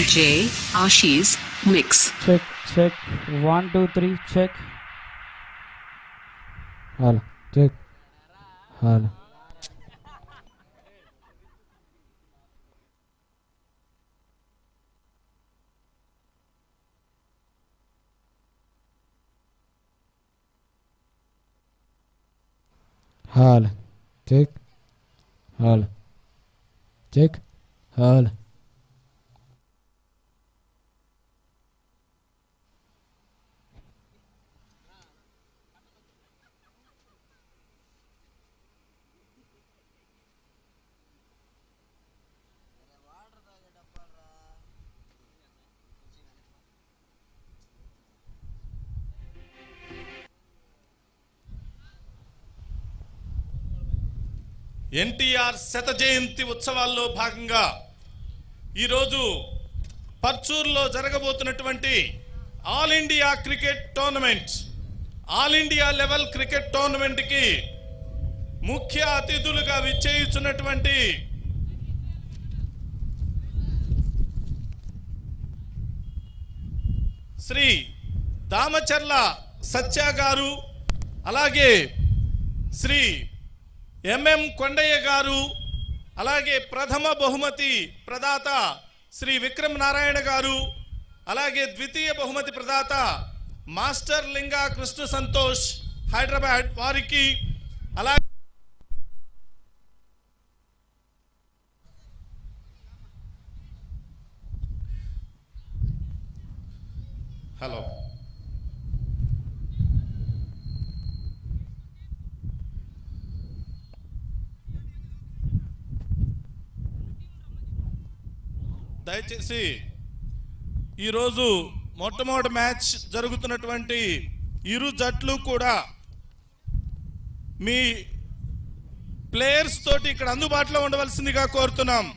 DJ Ashi's mix. Check, check. 1, 2, 3, check. Hello, check. Hello. Hello, check. Hello, check. Hello. NTR శత జయంతి ఉత్సవాల్లో భాగంగా ఈరోజు పర్చూర్లో జరగబోతున్నటువంటి all India cricket tournament, all India level cricket టోర్నమెంట్కి ముఖ్య అతిథులుగా విచ్చేయుచున్నటువంటి శ్రీ దామచర్ల సత్య గారు, అలాగే శ్రీ ఎంఎం కొండయ్య గారు, అలాగే ప్రథమ బహుమతి ప్రదాత శ్రీ విక్రమ్ నారాయణ గారు, అలాగే ద్వితీయ బహుమతి ప్రదాత మాస్టర్ లింగా కృష్ణ సంతోష్ హైదరాబాద్ వారికి, అలాగే హలో దయచేసి ఈరోజు మొట్టమొదటి మ్యాచ్ జరుగుతున్నటువంటి ఇరు జట్లు కూడా మీ ప్లేయర్స్ తోటి ఇక్కడ అందుబాటులో ఉండవలసిందిగా కోరుతున్నాం.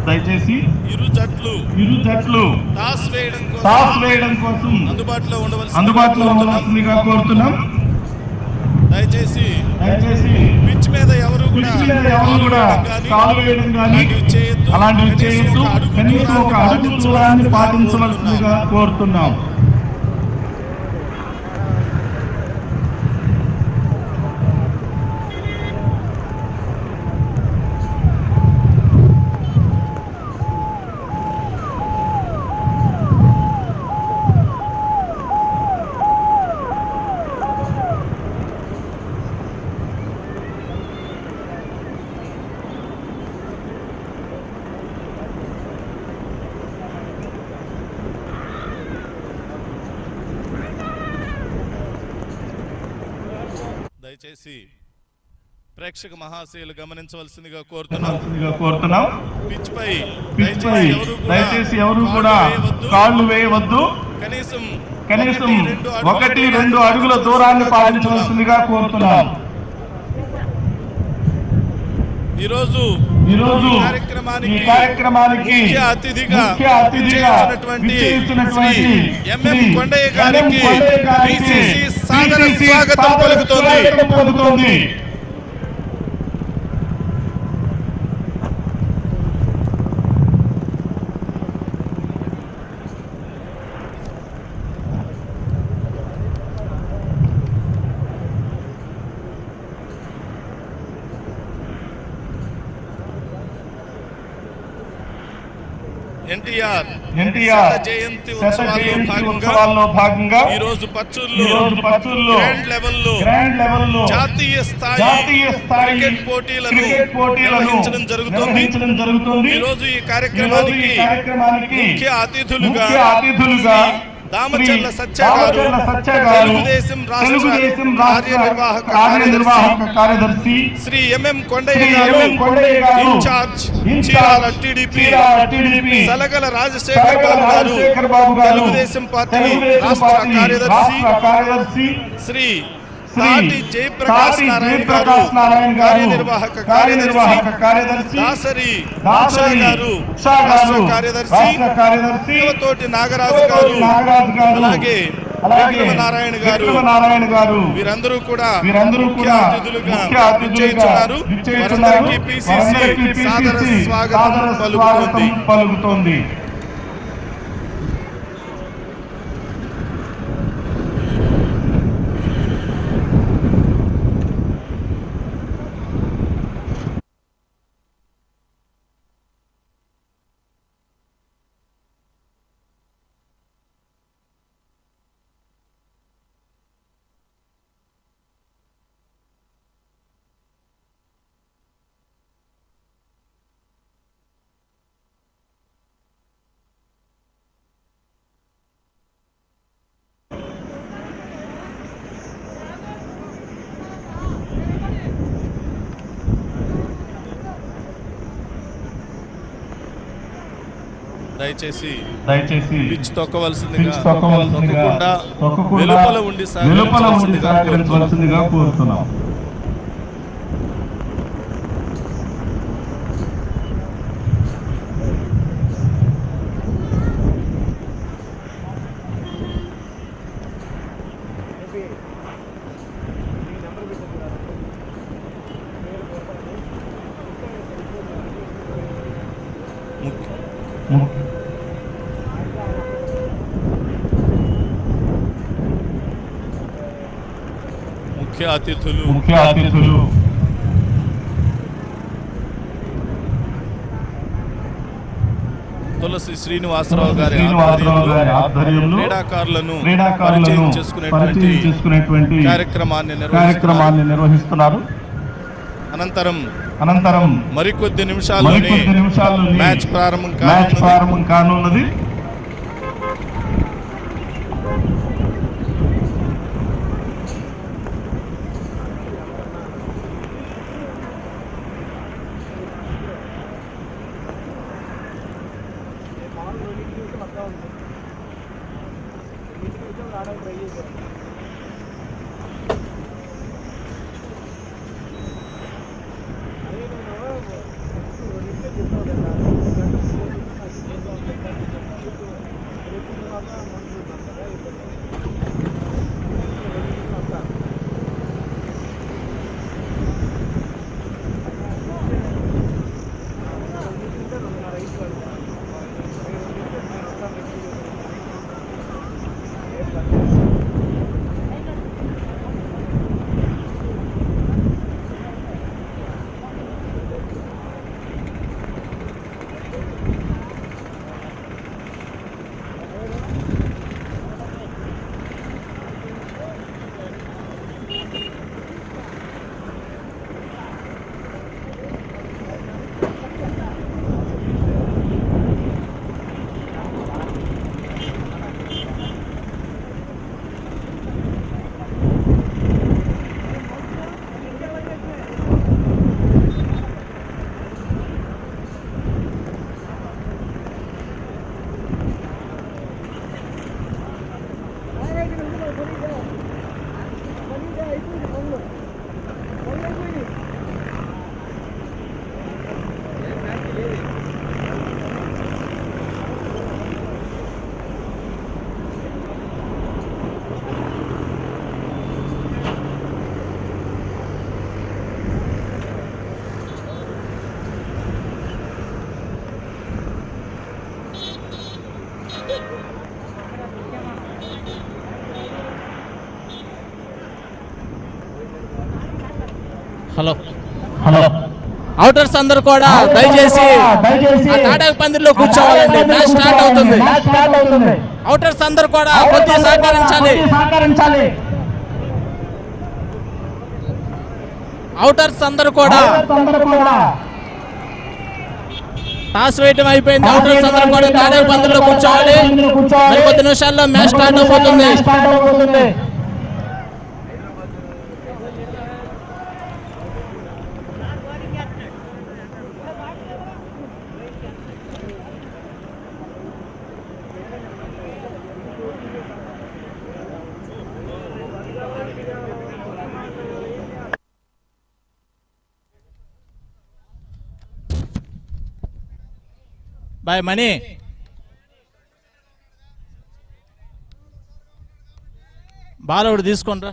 దయచేసి ఇరు జట్లు టాస్ వేయడం కోసం అందుబాటులో ఉండవలసిందిగా కోరుతున్నాం. దయచేసి పిచ్ మీద ఎవరు కూడా కాలు వేయడం కానీ అలాంటివి చేయొద్దు. కనీసం ఒక అడుగు దూరాన్ని పాటించవలసిందిగా కోరుతున్నాం. దయచేసి ప్రేక్షక మహాశయులు గమనించవలసిందిగా కోరుతున్నాం. పిచ్ పై దయచేసి ఎవరు కూడా కాళ్ళు వేయవద్దు. కనీసం 1-2 అడుగుల దూరాన్ని పాటించవలసిందిగా కోరుతున్నాం. ఈరోజు ఈ కార్యక్రమానికి ముఖ్య అతిథిగా విచ్చేసినటువంటి ఎంఎం కొండయ్య గారికి పిసిసి సాదర స్వాగతం పలుకుతోంది. ఎన్టీఆర్ శత జయంతి ఉత్సవాల్లో భాగంగా ఈ రోజు పర్చూర్లో గ్రాండ్ లెవెల్లో జాతీయ స్థాయి క్రికెట్ పోటీలను నిర్వహించడం జరుగుతుంది. ఈ రోజు ఈ కార్యక్రమానికి ముఖ్య అతిథులుగా దామచర్ల సత్య గారు, తెలుగుదేశం రాష్ట్ర కార్యనిర్వాహక కార్యదర్శి, శ్రీ ఎంఎం కొండయ్య గారు, ఇన్ఛార్జ్ చీరాల టీడీపీ, సలగల రాజశేఖర్ బాబు గారు, తెలుగుదేశం పార్టీ రాష్ట్ర కార్యదర్శి, శ్రీ తాటి జయప్రకాష్ నారాయణ గారు, కార్యనిర్వాహక కార్యదర్శి, దాసరి గారు, రాష్ట్ర కార్యదర్శి, తోటి నాగరాజు గారు, అలాగే నారాయణ గారు, వీరందరూ కూడా ముఖ్య అతిథులుగా విచ్చేస్తున్నారు. వారందరికీ పిసిసి సాదర స్వాగతం పలుకుతోంది. దయచేసి పిచ్ తొక్కవలసిందిగా వెలుపల ఉండి సహకరించవలసిందిగా కోరుతున్నాం. ముఖ్య అతిథులు తులసి శ్రీనివాసరావు గారి ఆధ్వర్యంలో క్రీడాకారులను పరిచయం చేసుకునేటువంటి కార్యక్రమాన్ని నిర్వహిస్తున్నారు. అనంతరం మరికొద్ది నిమిషాల్లోనే మ్యాచ్ ప్రారంభం కానున్నది. హలో అవుటర్స్ అందరూ కూడా దయచేసి ఆ తాటాకు పందిరిలో కూర్చోవాలండి. మ్యాచ్ స్టార్ట్ అవుతుంది. అవుటర్స్ అందరూ కూడా కొద్దిగా సహకరించాలి. అవుటర్స్ అందరూ కూడా టాస్ వేయటం అయిపోయింది. అవుటర్స్ అందరూ కూడా తాటాకు పందిరిలో కూర్చోవాలి. మరి కొద్ది నిమిషాల్లో మ్యాచ్ స్టార్ట్ అయిపోతుంది. బాయ్ మణి, బాల్ ఒకటి తీసుకుంటా.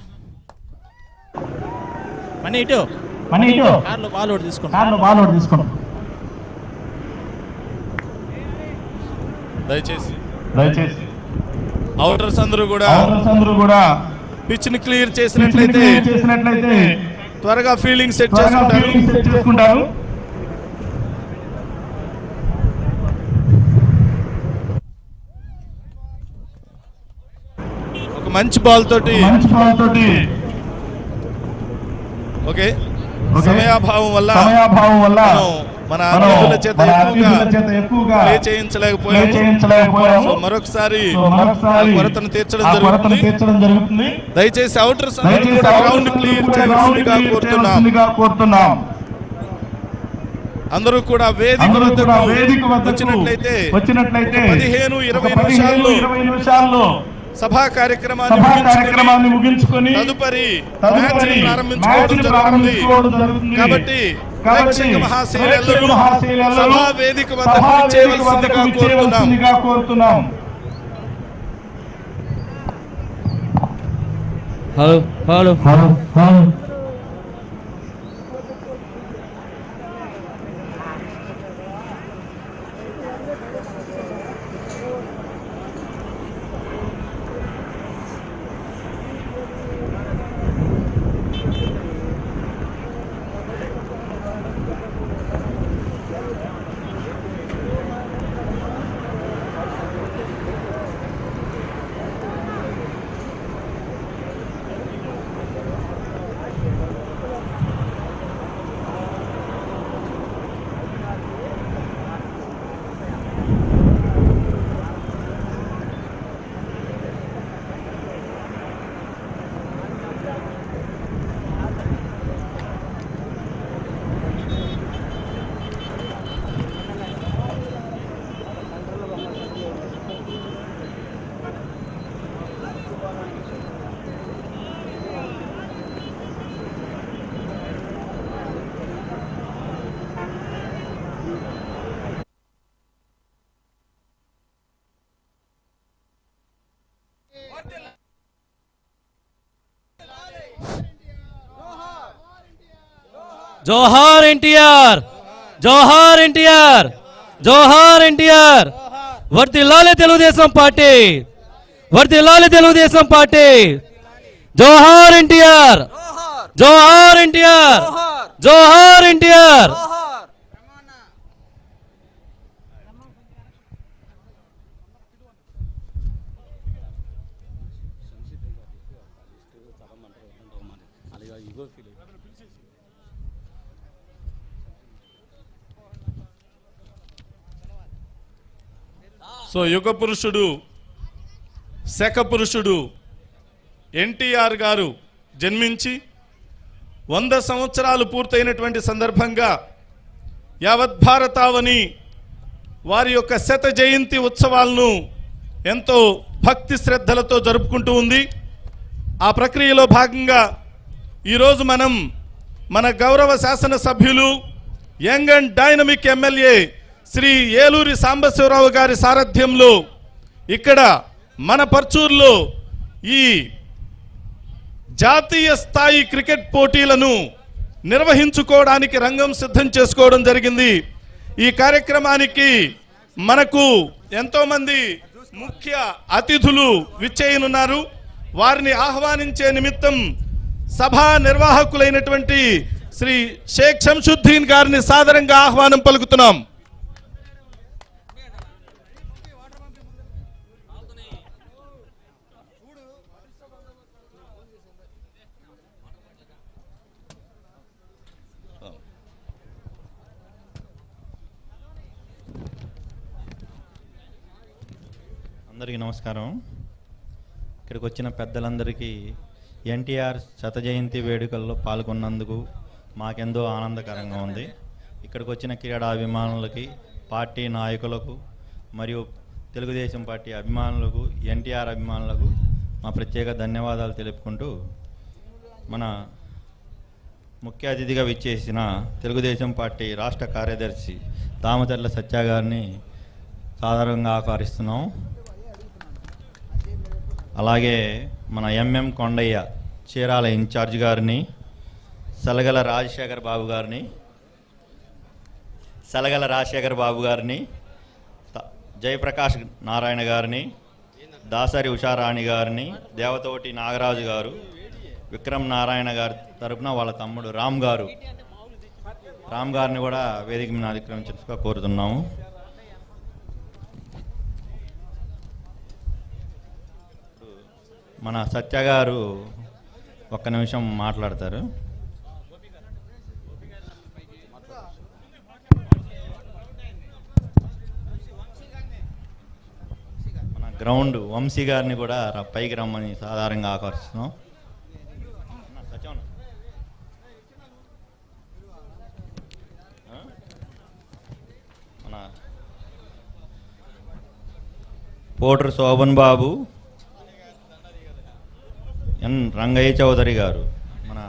మణి ఇటు కార్లో బాల్ ఒకటి తీసుకుంటా. దయచేసి అవుటర్స్ అందరూ కూడా పిచ్ ని క్లియర్ చేసినట్లయితే త్వరగా ఫీల్డింగ్ సెట్ చేసుకుంటారు. మంచి బాల్ తోటి ఓకే. సమయాభావం వల్ల మన అతిథుల చేత ఎక్కువగా ప్లే చేయించలేకపోయాము. మరొకసారి కొరతను తీర్చడం జరుగుతుంది. దయచేసి అవుటర్స్ గ్రౌండ్ క్లియర్ చేయాల్సిందిగా కోరుతున్నాం. అందరూ కూడా వేదిక వచ్చినట్లయితే 15-20 నిమిషాల్లో సభా కార్యక్రమాన్ని ముగించుకొని తదుపరి మ్యాచ్ ని ప్రారంభించుకోవడం జరుగుతుంది. కాబట్టి ప్రేక్షక మహాశయులందరూ సభా వేదిక వద్దకు చేయవలసిందిగా కోరుతున్నాం. హలో జోహార్ ఎన్టీఆర్, జోహార్ ఎన్టీఆర్, జోహార్ ఎన్టీఆర్. వర్ధిల్లాలి తెలుగుదేశం పార్టీ, వర్ధిల్లాలి తెలుగుదేశం పార్టీ. జోహార్ ఎన్టీఆర్, జోహార్ ఎన్టీఆర్, జోహార్ ఎన్టీఆర్. సో యుగ పురుషుడు, శక పురుషుడు ఎన్టీఆర్ గారు జన్మించి 100 సంవత్సరాలు పూర్తయినటువంటి సందర్భంగా యావత్ భారతావని వారి యొక్క శత జయంతి ఉత్సవాలను ఎంతో భక్తి శ్రద్ధలతో జరుపుకుంటూ ఉంది. ఆ ప్రక్రియలో భాగంగా ఈరోజు మనం మన గౌరవ శాసనసభ్యులు young and dynamic MLA Shri Eluri Sambasiva Rao గారి సారథ్యంలో ఇక్కడ మన పర్చూర్లో ఈ జాతీయ స్థాయి క్రికెట్ పోటీలను నిర్వహించుకోవడానికి రంగం సిద్ధం చేసుకోవడం జరిగింది. ఈ కార్యక్రమానికి మనకు ఎంతో మంది ముఖ్య అతిథులు విచ్చేయనున్నారు. వారిని ఆహ్వానించే నిమిత్తం సభా నిర్వాహకులైనటువంటి శ్రీ షేక్ శంషుద్దీన్ గారిని సాదరంగా ఆహ్వానం పలుకుతున్నాం. అందరికీ నమస్కారం. ఇక్కడికి వచ్చిన పెద్దలందరికీ ఎన్టీఆర్ శత జయంతి వేడుకల్లో పాల్గొన్నందుకు మాకెంతో ఆనందకరంగా ఉంది. ఇక్కడికి వచ్చిన క్రీడాభిమానులకి, పార్టీ నాయకులకు మరియు తెలుగుదేశం పార్టీ అభిమానులకు, ఎన్టీఆర్ అభిమానులకు మా ప్రత్యేక ధన్యవాదాలు తెలుపుకుంటూ, మన ముఖ్య అతిథిగా విచ్చేసిన తెలుగుదేశం పార్టీ రాష్ట్ర కార్యదర్శి దామచర్ల సత్య గారిని సాధారణంగా ఆహ్వానిస్తున్నాం. అలాగే మన ఎంఎం కొండయ్య చీరాల ఇన్ఛార్జ్ గారిని, సలగల రాజశేఖర్ బాబు గారిని, జయప్రకాష్ నారాయణ గారిని, దాసరి ఉషారాణి గారిని, దేవతోటి నాగరాజు గారు, విక్రమ్ నారాయణ గారి తరపున వాళ్ళ తమ్ముడు రామ్ గారిని కూడా వేదిక మీద అధిక్రమించగా కోరుతున్నాము. మన సత్య గారు ఒక్క నిమిషం మాట్లాడతారు. మన గ్రౌండ్ వంశీ గారిని కూడా పైకి రమ్మని సాధారణంగా ఆకర్షిస్తున్నాం. మన పోటర్ శోభన్ బాబు, ఎన్ రంగయ్య చౌదరి గారు, మన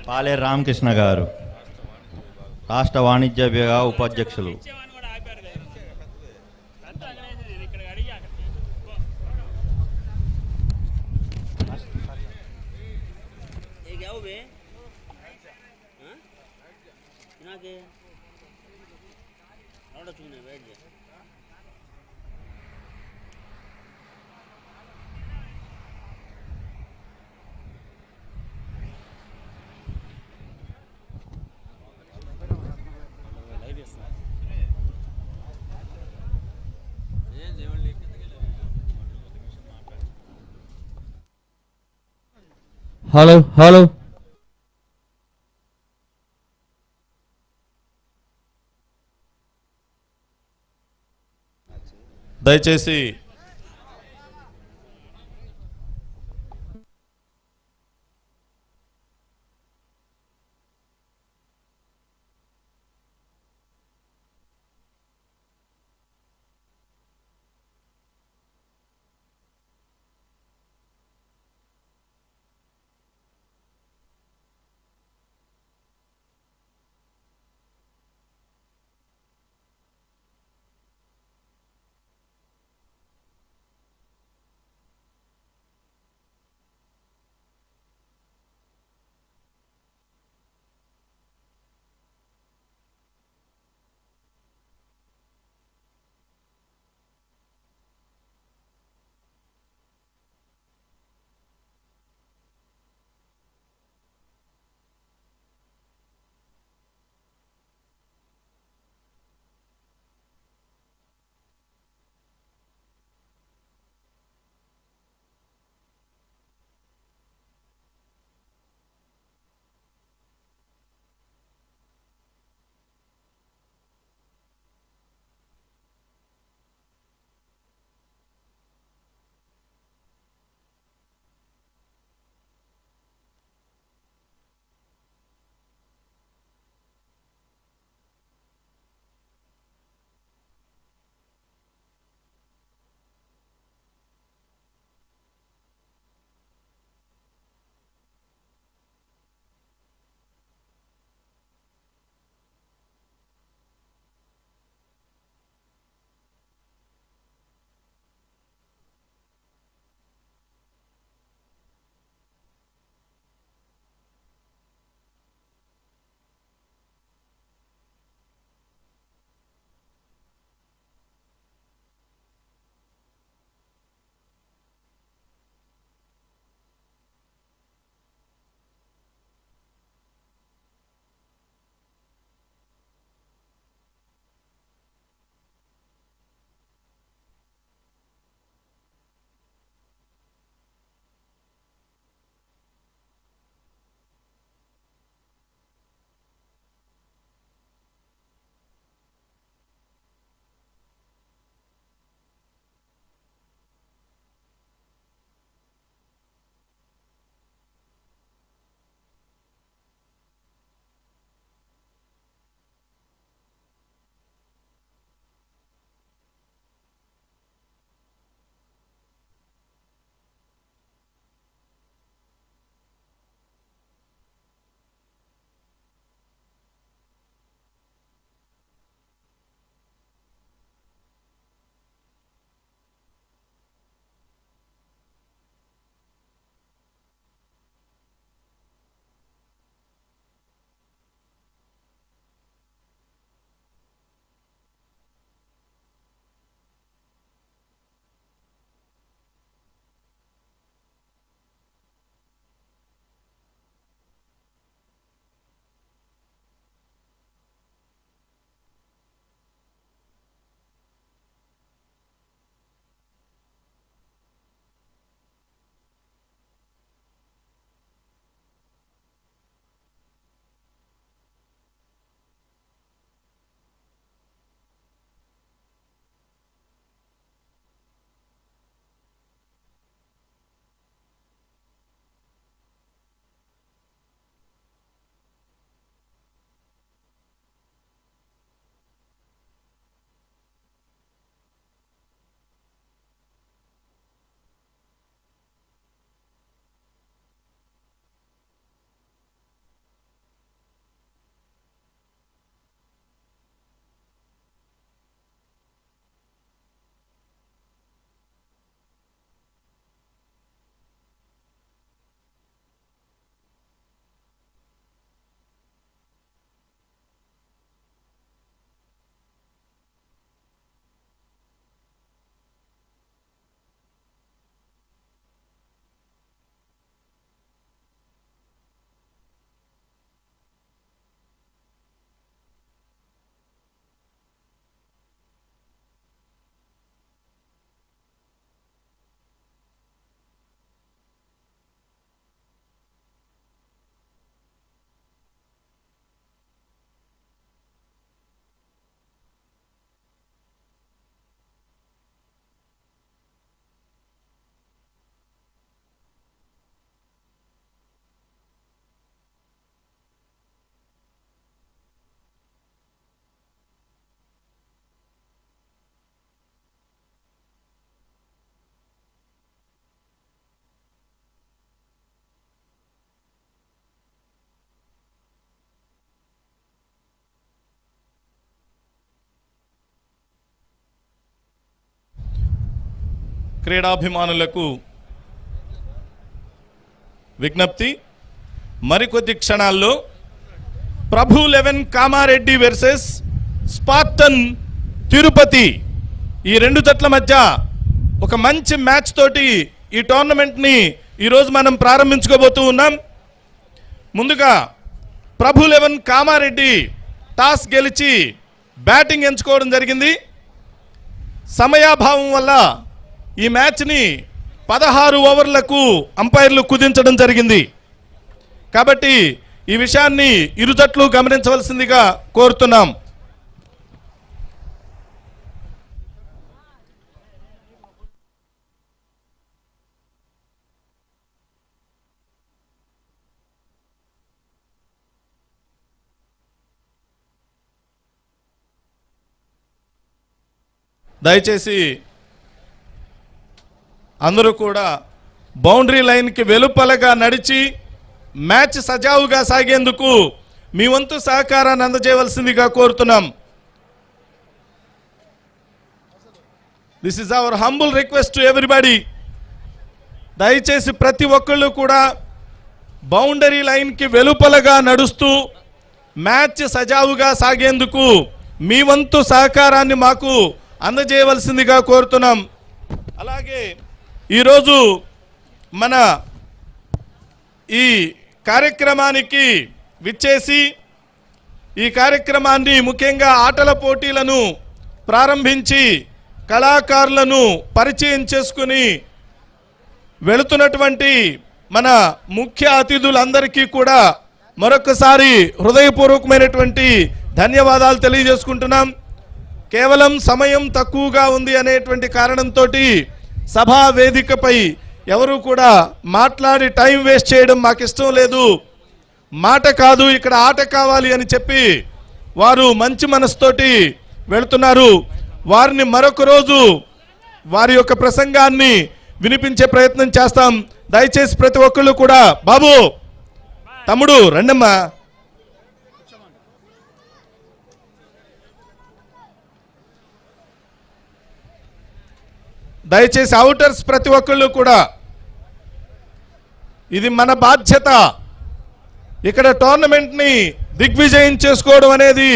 పాలేరు రామకృష్ణ గారు, రాష్ట్ర వాణిజ్య విభాగ ఉపాధ్యక్షులు, హలో దయచేసి క్రీడాభిమానులకు విజ్ఞప్తి, మరికొద్ది క్షణాల్లో ప్రభు 11 కామారెడ్డి వర్సెస్ స్పార్టన్ తిరుపతి, ఈ రెండు జట్ల మధ్య ఒక మంచి మ్యాచ్ తోటి ఈ టోర్నమెంట్ని ఈరోజు మనం ప్రారంభించుకోబోతూ ఉన్నాం. ముందుగా ప్రభు 11 కామారెడ్డి టాస్ గెలిచి బ్యాటింగ్ ఎంచుకోవడం జరిగింది. సమయాభావం వల్ల ఈ మ్యాచ్ని 16 ఓవర్లకు అంపైర్లు కుదించడం జరిగింది. కాబట్టి ఈ విషయాన్ని ఇరు జట్లు గమనించవలసిందిగా కోరుతున్నాం. దయచేసి అందరూ కూడా బౌండరీ లైన్కి వెలుపలగా నడిచి మ్యాచ్ సజావుగా సాగేందుకు మీ వంతు సహకారాన్ని అందజేయవలసిందిగా కోరుతున్నాం. This is our humble request to everybody. దయచేసి ప్రతి ఒక్కళ్ళు కూడా బౌండరీ లైన్కి వెలుపలగా నడుస్తూ మ్యాచ్ సజావుగా సాగేందుకు మీ వంతు సహకారాన్ని మాకు అందజేయవలసిందిగా కోరుతున్నాం. అలాగే ఈరోజు మన ఈ కార్యక్రమానికి విచ్చేసి ఈ కార్యక్రమాన్ని ముఖ్యంగా ఆటల పోటీలను ప్రారంభించి కళాకారులను పరిచయం చేసుకుని వెళుతున్నటువంటి మన ముఖ్య అతిథులందరికీ కూడా మరొకసారి హృదయపూర్వకమైనటువంటి ధన్యవాదాలు తెలియజేసుకుంటున్నాం. కేవలం సమయం తక్కువగా ఉంది అనేటువంటి కారణంతో సభా వేదికపై ఎవరు కూడా మాట్లాడి టైం వేస్ట్ చేయడం మాకు ఇష్టం లేదు. మాట కాదు, ఇక్కడ ఆట కావాలి అని చెప్పి వారు మంచి మనసుతోటి వెళుతున్నారు. వారిని మరొక రోజు వారి యొక్క ప్రసంగాన్ని వినిపించే ప్రయత్నం చేస్తాం. దయచేసి ప్రతి ఒక్కళ్ళు కూడా, బాబు తమ్ముడు రండమ్మా, దయచేసి అవుటర్స్ ప్రతి ఒక్కళ్ళు కూడా, ఇది మన బాధ్యత. ఇక్కడ టోర్నమెంట్ని దిగ్విజయం చేసుకోవడం అనేది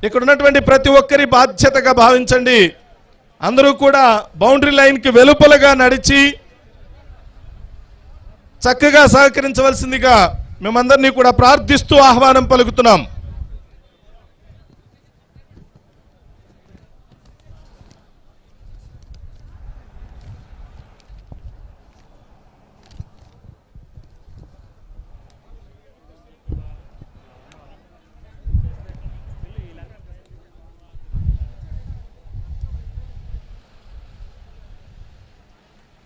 ఇక్కడ ఉన్నటువంటి ప్రతి ఒక్కరి బాధ్యతగా భావించండి. అందరూ కూడా బౌండరీ లైన్కి వెలుపలగా నడిచి చక్కగా సహకరించవలసిందిగా మేమందరినీ కూడా ప్రార్థిస్తూ ఆహ్వానం పలుకుతున్నాం.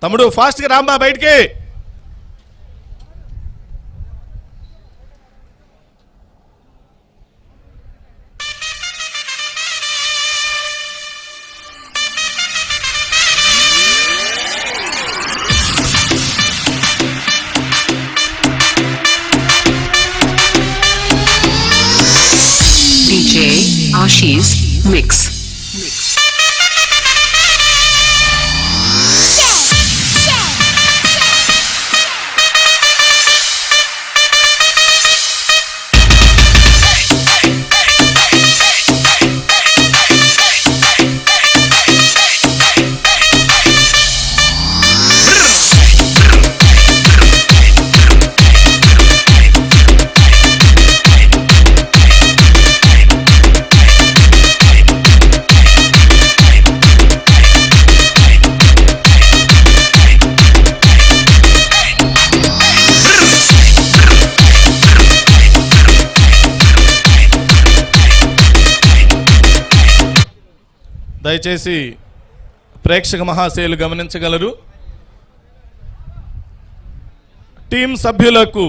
తమ్ముడు ఫాస్ట్గా రామ్మా బయటికి. DJ Ashi's Mix. దయచేసి ప్రేక్షక మహాశయులు గమనించగలరు. టీం సభ్యులకు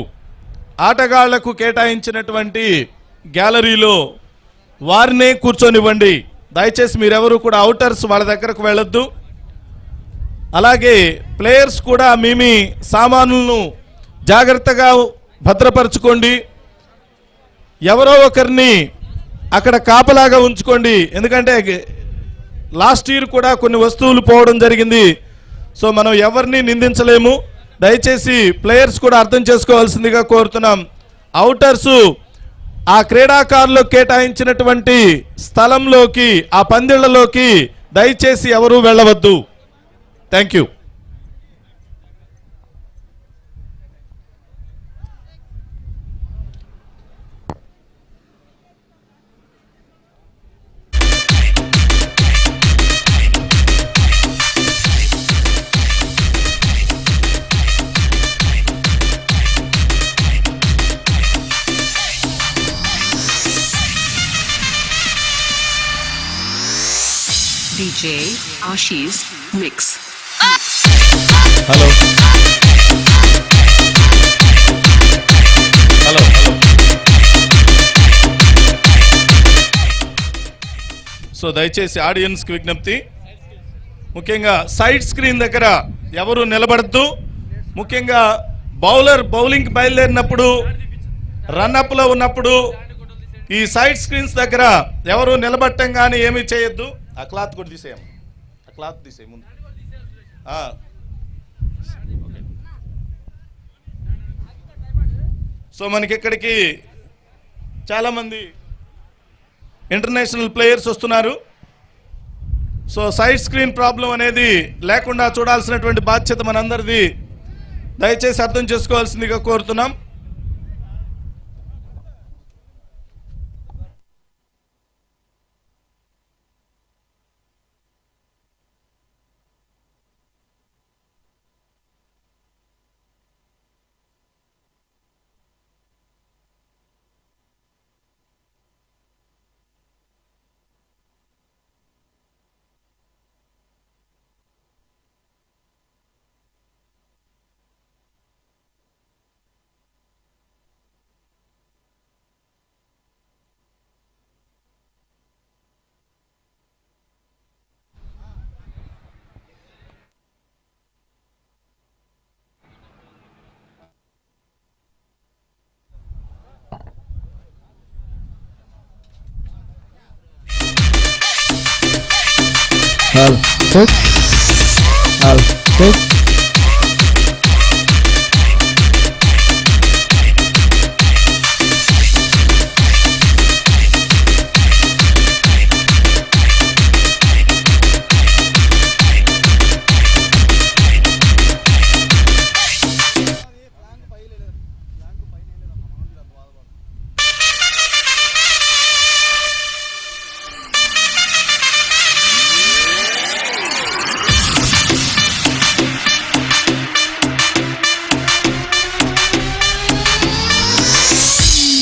ఆటగాళ్లకు కేటాయించినటువంటి గ్యాలరీలో వారినే కూర్చొనివ్వండి. దయచేసి మీరెవరు కూడా అవుటర్స్ వాళ్ళ దగ్గరకు వెళ్ళొద్దు. అలాగే ప్లేయర్స్ కూడా మీ సామానులను జాగ్రత్తగా భద్రపరచుకోండి. ఎవరో ఒకరిని అక్కడ కాపలాగా ఉంచుకోండి. ఎందుకంటే లాస్ట్ ఇయర్ కూడా కొన్ని వస్తువులు పోవడం జరిగింది. సో మనం ఎవరిని నిందించలేము. దయచేసి ప్లేయర్స్ కూడా అర్థం చేసుకోవాల్సిందిగా కోరుతున్నాం. అవుటర్స్ ఆ క్రీడాకారులకు కేటాయించినటువంటి స్థలంలోకి, ఆ పందిళ్లలోకి దయచేసి ఎవరూ వెళ్ళవద్దు. Thank you. DJ Ashi's Mix. Hello hello hello. So దయచేసి ఆడియన్స్కి విజ్ఞప్తి, ముఖ్యంగా సైడ్ స్క్రీన్ దగ్గర ఎవరు నిలబడద్దు. ముఖ్యంగా బౌలింగ్ బయలుదేరినప్పుడు, రన్అప్లో ఉన్నప్పుడు ఈ సైడ్ స్క్రీన్స్ దగ్గర ఎవరు నిలబడటం కానీ ఏమీ చేయొద్దు. ఆ క్లాత్ కూడా తీసేయము, ఆ క్లాత్ తీసేయ ముందు. సో మనకి ఇక్కడికి చాలామంది ఇంటర్నేషనల్ ప్లేయర్స్ వస్తున్నారు. సో సైడ్ స్క్రీన్ ప్రాబ్లం అనేది లేకుండా చూడాల్సినటువంటి బాధ్యత మనందరిది. దయచేసి అర్థం చేసుకోవాల్సిందిగా కోరుతున్నాం. Hal, check. Hal, check.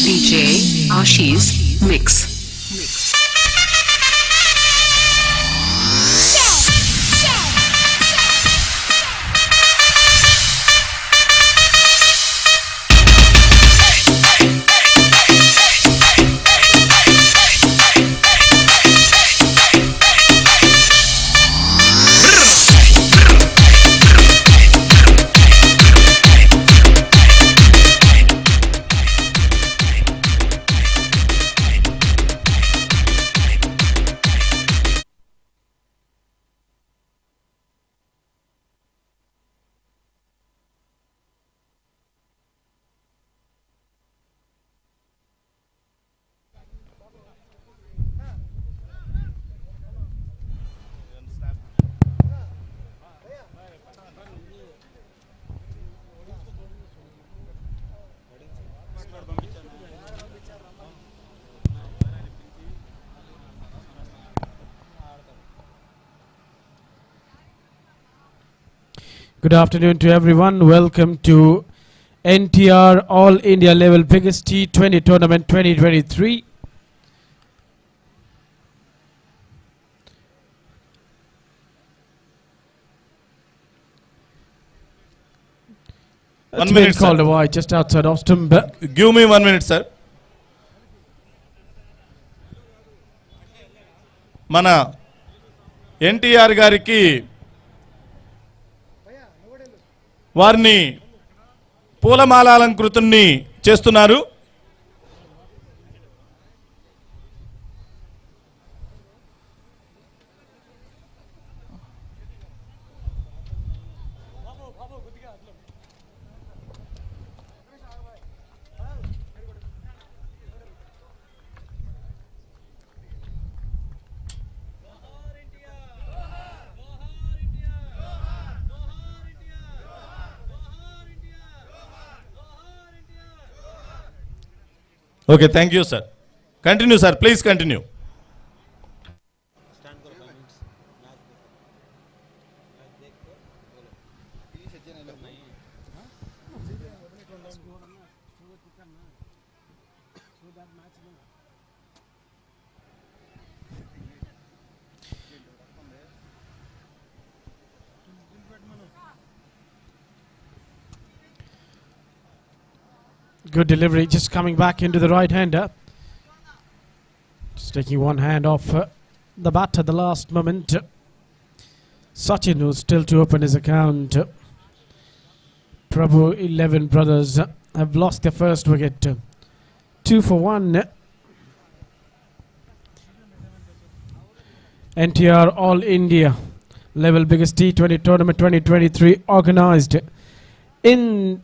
DJ Ashi's Mix. Good afternoon to everyone. Welcome to NTR All India Level Biggest T20 Tournament 2023. One minute, called sir. a wide just outside Austin. Give me 1 minute, sir. మన ఎన్టీఆర్ గారికి వారిని పూలమాలాలంకృతుణ్ణి చేస్తున్నారు. Okay, thank you, sir. Continue, sir. Please continue. Good delivery, just coming back into the right-hander. Just taking one hand off the bat at the last moment. Sachin was still to open his account. PRABHU 11 brothers have lost their first wicket. 2 for 1. NTR All India level biggest T20 tournament 2023 organized in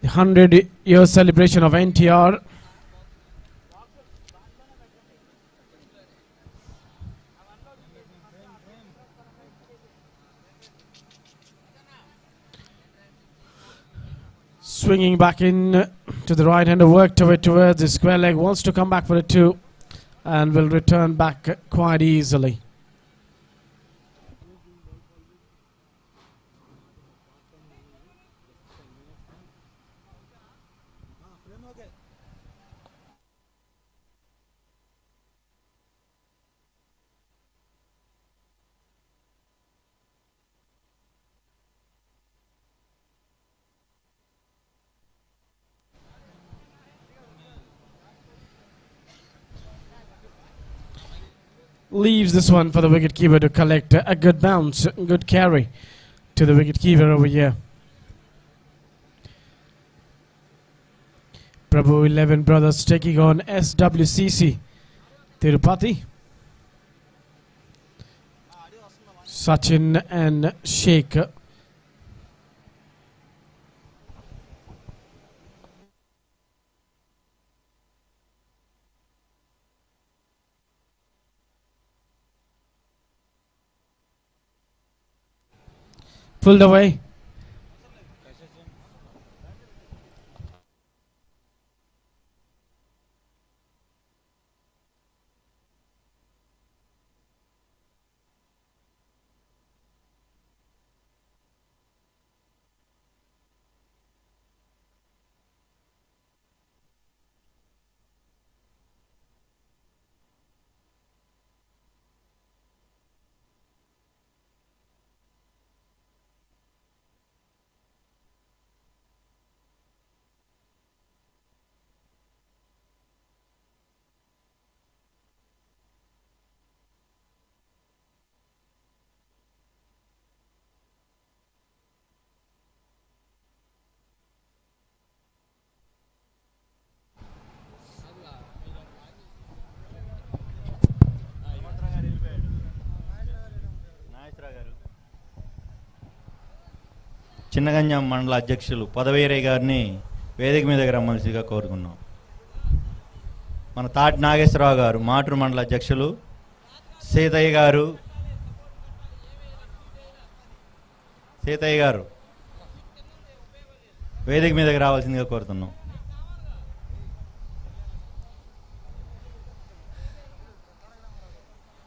the 100-year celebration of NTR. Swinging back in to the right hander, worked away towards the square leg, wants to come back for a 2 and will return back quite easily. Leaves this one for the wicketkeeper to collect a good bounce, good carry to the wicketkeeper over here. PRABHU 11 brothers taking on S.W.C.C. Tirupati. Sachin and Sheikh. Pulled away. Chinnaganjam మండల అధ్యక్షులు పదవీరయ్య గారిని వేదిక మీదకి రమ్మల్సిగా కోరుకున్నాం. మన తాటి నాగేశ్వరరావు గారు మాటూరు మండల అధ్యక్షులు, సీతయ్య గారు వేదిక మీదకి రావాల్సిందిగా కోరుతున్నాం.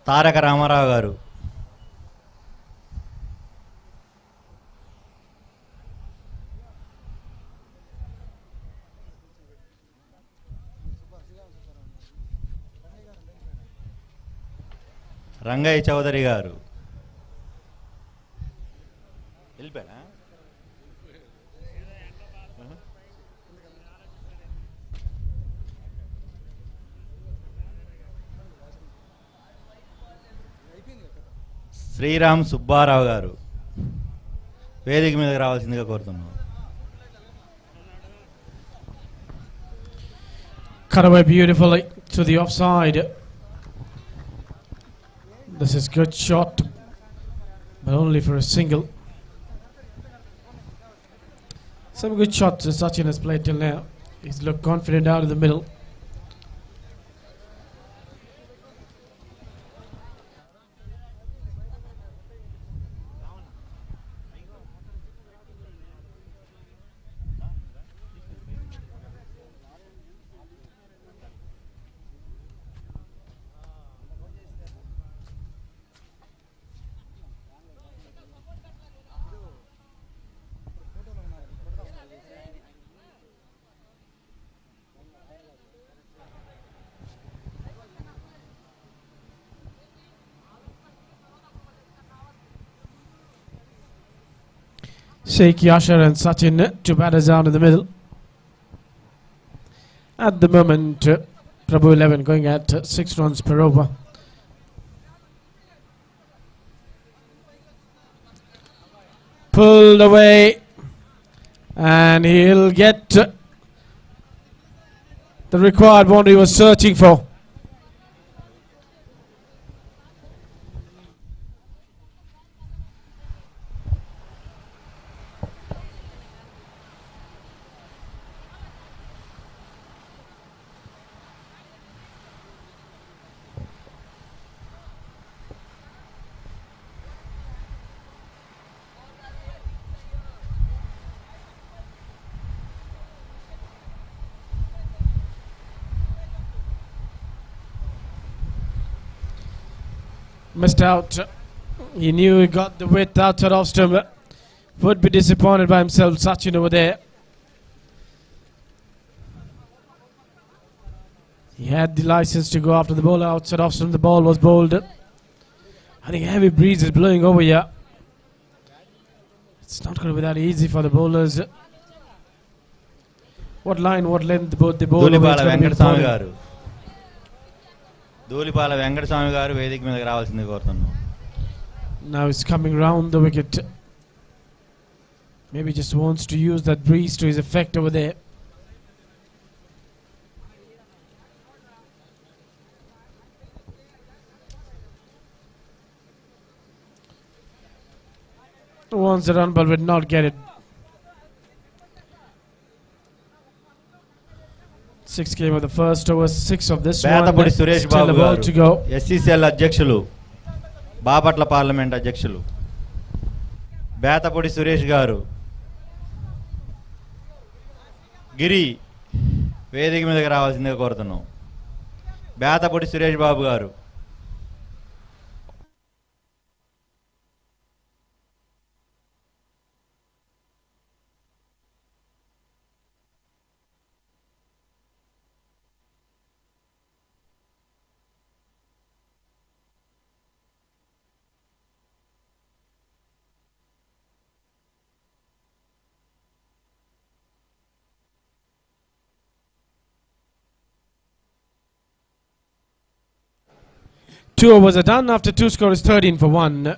తారక రామారావు గారు, రంగయ్య చౌదరి గారు, శ్రీరామ్ సుబ్బారావు గారు వేదిక మీదకి రావాల్సిందిగా కోరుతున్నాం. Cut away beautifully to the offside. This is good shot, but only for a single. Some good shots Sachin has played till now. He's looked confident out in the middle. Sheikh Yashar and Sachin, two batters down in the middle. At the moment, Prabhu 11 going at 6 runs per over. Pulled away, and he'll get the required boundary he was searching for. Missed out. He knew he got the width outside off stump. Would be disappointed by himself, Sachin over there. He had the license to go after the ball outside off stump. The ball was bowled. I think heavy breeze is blowing over here. It's not going to be that easy for the bowlers. What line, what length both the bowler is going to be pulling. Dhulipala Venkataswamy గారు వేదిక మీదకి రావాల్సింది కోరుతున్నాం. Now it's coming round the wicket. Maybe just wants to use that breeze to his effect over there. Wants the run but would not get it. 6 came of the first over, 6 of this Bethapudi one. Suresh Still Babu a ball గారు to go. SCCL అధ్యక్షులు, Bapatla parliament అధ్యక్షులు బేతపూడి సురేష్ గారు గిరి వేదిక మీదకి రావాల్సిందిగా కోరుతున్నాం. బేతపూడి సురేష్ బాబు గారు. Two overs are done. After two score is 13 for 1.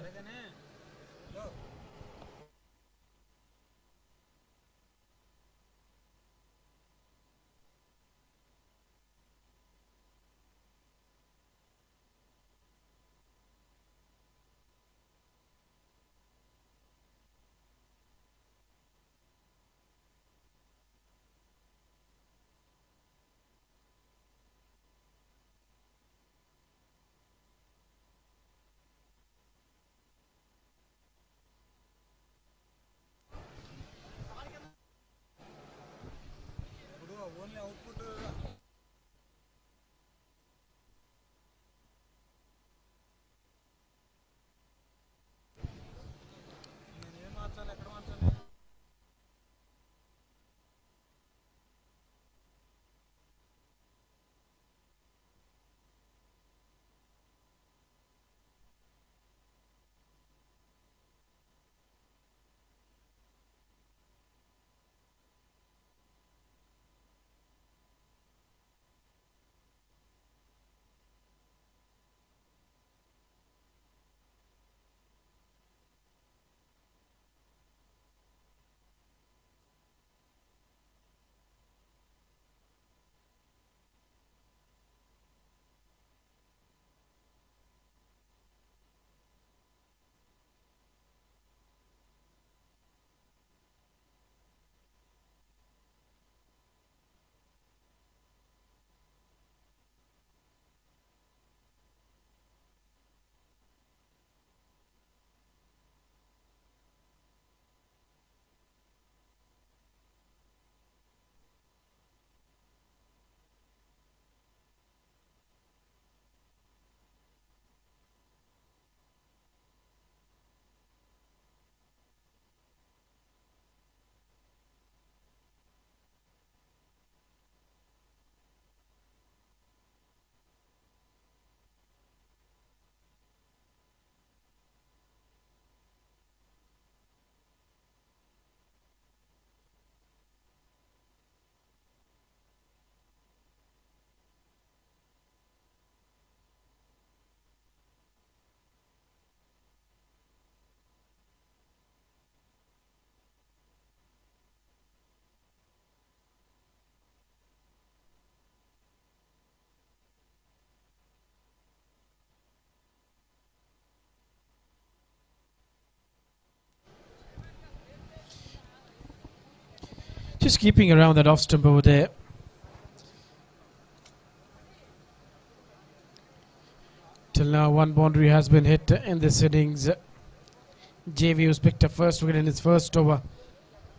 Just keeping around that off stump over there. Till now, one boundary has been hit in this innings. JV, who's picked up first wicket in his first over,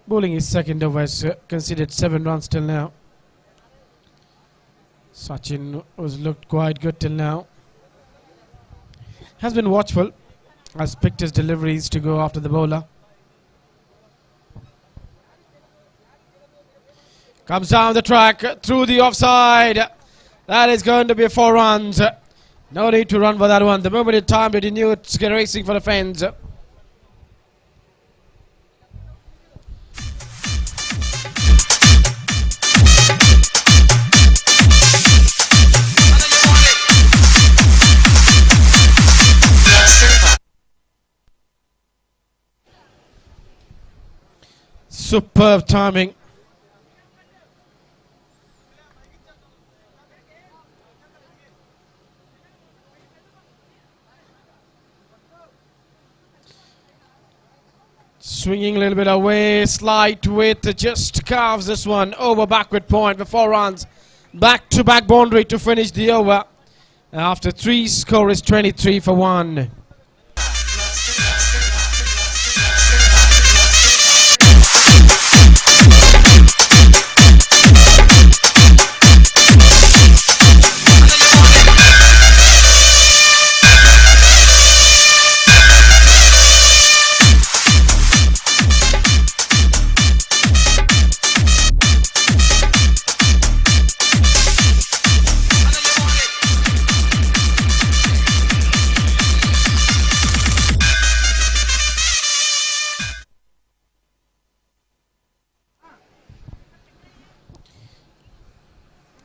bowling his second over, has conceded 7 runs till now. Sachin, who's looked quite good till now, has been watchful, has picked his deliveries to go after the bowler. Comes down the track, through the offside. That is going to be 4 runs. No need to run for that one. The moment it timed it, he knew it's racing for the fence. Superb timing. Swinging a little bit away, slight width, just carves this one over backward point for 4 runs. Back to back boundary to finish the over. After 3, score is 23 for 1.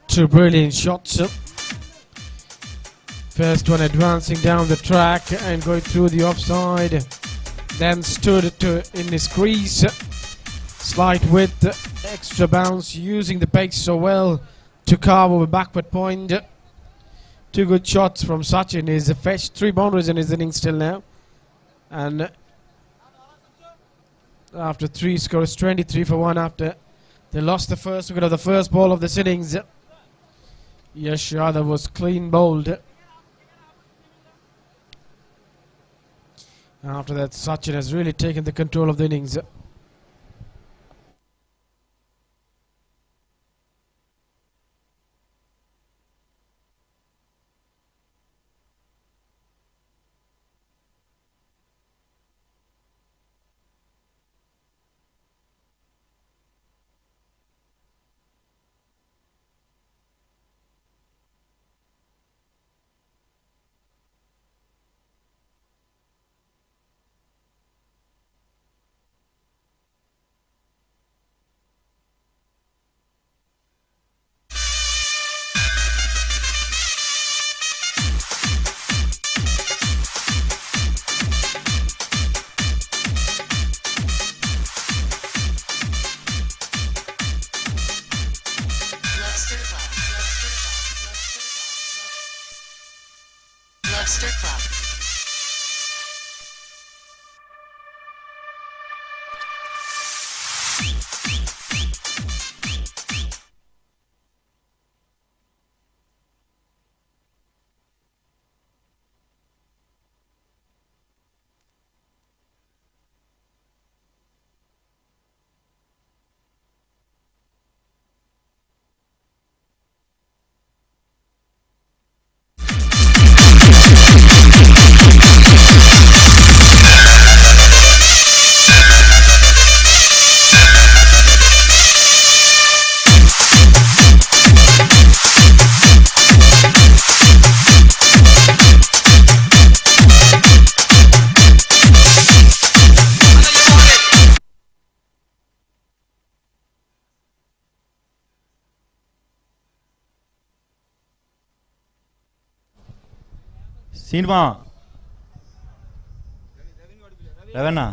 Two brilliant shots. First one advancing down the track and going through the offside. Then stood in his crease. Slight width, extra bounce, using the pace so well to carve over backward point. 2 good shots from Sachin. He's fetched 3 boundaries in his innings till now. And after 3, score is 23 for 1 after they lost the first wicket of the first ball of this innings. Yash Yadav was clean bowled. After that, Sachin has really taken the control of the innings. Cinema Ravanna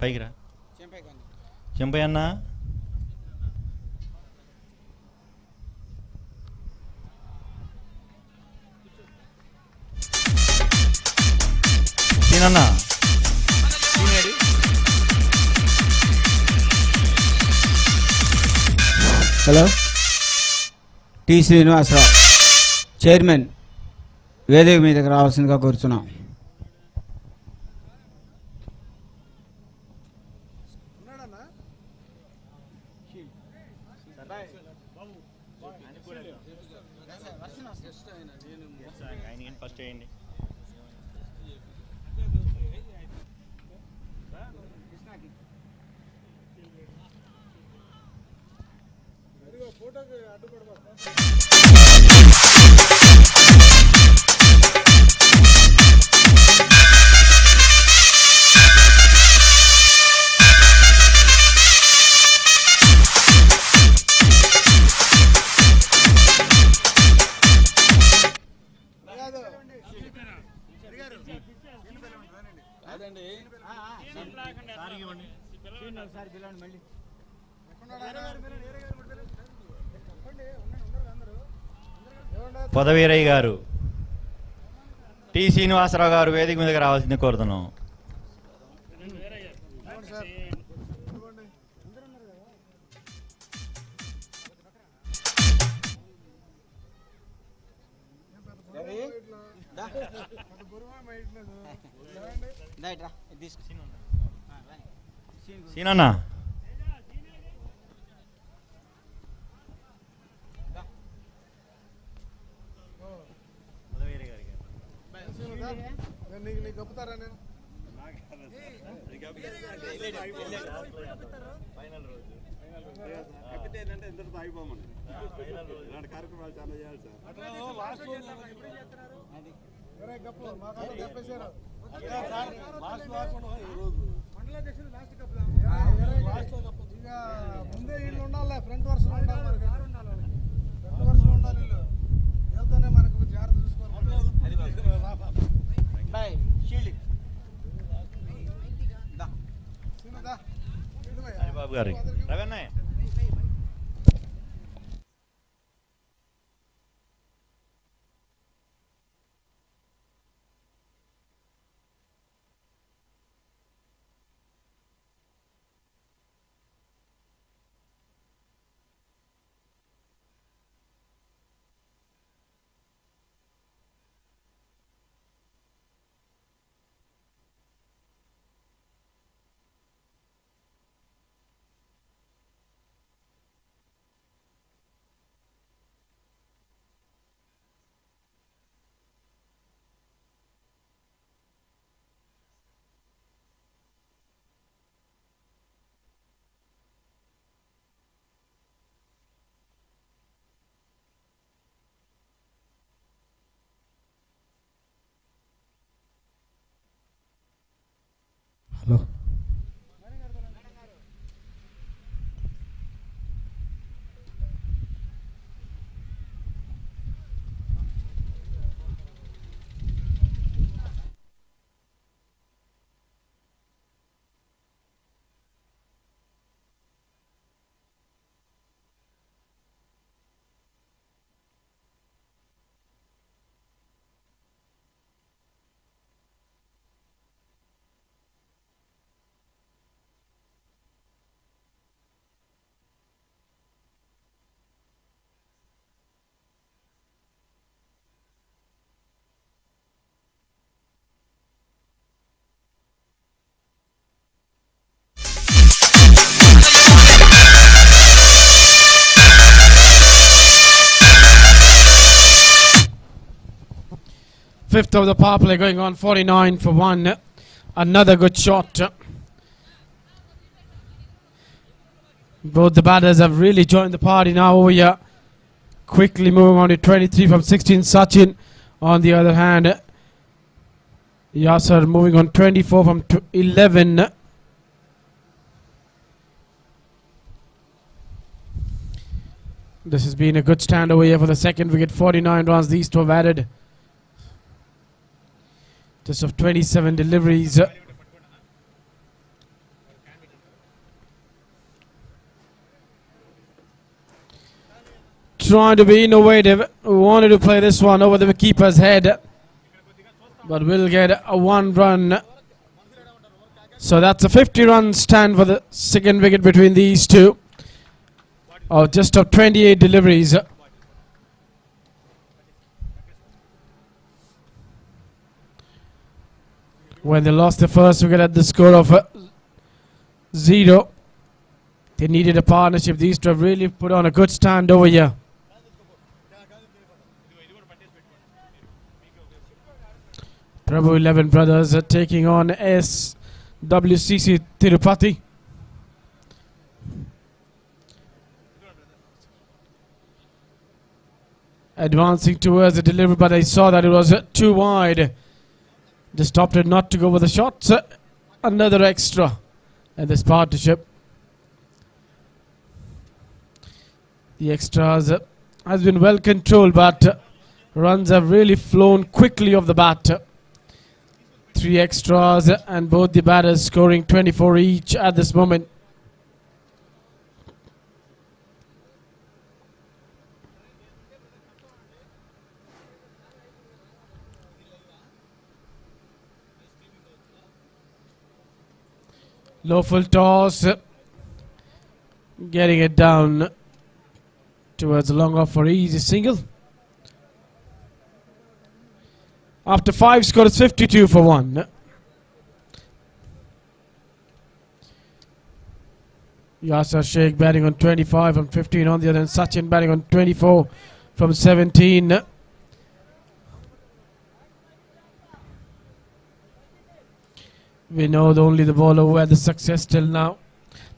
పైకి రా చెంపయ్య అన్న సీనన్నా hello T Srinivasarao chairman వేదిక మీదకి రావాల్సిందిగా కోరుచున్నాం. పొదవీరయ్య గారు, T Srinivasarao గారు వేదిక మీదకి రావాల్సింది కోరుతున్నాం. సీనన్నా ముందే వీళ్ళు ఉండాలి, ఫ్రంట్ వర్స్ ఉండాలి, వెళ్తానే మనకు జాగ్రత్త బాబు గారు రవన్నయ్య. Hello Fifth of the power play going on, 49 for 1. Another good shot. Both the batters have really joined the party now over here. Quickly moving on to 23 from 16. Sachin on the other hand. Yasser moving on 24 from 11. This has been a good stand over here for the second wicket. 49 runs these two have added. Just of 27 deliveries. Trying to be innovative. Wanted to play this one over the keeper's head. But will get a 1 run. So that's a 50-run stand for the second wicket between these two. of just of 28 deliveries. When they lost the first wicket at the score of 0, they needed a partnership. These two have really put on a good stand over here. PRABHU 11 brothers are taking on S.W.C.C. TIRUPATI. Advancing towards the delivery, but I saw that it was too wide. Just opted not to go with the shots. Another extra in this partnership. The extras has been well controlled, but runs have really flown quickly off the bat. 3 extras and both the batters scoring 24 each at this moment. Low full toss, getting it down towards the long off for easy single. After 5 scores 52 for 1. Yasir Sheikh batting on 25 from 15 on the other, and Sachin batting on 24 from 17. We know only the bowler who had the success till now.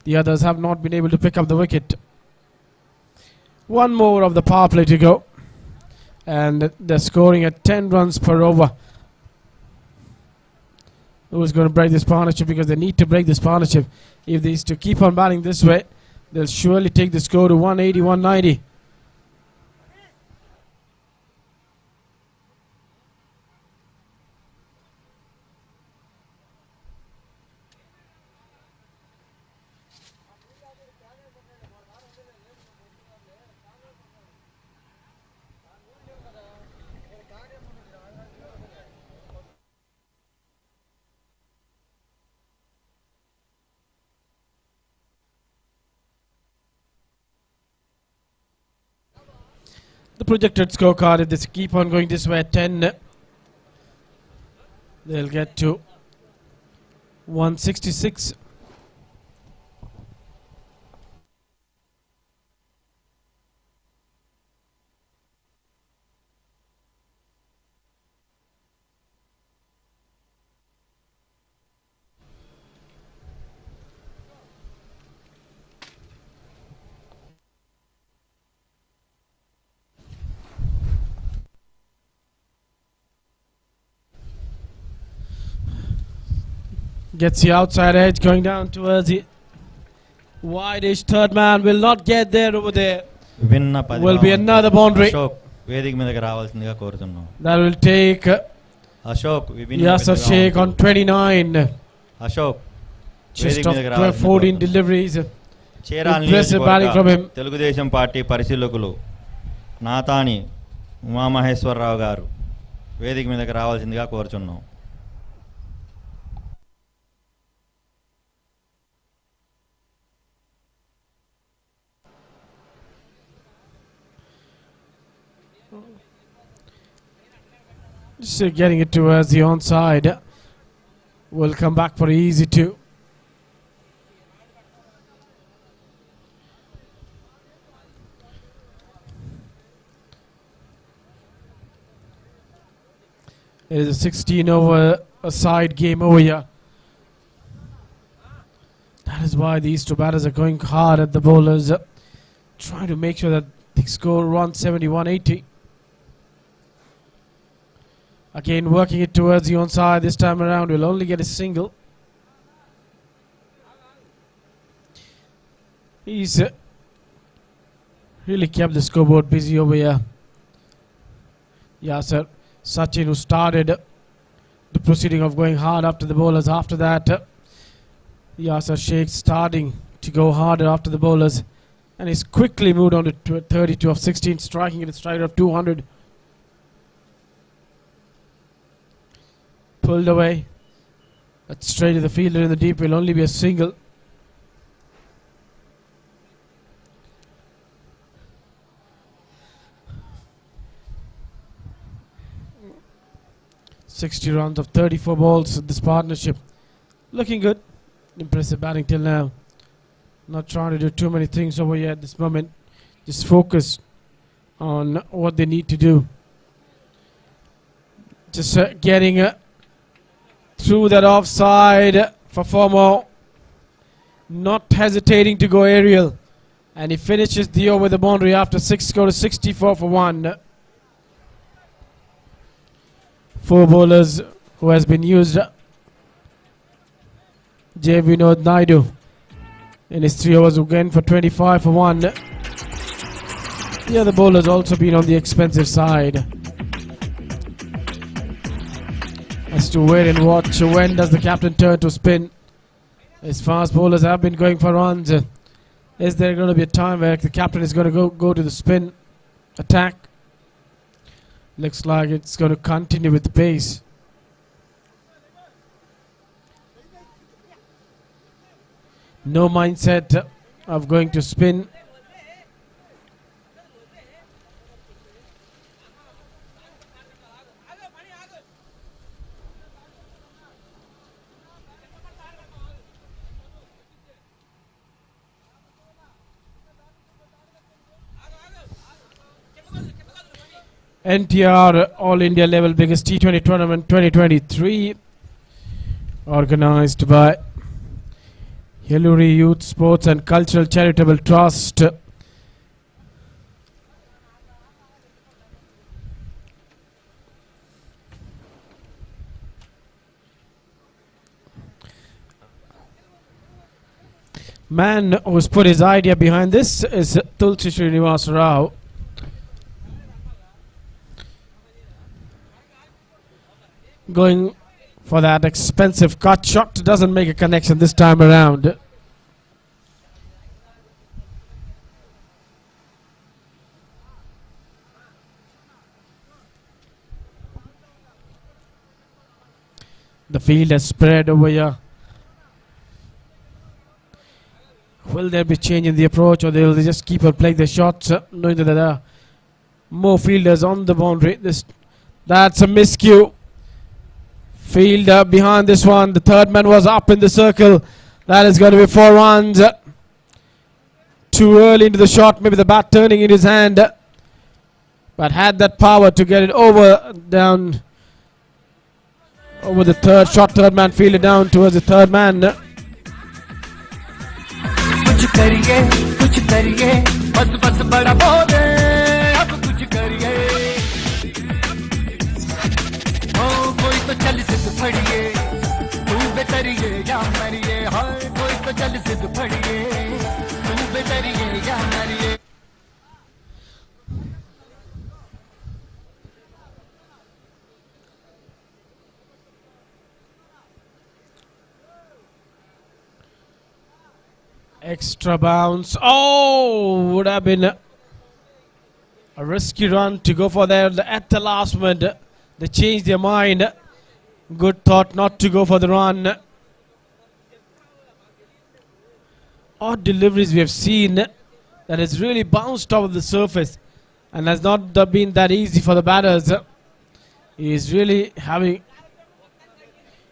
The others have not been able to pick up the wicket. One more of the power play to go. And they're scoring at 10 runs per over. Who's going to break this partnership? Because they need to break this partnership. If these two keep on batting this way, they'll surely take the score to 180, 190. The projected scorecard, if they keep on going this way at 10, they'll get to 166. Gets the outside edge going down towards the wide-ish. Third man will not get there over there. Will be another boundary. Ashok వేదిక మీదకి రావాల్సిందిగా కోరుతున్నాం. That will take Ashok Yasir Sheikh on 29. Ashok Just of 14 deliveries. Impressive batting from him. Telugu Desam party పరిశీలకులు నాతాని ఉమామహేశ్వరరావు గారు వేదిక మీదకి రావాల్సిందిగా కోరుచున్నాం. Just getting it towards the onside. Will come back for easy 2. It is a 16 over a side game over here. That is why these two batters are going hard at the bowlers, trying to make sure that they score 170, 180. Again, working it towards the onside. This time around, we'll only get a single. He's really kept the scoreboard busy over here. Yasir Sachin, who started the proceeding of going hard after the bowlers. After that, Yasir Sheikh starting to go harder after the bowlers. And he's quickly moved on to 32 of 16, striking at a stride of 200. Pulled away. But straight to the fielder in the deep will only be a single. 60 runs of 34 balls. This partnership looking good. Impressive batting till now. Not trying to do too many things over here at this moment. Just focus on what they need to do. Just getting through that offside for 4 more. Not hesitating to go aerial. And he finishes the over the boundary after 6, go to 64 for 1. 4 bowlers who has been used. J. Vinod Naidu in his 3 overs again for 25 for 1. The other bowlers also been on the expensive side. Has to wait and watch when does the captain turn to spin. His fast bowlers have been going for runs. Is there going to be a time where the captain is going to go to the spin attack? Looks like it's going to continue with the pace. No mindset of going to spin. NTR All India level biggest T20 tournament 2023, organized by YELURI Youth Sports and Cultural Charitable Trust. Man who's put his idea behind this is Tulsi Srinivas Rao. Going for that expensive cut shot, doesn't make a connection this time around. The field has spread over here. Will there be change in the approach, or they'll just keep on playing the shots, knowing that there are more fielders on the boundary? That's a miscue. Fielder behind this one. The third man was up in the circle. That is going to be 4 runs. Too early into the shot. Maybe the bat turning in his hand. But had that power to get it over the third shot. Third man fielded down towards the third man. Extra bounce. Oh, would have been a risky run to go for there at the last moment. They changed their mind. Good thought not to go for the run. Odd deliveries we have seen that has really bounced off of the surface and has not been that easy for the batters. He is really having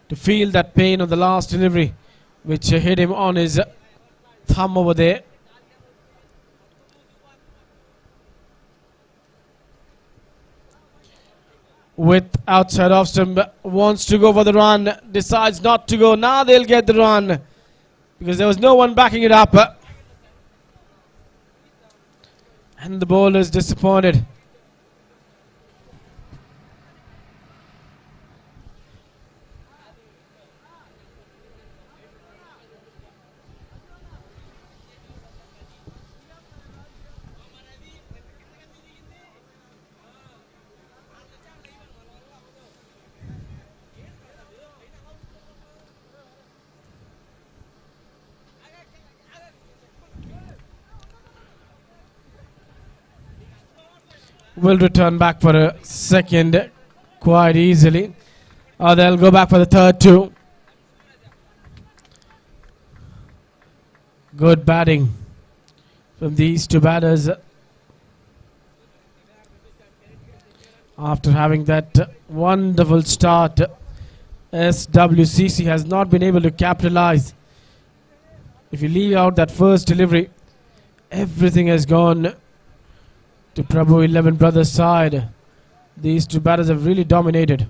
to feel that pain on the last delivery, which hit him on his thumb over there. With outside off stump, wants to go for the run, decides not to go. Now they'll get the run because there was no one backing it up. And the bowler is disappointed. Will return back for a second quite easily. They'll go back for the third too. Good batting from these two batters. After having that wonderful start, S.W.C.C has not been able to capitalize. If you leave out that first delivery, everything has gone to PRABHU 11 Brothers side. These two batters have really dominated.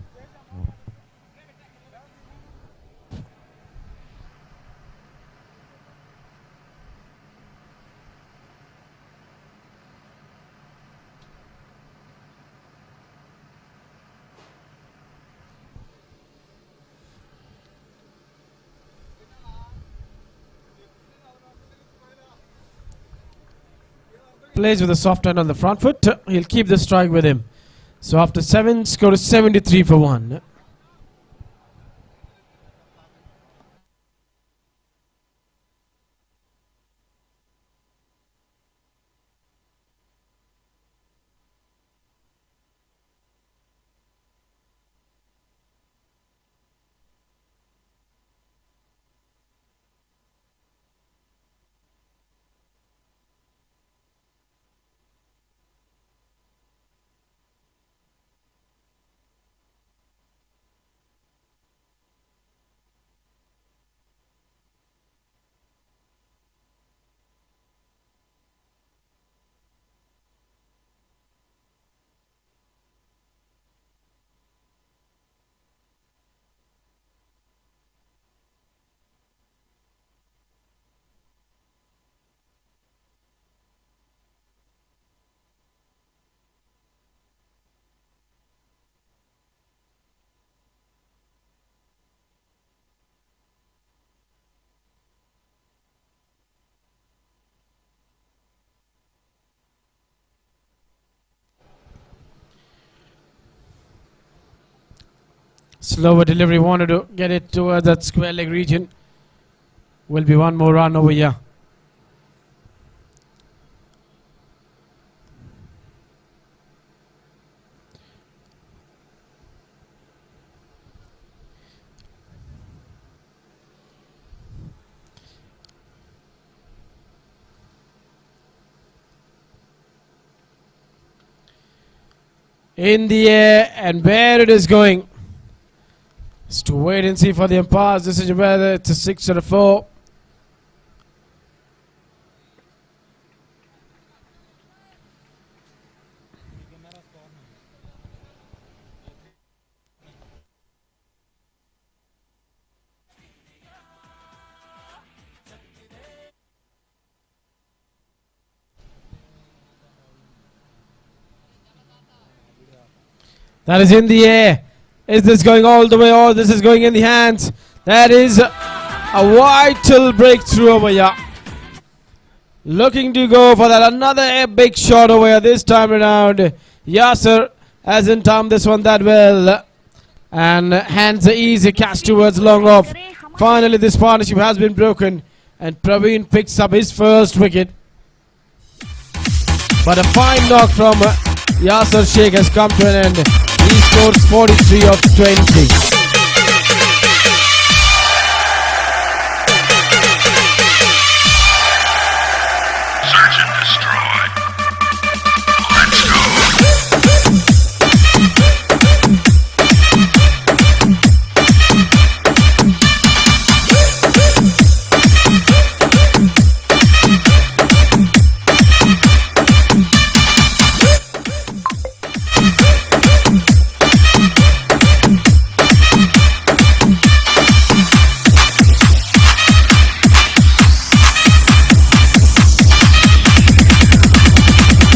Plays with a soft hand on the front foot. He'll keep the strike with him. So after 7, score is 73 for 1. Slower delivery, wanted to get it towards that square leg region. Will be one more run over here. In the air, and where it is going. Just to wait and see for the umpire's decision whether it's a 6 or a 4. That is in the air. Is this going all the way or this is going in the hands? That is a vital breakthrough over here. Looking to go for that another big shot over here this time around. Yasser hasn't timed this one that well. And hands an easy catch towards long off. Finally this partnership has been broken. And Praveen picks up his first wicket. But a fine knock from Yasser Sheikh has come to an end. He scores 43 of 20. Search and destroy. Let's go.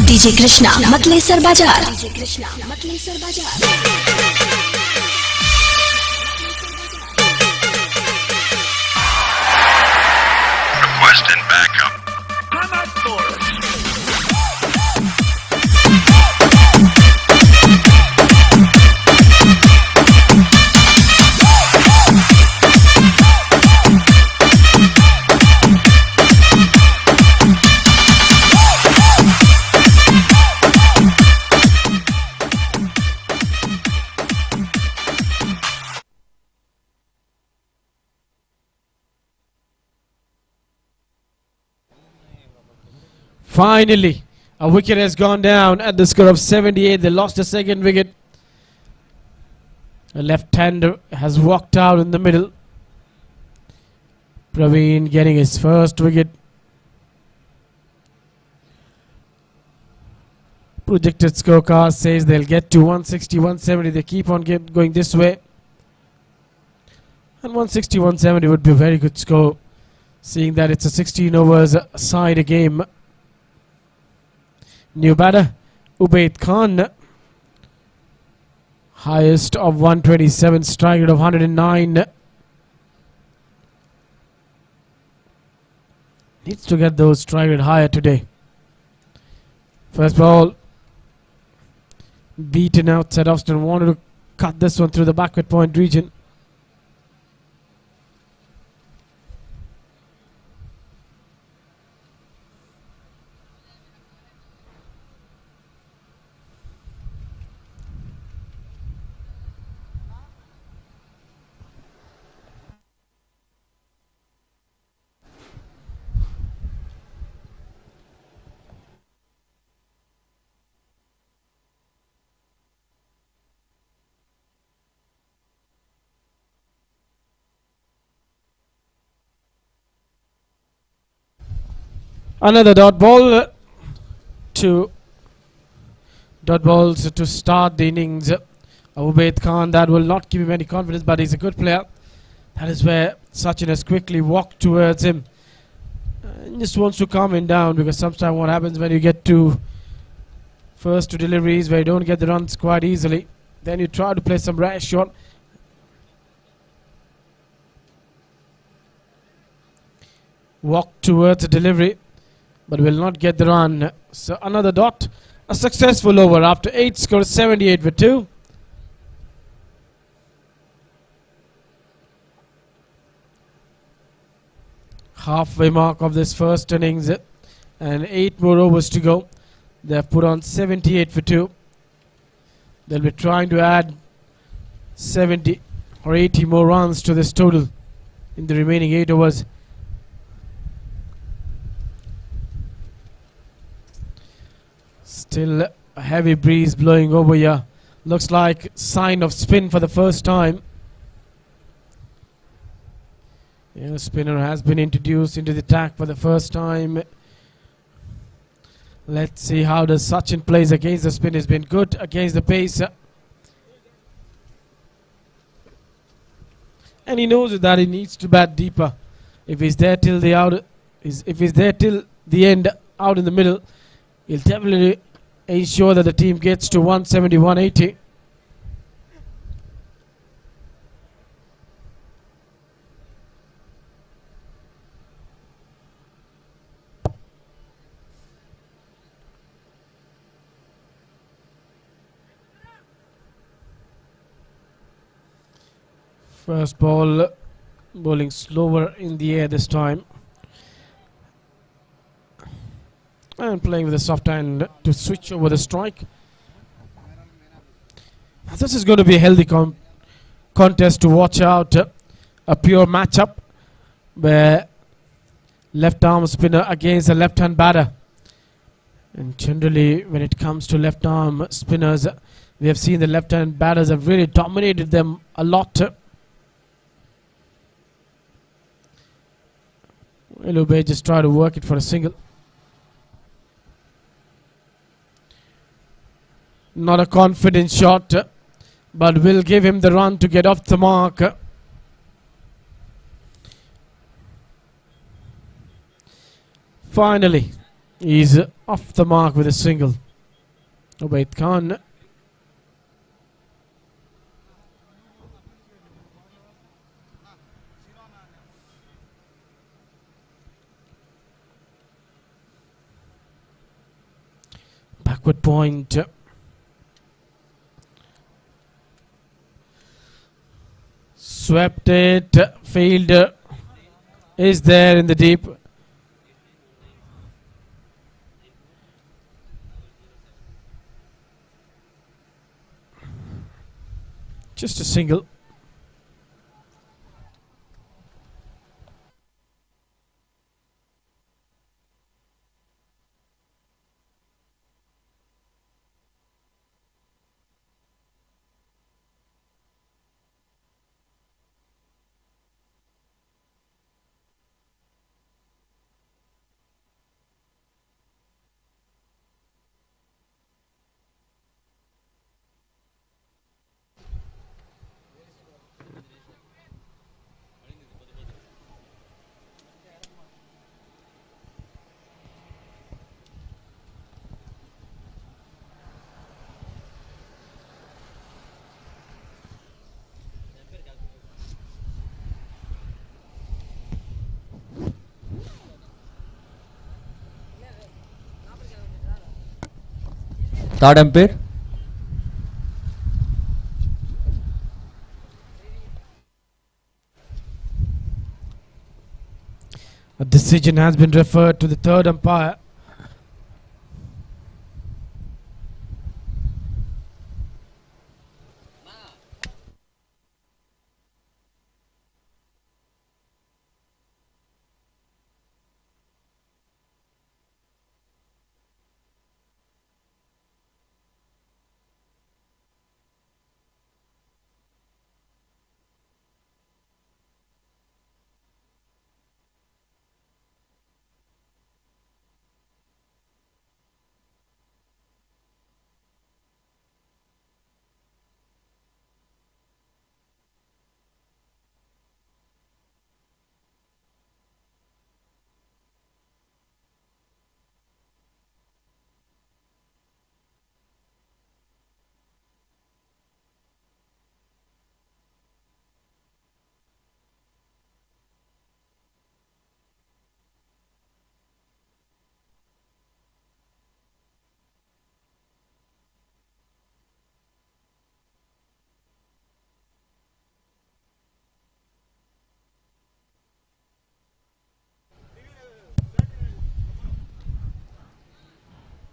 DJ Krishna, Matlesar Bazaar. DJ Krishna, Matlesar Bazaar. Requesting backup. I'm up for it. Finally, a wicket has gone down at the score of 78. They lost a second wicket. A left-hander has walked out in the middle. Praveen getting his first wicket. Projected scorecard says they'll get to 160, 170. They keep on going this way. And 160, 170 would be a very good score, seeing that it's a 16 overs side game. New batter, Ubaid Khan. Highest of 127, strike rate of 109. Needs to get those strike rate higher today. First ball, beaten outside Austin. Wanted to cut this one through the backward point region. Another dot ball to dot balls to start the innings. Ubaid Khan, that will not give him any confidence, but he's a good player. That is where Sachin has quickly walked towards him. Just wants to calm him down, because sometimes what happens when you get to first two deliveries where you don't get the runs quite easily, then you try to play some rash shot. Walk towards the delivery, but will not get the run. So another dot. A successful over after 8, scores 78 for 2. Halfway mark of this first innings, and 8 more overs to go. They have put on 78 for 2. They'll be trying to add 70 or 80 more runs to this total in the remaining 8 overs. Still a heavy breeze blowing over here. Looks like sign of spin for the first time. Yeah, the spinner has been introduced into the attack for the first time. Let's see how does Sachin plays against the spin. Has been good against the pace. And he knows that he needs to bat deeper. If he's there till the end out in the middle, he'll definitely ensure that the team gets to 170, 180. First ball, bowling slower in the air this time. And playing with a soft hand to switch over the strike. Now this is going to be a healthy contest to watch out. A pure matchup where left arm spinner against a left hand batter. And generally when it comes to left arm spinners, we have seen the left hand batters have really dominated them a lot. YELURI just try to work it for a single. Not a confident shot, but will give him the run to get off the mark. Finally, he's off the mark with a single. Ubaid Khan. Backward point. Swept it, fielder is there in the deep. Just a single. Third umpire. A decision has been referred to the third umpire.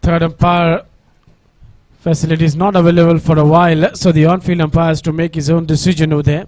Third umpire facility is not available for a while, so the on-field umpire has to make his own decision over there.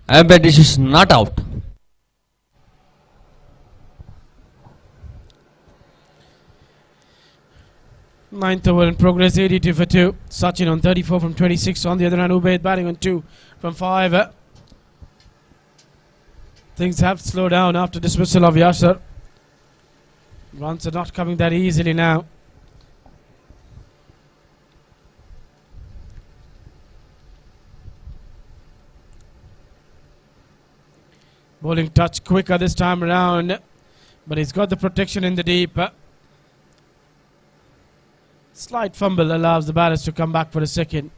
Umpire decision not out. Ninth over in progress, 82 for 2. Sachin on 34 from 26. On the other hand, Ubaid batting on 2 from 5. Things have slowed down after dismissal of Yasser. Runs are not coming that easily now. Bowling touch quicker this time around, but he's got the protection in the deep. Slight fumble allows the batters to come back for a second.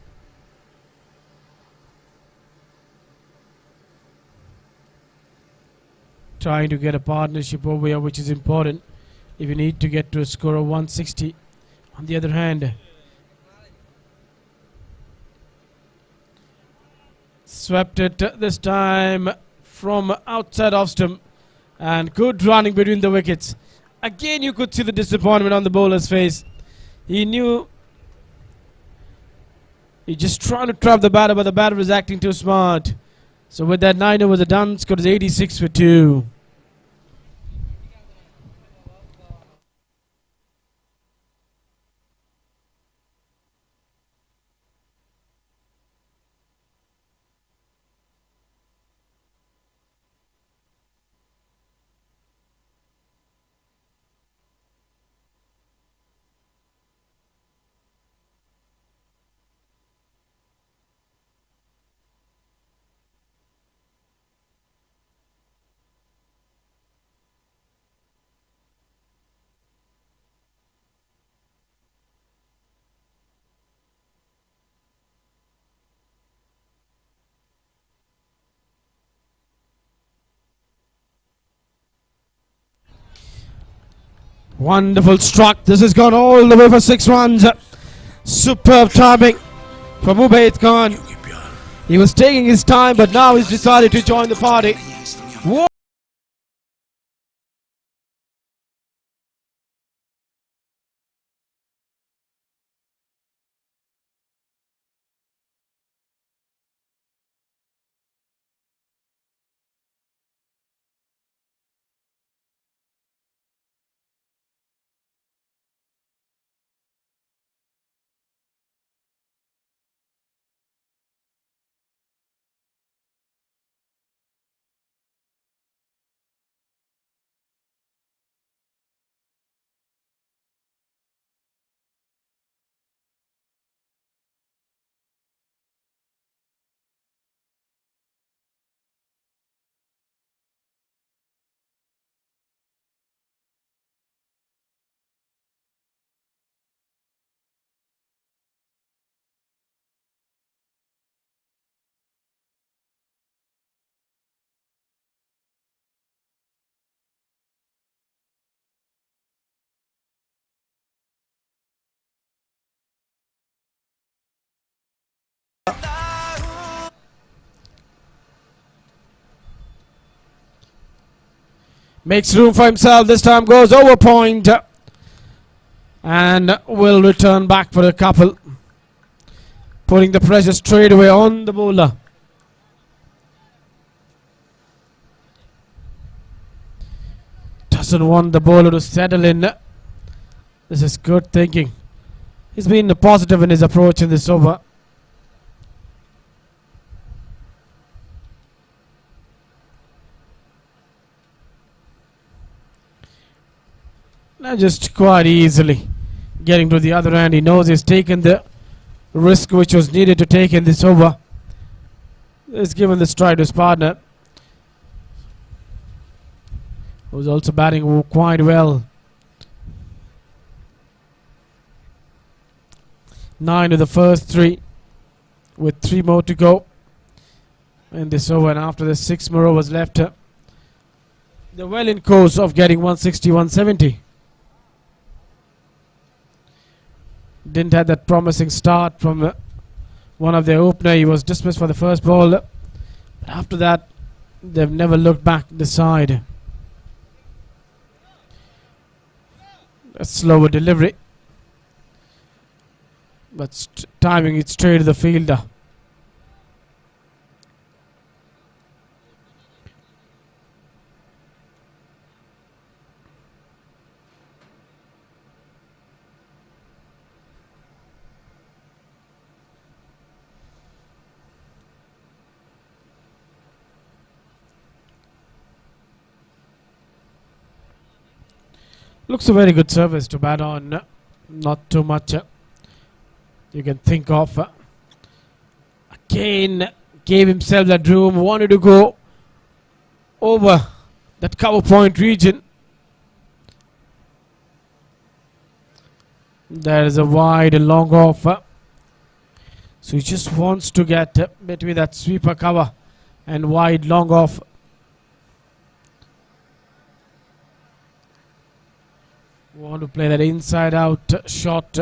Trying to get a partnership over here, which is important if you need to get to a score of 160. On the other hand, swept it this time from outside off stump, and good running between the wickets. Again, you could see the disappointment on the bowler's face. He knew he just trying to trap the batter, but the batter was acting too smart. So with that 9 overs done, score is 86 for 2. Wonderful struck. This has gone all the way for 6 runs. Superb timing from Ubaid Khan. He was taking his time, but now he's decided to join the party. Whoa. Makes room for himself. This time goes over point. And will return back for a couple. Putting the pressure straight away on the bowler. Doesn't want the bowler to settle in. This is good thinking. He's been positive in his approach in this over. Now just quite easily getting to the other end. He knows he's taken the risk which was needed to take in this over. He's given the stride to his partner, who's also batting quite well. 9 to the first 3 with 3 more to go in this over, and after the 6 more overs left, they're well in course of getting 160, 170. Didn't have that promising start from one of their opener. He was dismissed for the first ball, but after that they've never looked back this side. A slower delivery, but timing it straight to the fielder. Looks a very good service to bat on. Not too much you can think of. Again, gave himself that room. Wanted to go over that cover point region. There is a wide long off. So he just wants to get between that sweeper cover and wide long off. Want to play that inside out shot.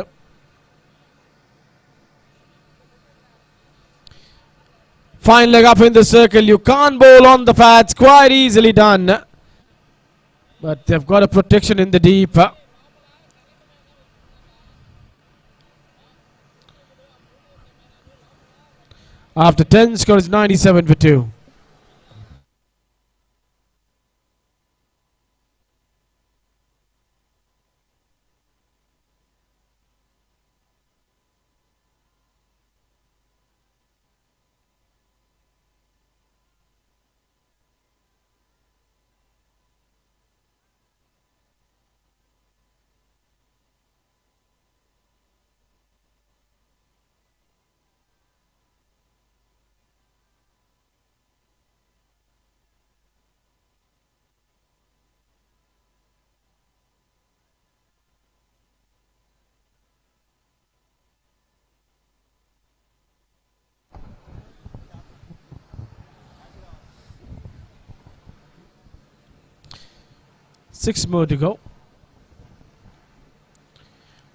Fine leg up in the circle. You can't bowl on the pads. Quite easily done. But they've got a protection in the deep. After 10 score is 97 for 2. Six more to go.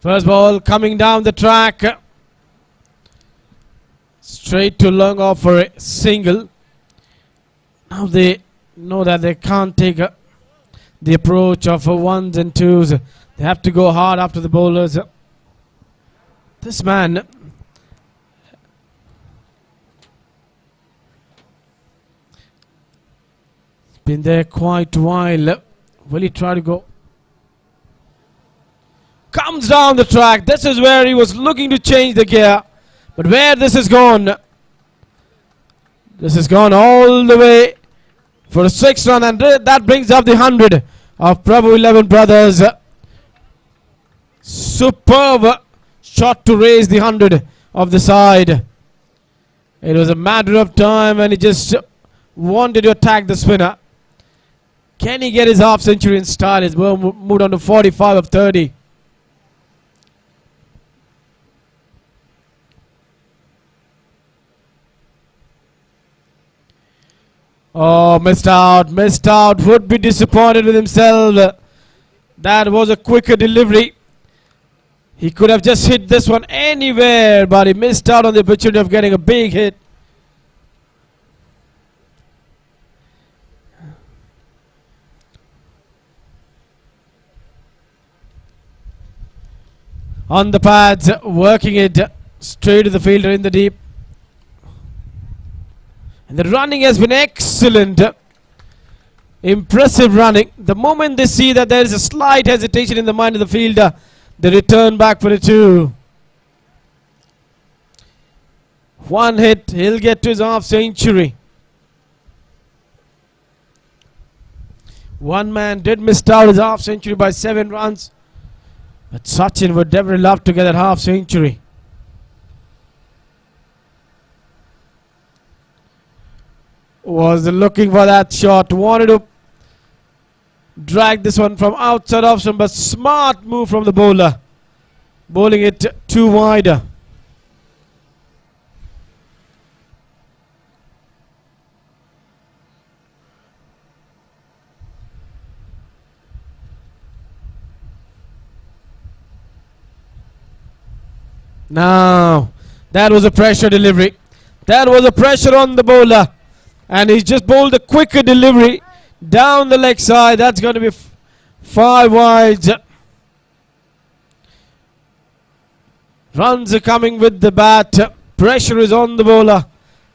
First ball coming down the track. Straight to long off for a single. Now they know that they can't take the approach of ones and twos. They have to go hard after the bowlers. This man been there quite a while. Will he try to go? Comes down the track. This is where he was looking to change the gear. But where this has gone. This has gone all the way for a 6 run, and that brings up the 100 of PRABHU 11 brothers. Superb shot to raise the 100 of the side. It was a matter of time, and he just wanted to attack the spinner. Can he get his half century in style? He's moved on to 45 of 30. Oh, missed out, would be disappointed with himself. That was a quicker delivery. He could have just hit this one anywhere, but he missed out on the opportunity of getting a big hit. On the pads, working it straight to the fielder in the deep. And the running has been excellent. Impressive running. The moment they see that there is a slight hesitation in the mind of the fielder, they return back for a 2. One hit, he'll get to his half century. One man did miss out his half century by 7 runs. But Sachin would definitely love to get that half century. Was looking for that shot, wanted to drag this one from outside option, but smart move from the bowler, bowling it too wide. Now that was a pressure delivery, that was a pressure on the bowler. And he's just bowled a quicker delivery down the leg side. That's going to be 5 wides. Runs are coming with the bat. Pressure is on the bowler.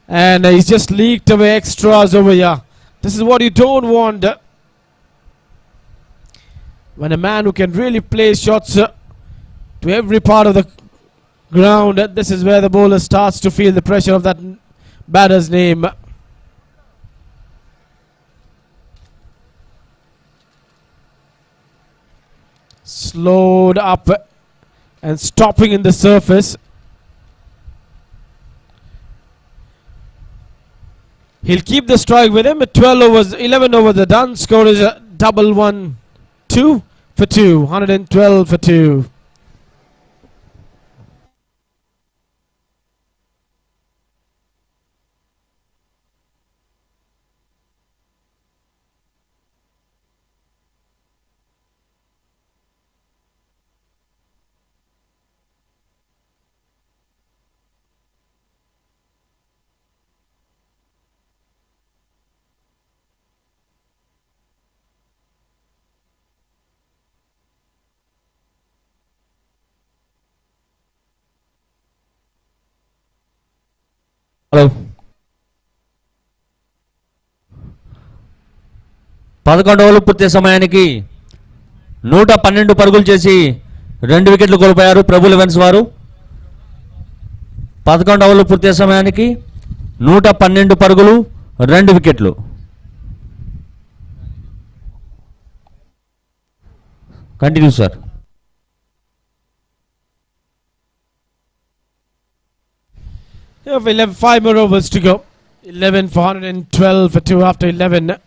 And he's just leaked away extras over here. This is what you don't want. When a man who can really place shots to every part of the ground, this is where the bowler starts to feel the pressure of that batter's name. Slowed up and stopping in the surface. He'll keep the strike with him. 12 overs, 11 overs the done. Score is a double 1-2 for 2. 112 for 2. Hello 11 ఓవర్లు పూర్తి సమయానికి 112 పరుగులు చేసి 2 వికెట్లు కోల్పోయారు ప్రభు 11 వారు. 11 ఓవర్లు పూర్తి సమయానికి 112 పరుగులు 2 వికెట్లు. Continue sir. You have 5 more overs to go. 11 for 112 for 2 after 11.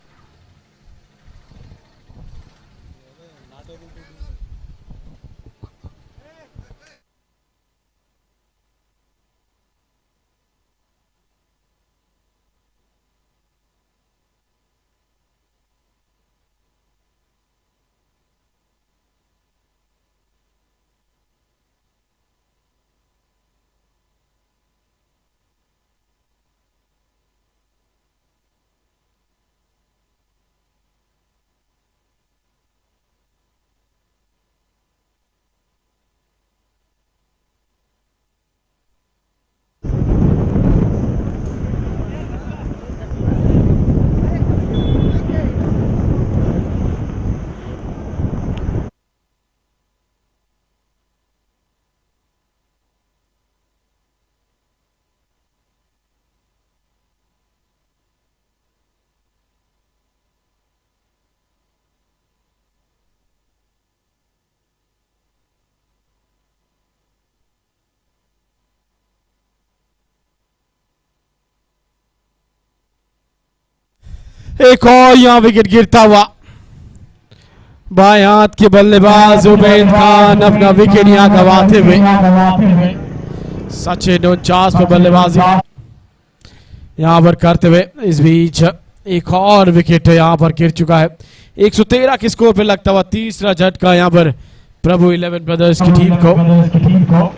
एक और यहाँ विकेट गिरता हुआ। बाएं हाथ के बल्लेबाज उबैद खान अपना विकेट यहाँ गंवाते हुए। सचिन 49 पर बल्लेबाजी यहाँ पर करते हुए। इस बीच एक और विकेट यहाँ पर गिर चुका है। 113 के स्कोर पे लगता हुआ तीसरा झटका यहाँ पर प्रभु 11 ब्रदर्स की टीम को।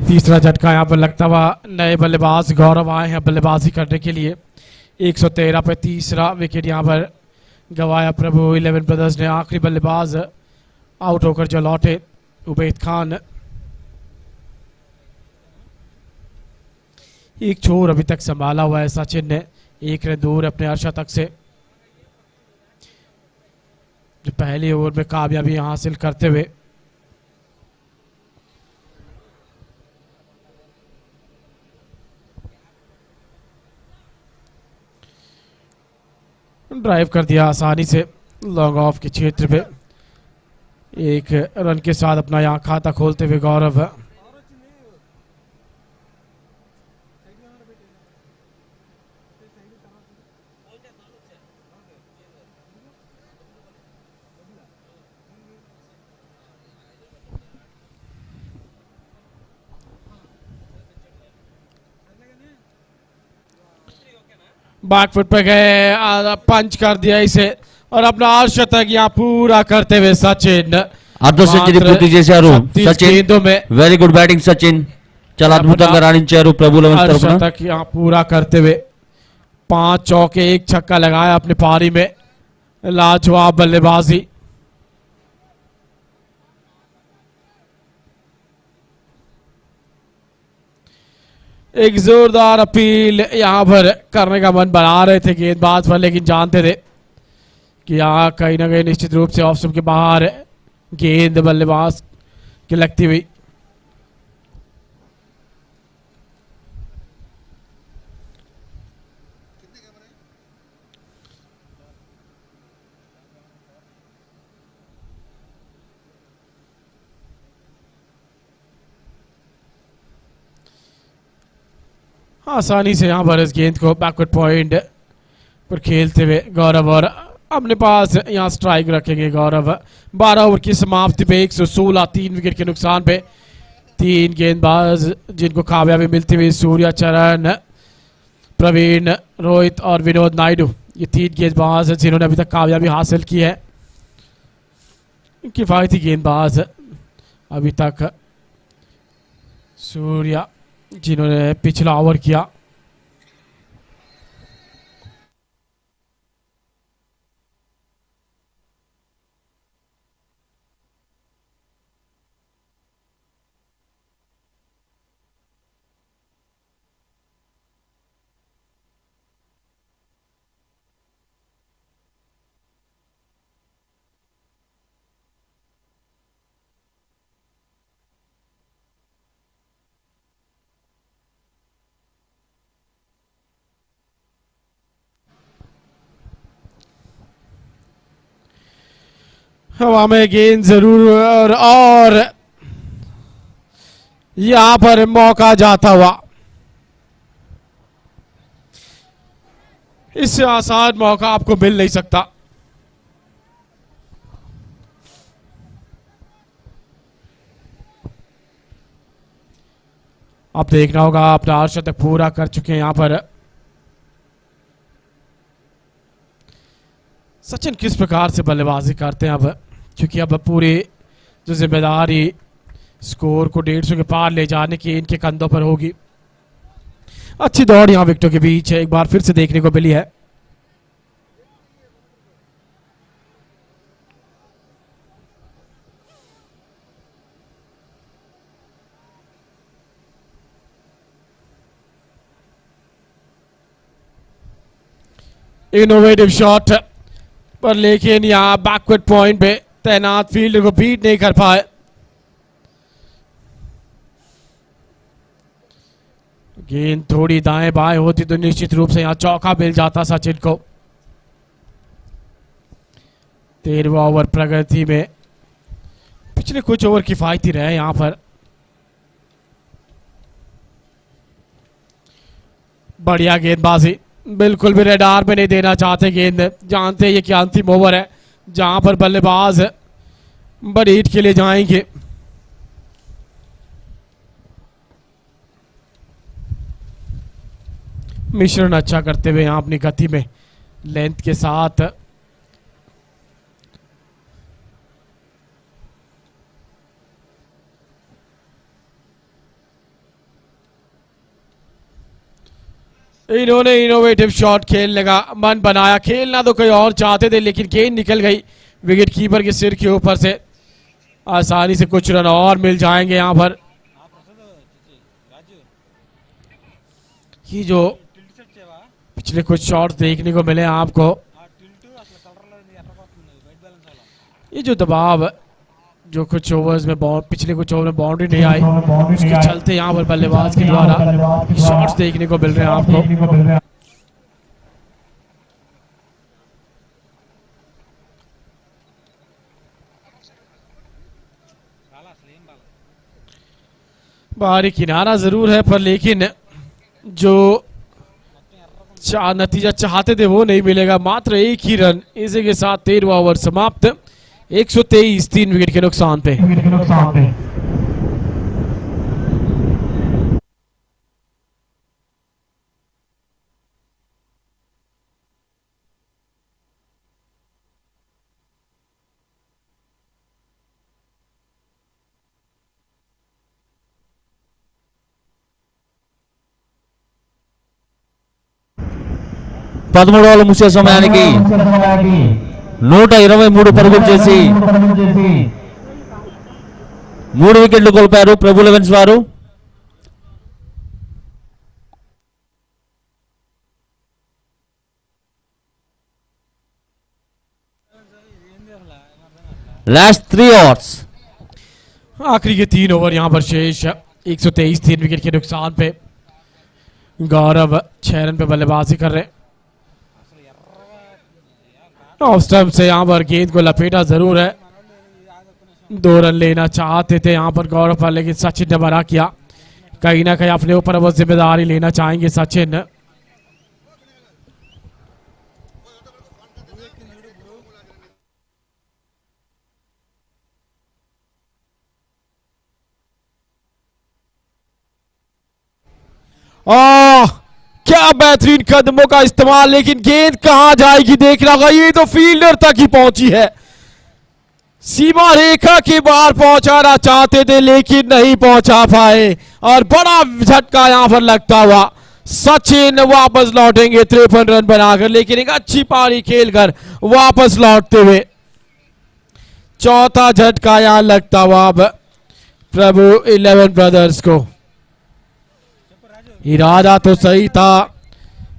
तीसरा झटका यहाँ पर लगता हुआ। नए बल्लेबाज गौरव आए हैं बल्लेबाजी करने के लिए। 113 पे तीसरा विकेट यहाँ पर गंवाया प्रभु 11 ब्रदर्स ने। आखिरी बल्लेबाज आउट होकर जो लौटे उबैद खान। एक छोर अभी तक संभाला हुआ है सचिन ने, 1 रन दूर अपने अर्शतक से। जो पहली ओवर में कामयाबी हासिल करते हुए ड्राइव कर दिया आसानी से लॉन्ग ऑफ के क्षेत्र पे। 1 रन के साथ अपना यहाँ खाता खोलते हुए गौरव। बैकफुट पे गए, पंच कर दिया इसे और अपना अर्धशतक यहाँ पूरा करते हुए सचिन అర్ధ సెంచరీ పూర్తి చేశారు Sachin. Very good batting Sachin, చాలా అద్భుతంగా రాణించారు ప్రభు 11 తరపున. अर्धशतक यहाँ पूरा करते हुए 5 चौके 1 छक्का लगाया अपनी पारी में। लाजवाब बल्लेबाजी। एक जोरदार अपील यहाँ पर करने का मन बना रहे थे गेंदबाज पर, लेकिन जानते थे कि यहाँ कहीं ना कहीं निश्चित रूप से ऑफ स्टंप के बाहर गेंद बल्लेबाज की लगती हुई। आसानी से यहाँ पर इस गेंद को बैकवर्ड पॉइंट पर खेलते हुए गौरव और अपने पास यहाँ स्ट्राइक रखेंगे गौरव। 12 ओवर की समाप्ति पे 116, 3 विकेट के नुकसान पे 3 गेंदबाज जिनको कामयाबी मिलती हुई। सूर्या चरण, प्रवीण, रोहित और विनोद नायडू, ये 3 गेंदबाज जिन्होंने अभी तक कामयाबी हासिल की है। किफायती गेंदबाज अभी तक सूर्या जिन्होंने पिछला ओवर किया। हवा में गेंद जरूर और यहां पर मौका जाता हुआ। इससे आसान मौका आपको मिल नहीं सकता। अब देखना होगा, अपना अर्धशतक पूरा कर चुके हैं यहां पर सचिन। किस प्रकार से बल्लेबाजी करते हैं अब, क्योंकि अब पूरी जो जिम्मेदारी स्कोर को 150 के पार ले जाने की इनके कंधों पर होगी। अच्छी दौड़ यहाँ विकेटों के बीच एक बार फिर से देखने को मिली है। इनोवेटिव शॉट पर लेकिन यहाँ बैकवर्ड पॉइंट पे तैनात फील्डर को बीट नहीं कर पाए। गेंद थोड़ी दाएं बाएं होती तो निश्चित रूप से यहाँ चौका मिल जाता सचिन को। 13वां ओवर प्रगति में पिछले कुछ ओवर किफायती रहे यहाँ पर। बढ़िया गेंदबाजी, बिल्कुल भी रेडार में नहीं देना चाहते गेंद, जानते ये कि अंतिम ओवर है जहां पर बल्लेबाज बड़ी हिट के लिए जाएंगे। मिश्रण अच्छा करते हुए यहां अपनी गति में लेंथ के साथ इन्होंने इनोवेटिव शॉट खेलने का मन बनाया। खेलना तो कोई और चाहते थे लेकिन गेंद निकल गई विकेट कीपर के सिर के ऊपर से। आसानी से कुछ रन और मिल जाएंगे यहां पर। ये जो पिछले कुछ शॉट्स देखने को मिले आपको, ये जो दबाव जो कुछ ओवर्स में पिछले कुछ ओवर में बाउंड्री नहीं आई उसके चलते यहाँ पर बल्लेबाज के द्वारा शॉट्स देखने को मिल रहे हैं आपको। बाहरी किनारा जरूर है पर लेकिन जो नतीजा चाहते थे वो नहीं मिलेगा। मात्र एक ही रन, इसी के साथ 13वां ओवर समाप्त। 123 3 विकेट के नुकसान पे। పదమూడవ ముగిసే సమయానికి 123 పరుగులు చేసి 3 వికెట్లు కోల్పోయారు ప్రభు లెవెన్స్ వారు. लास्ट 3 ओवर्स, आखिरी के 3 ओवर यहां पर शेष। 123 3 विकेट के नुकसान पे गौरव 6 रन पे बल्लेबाजी कर रहे। ऑफ स्टंप से यहां पर गेंद को लपेटा जरूर है, 2 रन लेना चाहते थे यहां पर गौरव पर, लेकिन सचिन ने मना किया। कहीं ना कहीं अपने ऊपर वो जिम्मेदारी लेना चाहेंगे सचिन। क्या बेहतरीन कदमों का इस्तेमाल, लेकिन गेंद कहां जाएगी देखना होगा। ये तो फील्डर तक ही पहुंची है, सीमा रेखा के बाहर पहुंचाना चाहते थे लेकिन नहीं पहुंचा पाए और बड़ा झटका यहां पर लगता हुआ सचिन वापस लौटेंगे 53 रन बनाकर, लेकिन एक अच्छी पारी खेलकर वापस लौटते हुए। चौथा झटका यहां लगता हुआ अब प्रभु 11 ब्रदर्स को। इरादा तो सही था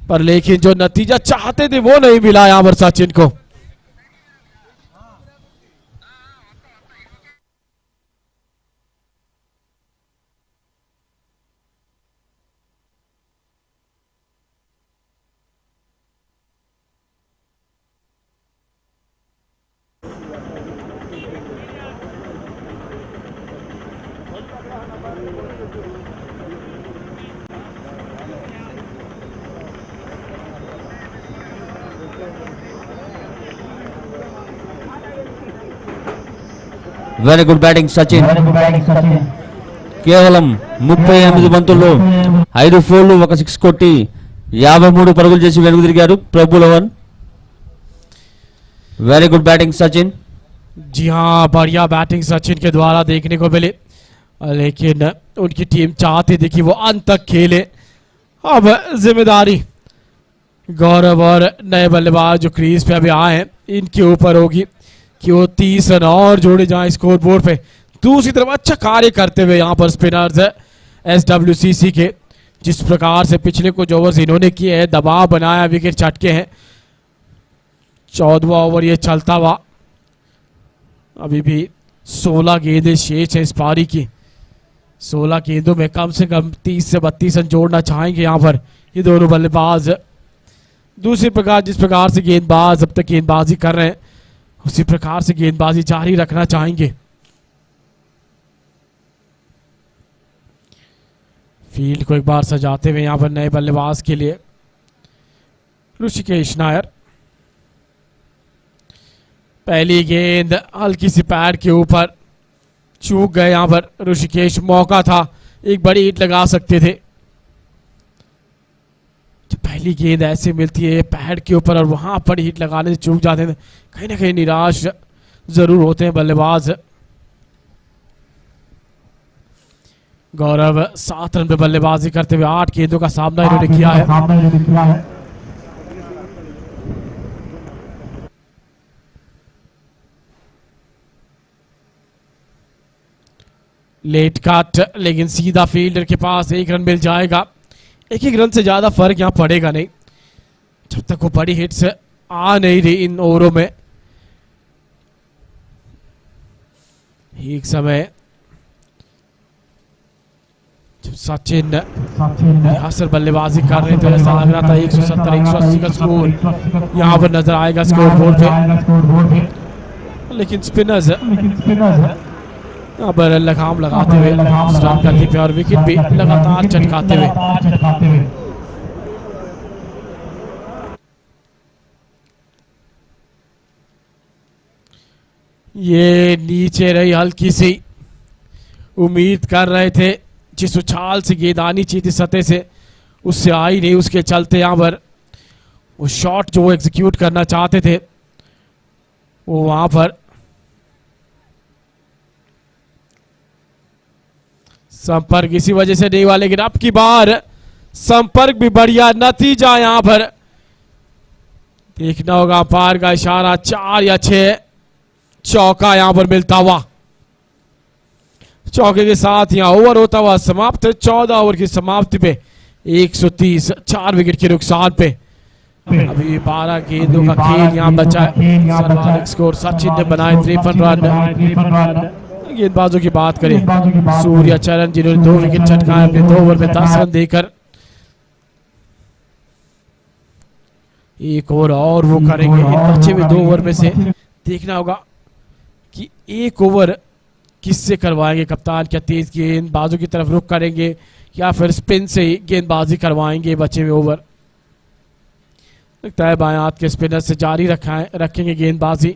पर लेकिन जो नतीजा चाहते थे वो नहीं मिला यहां पर सचिन को। Very good batting Sachin. కేవలం 38 బంతుల్లో 5 ఫోర్లు 1 6 కొట్టి 53 పరుగులు చేసి వెనుక తిరిగారు ప్రభు లవన్. Very good batting Sachin. जी हाँ, बढ़िया बैटिंग सचिन के द्वारा देखने को मिली, लेकिन उनकी टीम चाहती थी कि वो अंत तक खेले अब जिम्मेदारी गौरव और नए बल्लेबाज जो क्रीज पे अभी आए हैं इनके ऊपर होगी कि वो 30 रन और जोड़े जाएं स्कोर बोर्ड पे। दूसरी तरफ अच्छा कार्य करते हुए यहाँ पर स्पिनर्स SWCC के, जिस प्रकार से पिछले कुछ ओवर्स इन्होंने किए हैं, दबाव बनाया, विकेट छटके हैं। 14वां ओवर ये चलता हुआ, अभी भी 16 गेंदें शेष हैं इस पारी की। 16 गेंदों में कम से कम 30 से 32 रन जोड़ना चाहेंगे यहाँ पर ये दोनों बल्लेबाज। दूसरी प्रकार जिस प्रकार से गेंदबाज अब तक गेंदबाजी कर रहे हैं उसी प्रकार से गेंदबाजी जारी रखना चाहेंगे। फील्ड को एक बार सजाते हुए यहाँ पर नए बल्लेबाज के लिए ऋषिकेश नायर। पहली गेंद हल्की सी पैड के ऊपर चूक गए यहाँ पर ऋषिकेश। मौका था, एक बड़ी हिट लगा सकते थे। जब पहली गेंद ऐसे मिलती है पैड के ऊपर और वहां पर हिट लगाने से चूक जाते हैं, कहीं ना कहीं निराश जरूर होते हैं बल्लेबाज। गौरव 7 रन पे बल्लेबाजी करते हुए 8 गेंदों का सामना इन्होंने किया है। लेट कट, लेकिन सीधा फील्डर के पास 1 रन मिल जाएगा। 1 रन से ज्यादा फर्क यहां पड़ेगा नहीं जब तक वो बड़ी हिट्स आ नहीं रही इन ओवरों में। एक समय जब सचिन यहां बल्लेबाजी कर रहे थे ऐसा लग रहा था 170-180 का स्कोर यहां पर नजर आएगा स्कोर बोर्ड पे, लेकिन स्पिनर्स यहाँ पर लगाम लगाते हुए स्टंप करते हुए और विकेट भी लगातार चटकाते हुए। ये नीचे रही हल्की सी, उम्मीद कर रहे थे जिस उछाल से गेंद आनी चाहिए थी सतह से उससे आई नहीं, उसके चलते यहाँ पर वो शॉट जो एग्जीक्यूट करना चाहते थे वो वहां पर संपर्क इसी वजह से नहीं हुआ। लेकिन अब की बार संपर्क भी बढ़िया, नतीजा यहां पर देखना होगा। पार का इशारा 4 या 6 चौका यहां पर मिलता हुआ, चौके के साथ यहां ओवर होता हुआ समाप्त। 14 ओवर की समाप्ति पे 130, 4 विकेट के नुकसान पे अभी 12 गेंदों का खेल यहां बचा है। सर्वाधिक स्कोर सचिन ने बनाए 53 रन। गेंदबाजों की बात करें, सूर्य चरण जिन्होंने 2 विकेट चटकाए अपने 2 ओवर में 10 रन देकर। एक ओवर और वो करेंगे इन बचे हुए 2 ओवर में से। देखना होगा कि एक ओवर किससे करवाएंगे कप्तान, क्या तेज गेंदबाजों की तरफ रुख करेंगे या फिर स्पिन से ही गेंदबाजी करवाएंगे बचे हुए ओवर। लगता है बाएं हाथ के स्पिनर से जारी रखेंगे गेंदबाजी।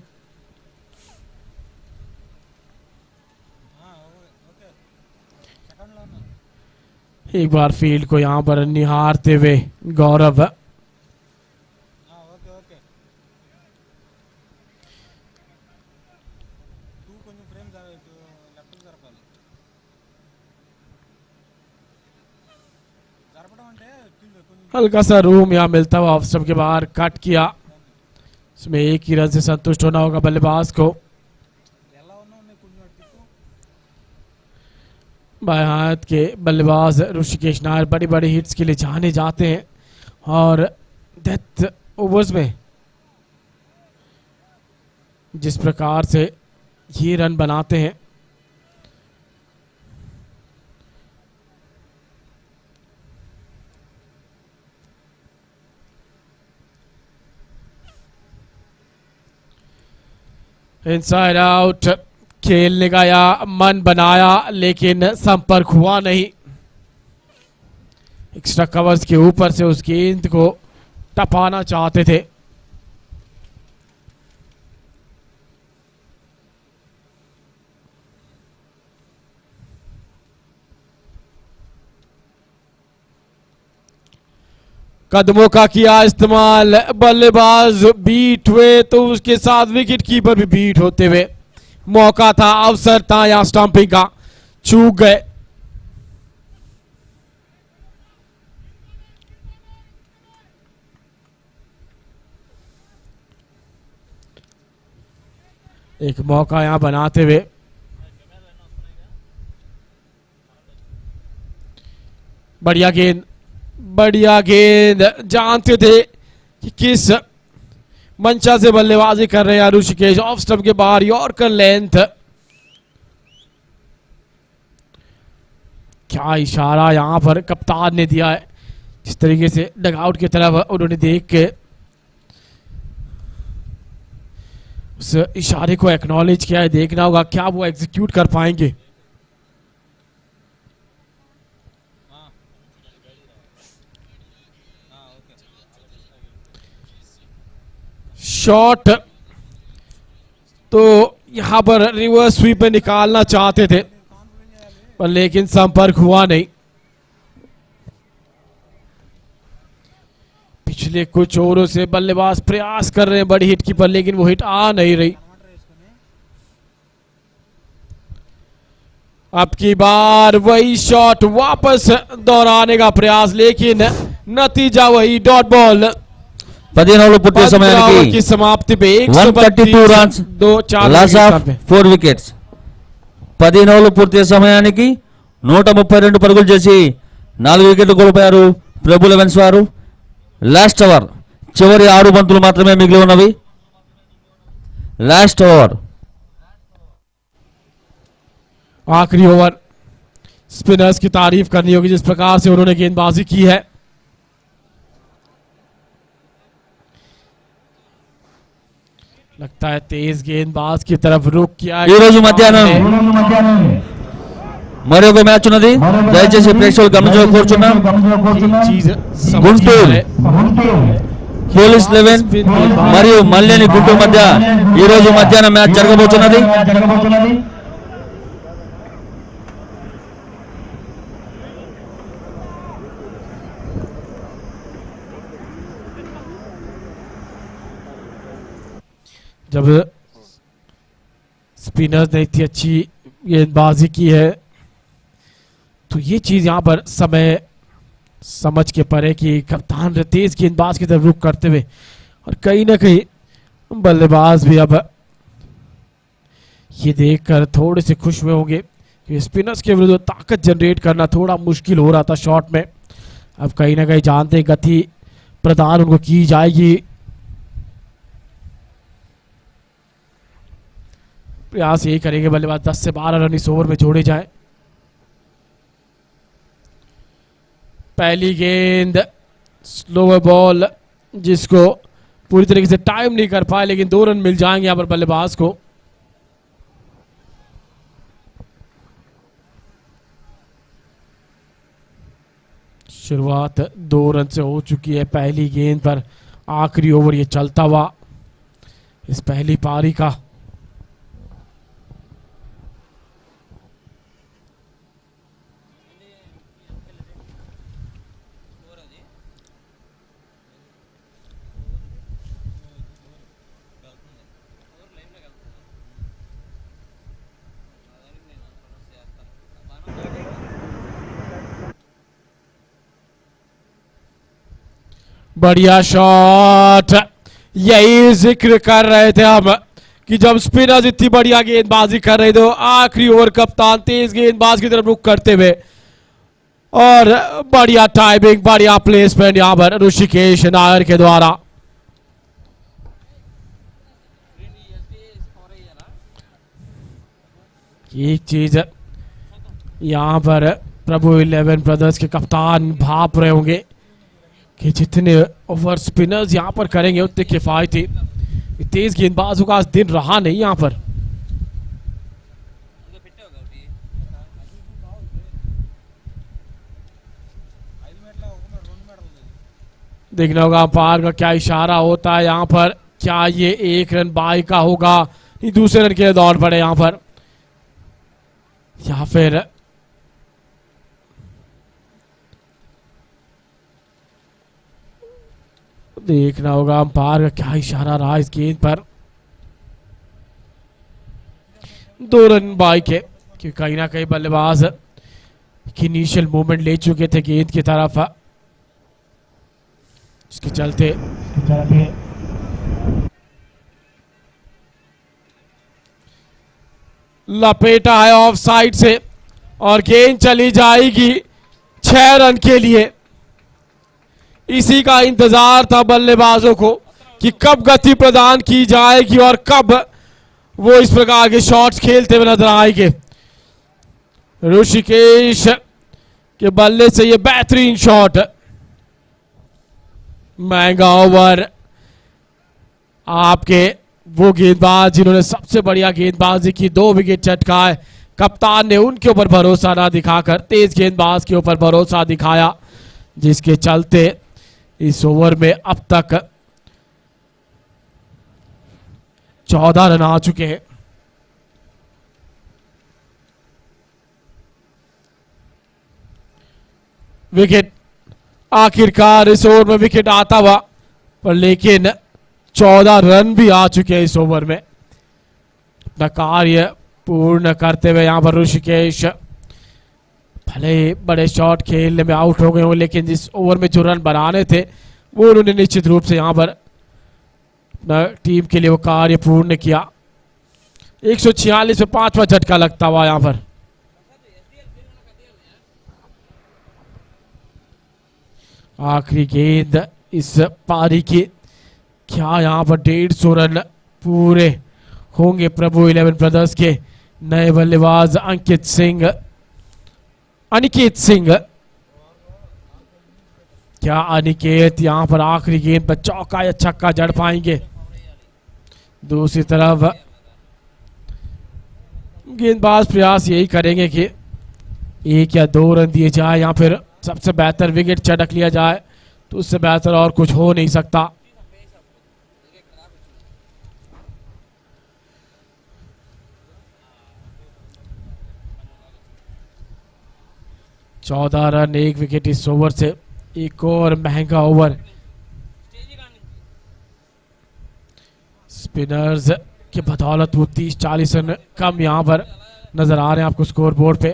एक बार फील्ड को यहां पर निहारते हुए गौरव हल्का सा रूम यहां मिलता हुआ ऑफ स्टंप के बाहर कट किया। इसमें 1 ही रन से संतुष्ट होना होगा बल्लेबाज को। बाएं हाथ के बल्लेबाज ऋषिकेश नायर बड़ी बड़ी हिट्स के लिए जाने जाते हैं और डेथ ओवर्स में जिस प्रकार से ये रन बनाते हैं इनसाइड आउट खेलने का या मन बनाया लेकिन संपर्क हुआ नहीं। एक्स्ट्रा कवर्स के ऊपर से उस गेंद को टपाना चाहते थे। कदमों का किया इस्तेमाल, बल्लेबाज बीट हुए तो उसके साथ विकेट कीपर भी बीट होते हुए। मौका था, अवसर था या स्टंपिंग का, चूक गए। एक मौका यहां बनाते हुए बढ़िया गेंद जानते थे कि किस मंशा से बल्लेबाजी कर रहे हैं ऋषिकेश। ऑफ स्टंप के बाहर यॉर्कर लेंथ। क्या इशारा यहां पर कप्तान ने दिया है, जिस तरीके से डगआउट की तरफ उन्होंने देख के उस इशारे को एक्नॉलेज किया है। देखना होगा क्या वो एग्जीक्यूट कर पाएंगे। शॉट तो यहां पर रिवर्स स्वीप में निकालना चाहते थे, पर लेकिन संपर्क हुआ नहीं। पिछले कुछ ओवरों से बल्लेबाज प्रयास कर रहे हैं बड़ी हिट की, पर लेकिन वो हिट आ नहीं रही। अब की बार वही शॉट वापस दोहराने का प्रयास, लेकिन नतीजा वही, डॉट बॉल। 15 పూర్తి సమయానికి की समाप्ति पे 132 రన్స్, లాస్ ఆఫ్ 4 వికెట్స్। 15 పూర్తి సమయానికి 132 పరుగులు చేసి 4 వికెట్లు కోల్పోయారు ప్రభు లెవెన్స్ వారు। లాస్ట్ ఓవర్, చివరి 6 బంతులు మాత్రమే మిగిలి ఉన్నవి। లాస్ట్ ఓవర్, आखिरी ओवर। स्पिनर्स की तारीफ करनी होगी जिस प्रकार से उन्होंने गेंदबाजी की है। लगता है तेज गेंदबाज की तरफ रुख किया है। ఈ రోజు మధ్యాహ్నం మరొక మ్యాచ్ ఉన్నది, దయచేసి ప్రేక్షకులు గమనించ కోరుచున్నాం। గుంటూరు పోలీస్ 11 మరియు మల్లేని గుంటూరు మధ్య ఈ రోజు మధ్యాహ్నం మ్యాచ్ జరగబోతున్నది। जब स्पिनर्स ने इतनी अच्छी गेंदबाजी की है तो ये चीज यहां पर समय समझ के परे कि कप्तान तेज गेंदबाज की तरफ रुख करते हुए, और कहीं ना कहीं बल्लेबाज भी अब ये देखकर थोड़े से खुश हुए होंगे कि स्पिनर्स के विरुद्ध ताकत जनरेट करना थोड़ा मुश्किल हो रहा था शॉट में। अब कहीं ना कहीं जानते गति प्रदान उनको की जाएगी। प्रयास यही करेंगे बल्लेबाज 10 से 12 रन इस ओवर में जोड़े जाए। पहली गेंद स्लोवर बॉल, जिसको पूरी तरीके से टाइम नहीं कर पाए, लेकिन 2 रन मिल जाएंगे यहां पर बल्लेबाज को। शुरुआत 2 रन से हो चुकी है पहली गेंद पर। आखिरी ओवर ये चलता हुआ इस पहली पारी का। बढ़िया शॉट। यही जिक्र कर रहे थे हम कि जब स्पिनर्स इतनी बढ़िया गेंदबाजी कर रहे थे, आखिरी ओवर कप्तान तेज गेंदबाज की तरफ रुख करते हुए, और बढ़िया टाइमिंग, बढ़िया प्लेसमेंट यहां पर ऋषिकेश नायर के द्वारा। एक चीज यहां पर प्रभु 11 ब्रदर्स के कप्तान भाप रहे होंगे कि जितने ओवर स्पिनर्स यहां पर करेंगे उतने किफायती। तेज गेंदबाजों का आज दिन रहा नहीं यहां पर। देखना होगा अंपायर का क्या इशारा होता है यहां पर। क्या ये 1 रन बाई का होगा, नहीं दूसरे रन के लिए दौड़ पड़े यहां पर, या फिर देखना होगा अंपायर का क्या इशारा रहा इस गेंद पर। 2 रन बाई के, क्योंकि कहीं ना कहीं बल्लेबाज की इनिशियल मूवमेंट ले चुके थे गेंद की तरफ, इसके चलते लपेटा है ऑफ साइड से और गेंद चली जाएगी 6 रन के लिए। इसी का इंतजार था बल्लेबाजों को कि कब गति प्रदान की जाएगी और कब वो इस प्रकार के शॉट्स खेलते हुए नजर आएंगे। ऋषिकेश के बल्ले से ये बेहतरीन शॉट, महंगा ओवर। आपके वो गेंदबाज जिन्होंने सबसे बढ़िया गेंदबाजी की, 2 विकेट चटकाए, कप्तान ने उनके ऊपर भरोसा ना दिखाकर तेज गेंदबाज के ऊपर भरोसा दिखाया, जिसके चलते इस ओवर में अब तक 14 रन आ चुके हैं। विकेट आखिरकार इस ओवर में विकेट आता हुआ, पर लेकिन 14 रन भी आ चुके हैं इस ओवर में। अपना कार्य पूर्ण करते हुए यहां पर ऋषिकेश भले बड़े शॉट खेलने में आउट हो गए हो, लेकिन जिस ओवर में जो रन बनाने थे वो उन्होंने निश्चित रूप से यहां पर अपना टीम के लिए वो कार्य पूर्ण किया। 146 में 5वां झटका लगता हुआ यहां पर। आखिरी गेंद इस पारी की, क्या यहां पर 150 रन पूरे होंगे प्रभु 11 ब्रदर्स के नए बल्लेबाज अनिकेत सिंह। क्या अनिकेत यहां पर आखिरी गेंद पर चौका या छक्का जड़ पाएंगे? दूसरी तरफ गेंदबाज प्रयास यही करेंगे कि 1 या 2 रन दिए जाए या फिर सबसे बेहतर विकेट चटक लिया जाए, तो उससे बेहतर और कुछ हो नहीं सकता। चौदह रन 1 विकेट इस ओवर से। एक और महंगा ओवर। स्पिनर्स के बदौलत वो 30-40 रन कम यहां पर नजर आ रहे हैं आपको स्कोर बोर्ड पे।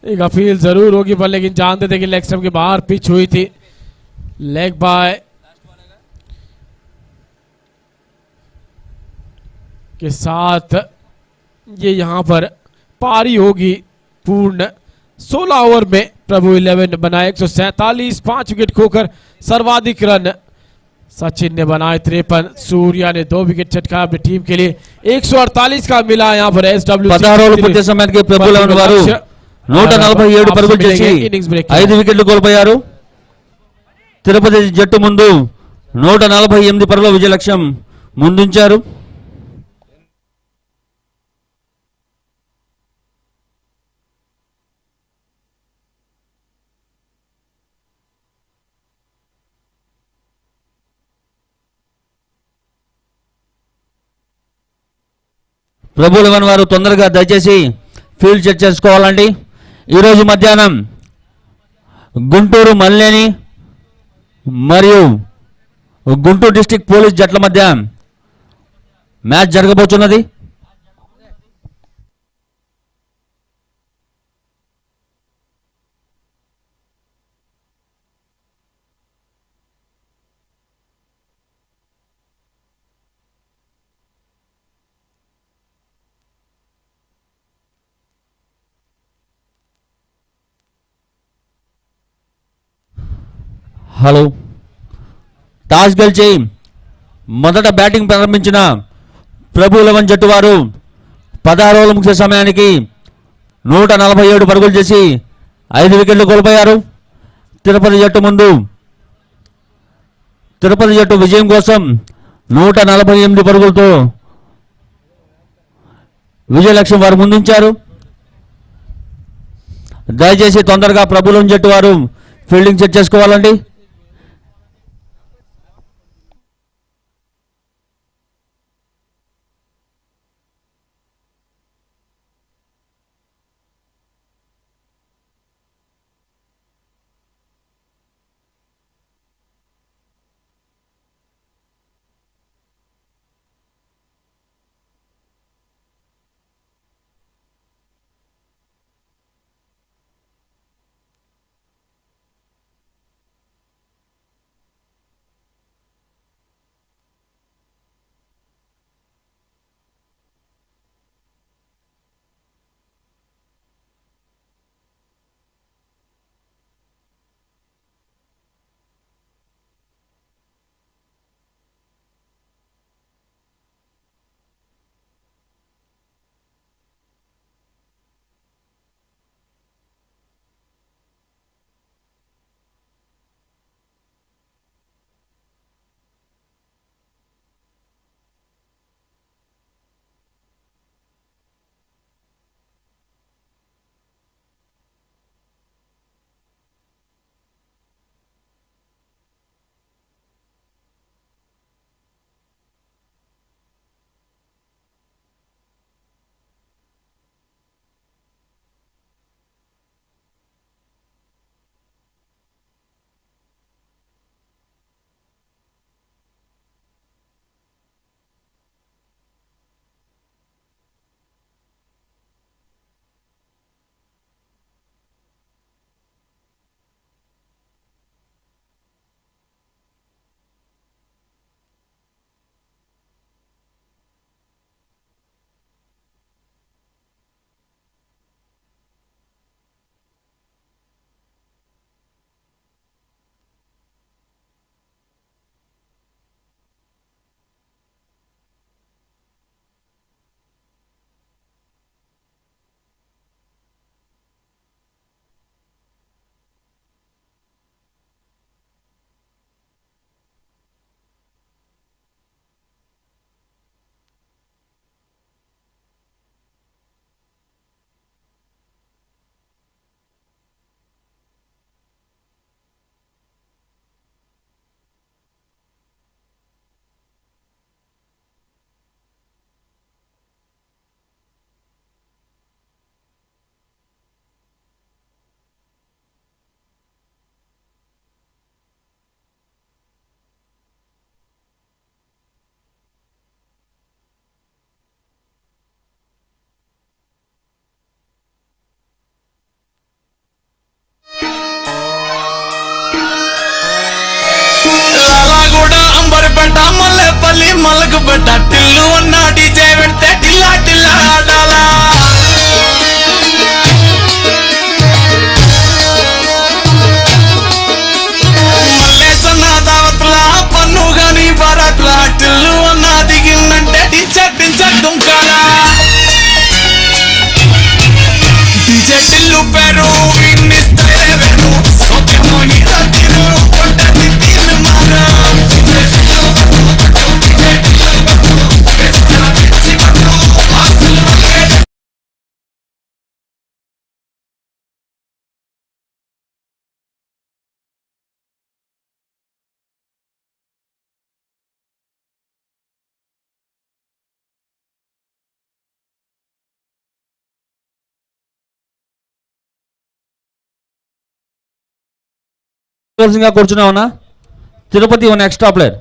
एक अपील जरूर होगी, पर लेकिन जानते थे कि लेग स्टंप के बाहर पिच हुई थी। लेग बाय के साथ ये यहां पर पारी होगी पूर्ण। 16 ओवर में प्रभु 11 बनाए 147, 5 विकेट खोकर सर्वाधिक रन सचिन ने बनाए 53। सूर्या ने 2 विकेट चटकाया अपनी टीम के लिए। 148 का मिला यहां पर SWC 147 పరుగులు చేసి 5 వికెట్లు కోల్పోయారు. తిరుపతి జట్టు ముందు 148 పరుగుల విజయ లక్ష్యం ముందుంచారు. ప్రభు 11 వారు తొందరగా దయచేసి ఫీల్డ్ చెక్ చేసుకోవాలండి. ఈరోజు మధ్యాహ్నం గుంటూరు మల్లేని మరియు గుంటూరు డిస్ట్రిక్ట్ పోలీస్ జట్ల మధ్య మ్యాచ్ జరగబోతున్నది. హలో, టాస్ గెలిచి మొదట బ్యాటింగ్ ప్రారంభించిన ప్రభు 11 జట్టు వారు 16 ఓవర్ల ముగిసే సమయానికి 147 పరుగులు చేసి 5 వికెట్లు కోల్పోయారు. తిరుపతి జట్టు విజయం కోసం 148 పరుగులతో విజయ లక్ష్యం వారు ముందుంచారు. దయచేసి తొందరగా ప్రభు 11 జట్టు వారు ఫీల్డింగ్ సెట్ చేసుకోవాలండి. మళ్ళీ మలకు పెట్ట టిల్లు అన్న డీజే పెడితే టిల్లా టిల్లా ఆడాలా మల్లేసన్న దావత్ల పన్ను గాని బరాట్ల టిల్లు అన్న దిగిందంటే టించక్ టించక్ దుంకాలా డీజే టిల్లు పేరు విన్నిస్తే వేరు సోకేమో హీరో తీరు కొట్టది తీరు మారా కూర్చున్నావునా తిరుపతి ఉన్న ఎక్స్ట్రా ప్లేయర్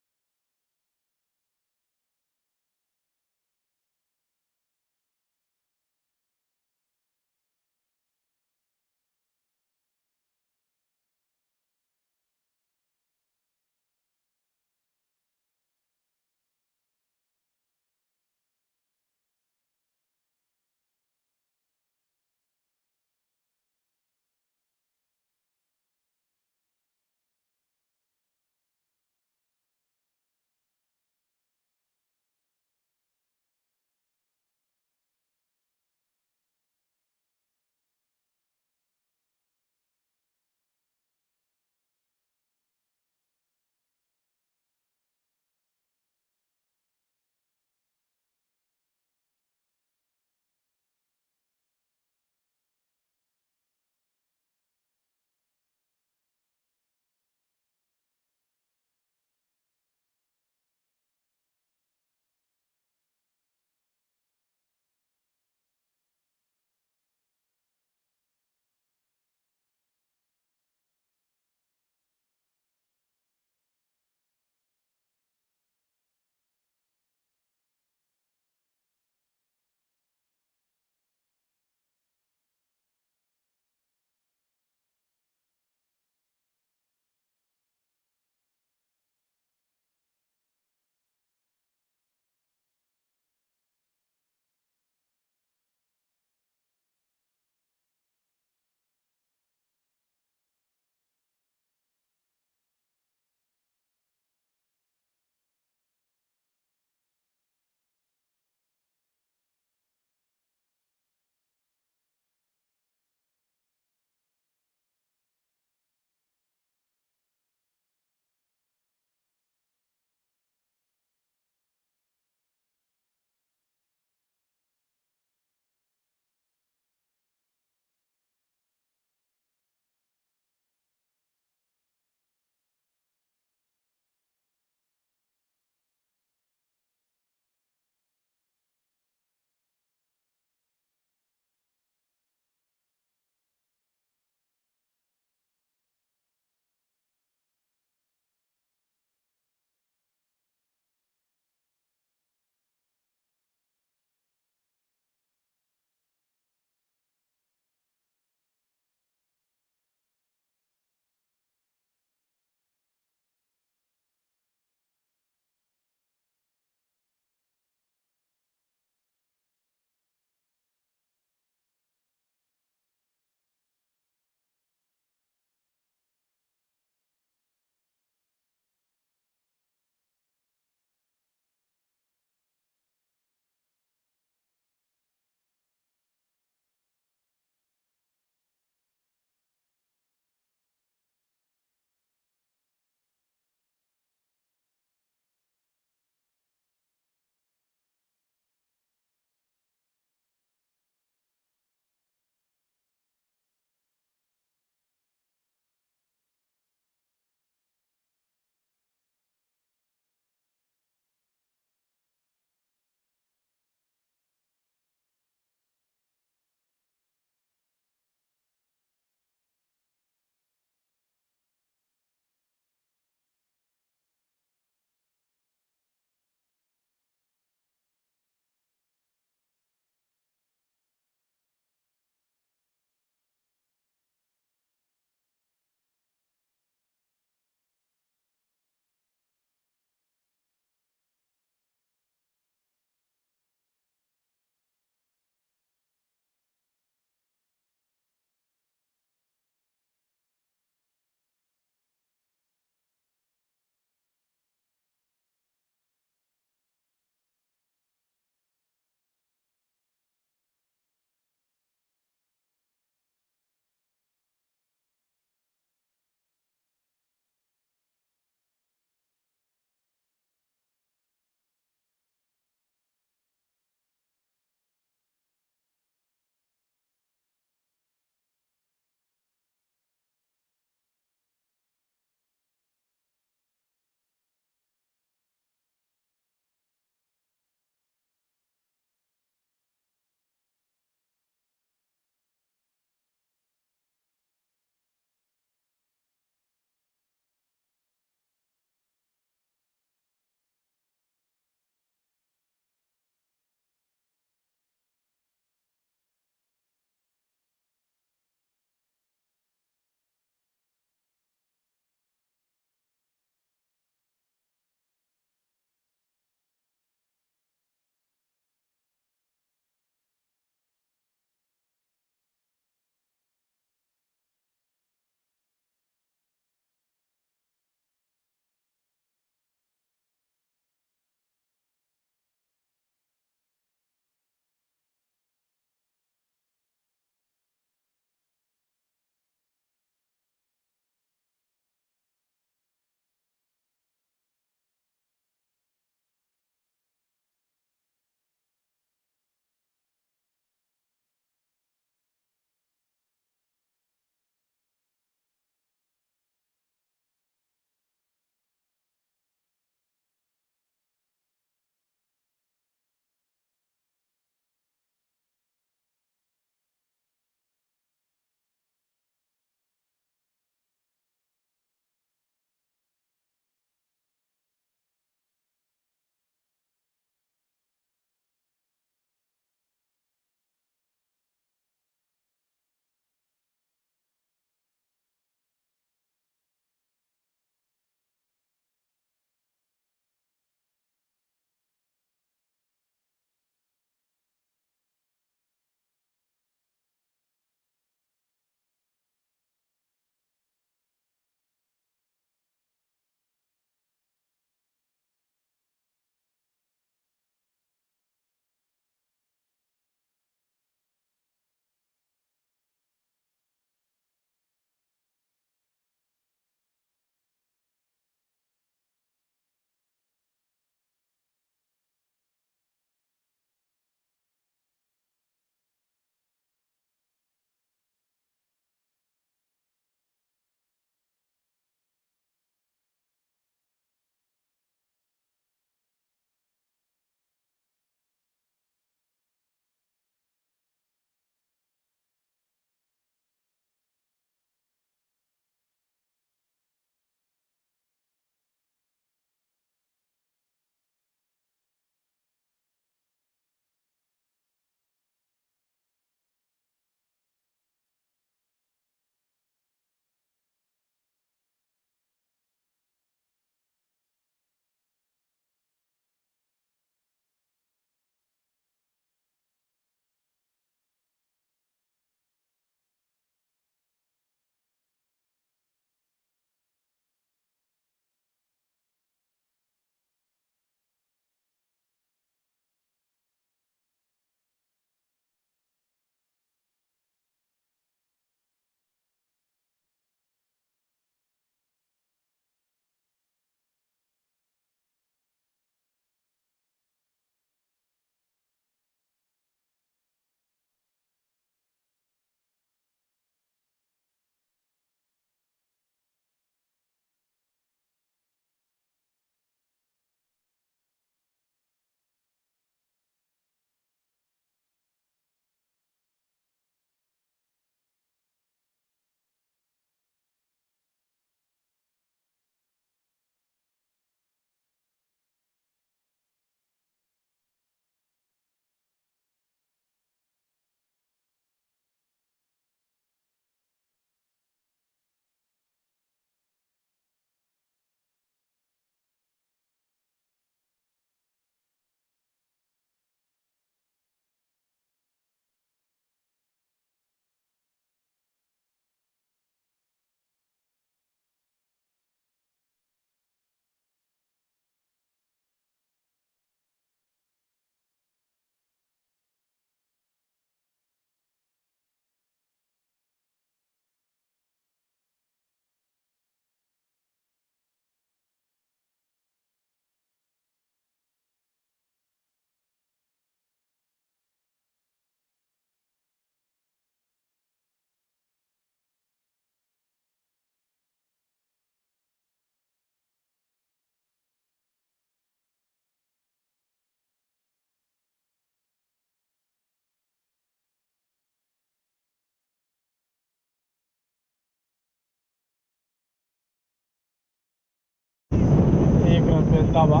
हंगामा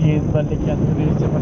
गेंदबाजी के अंदर से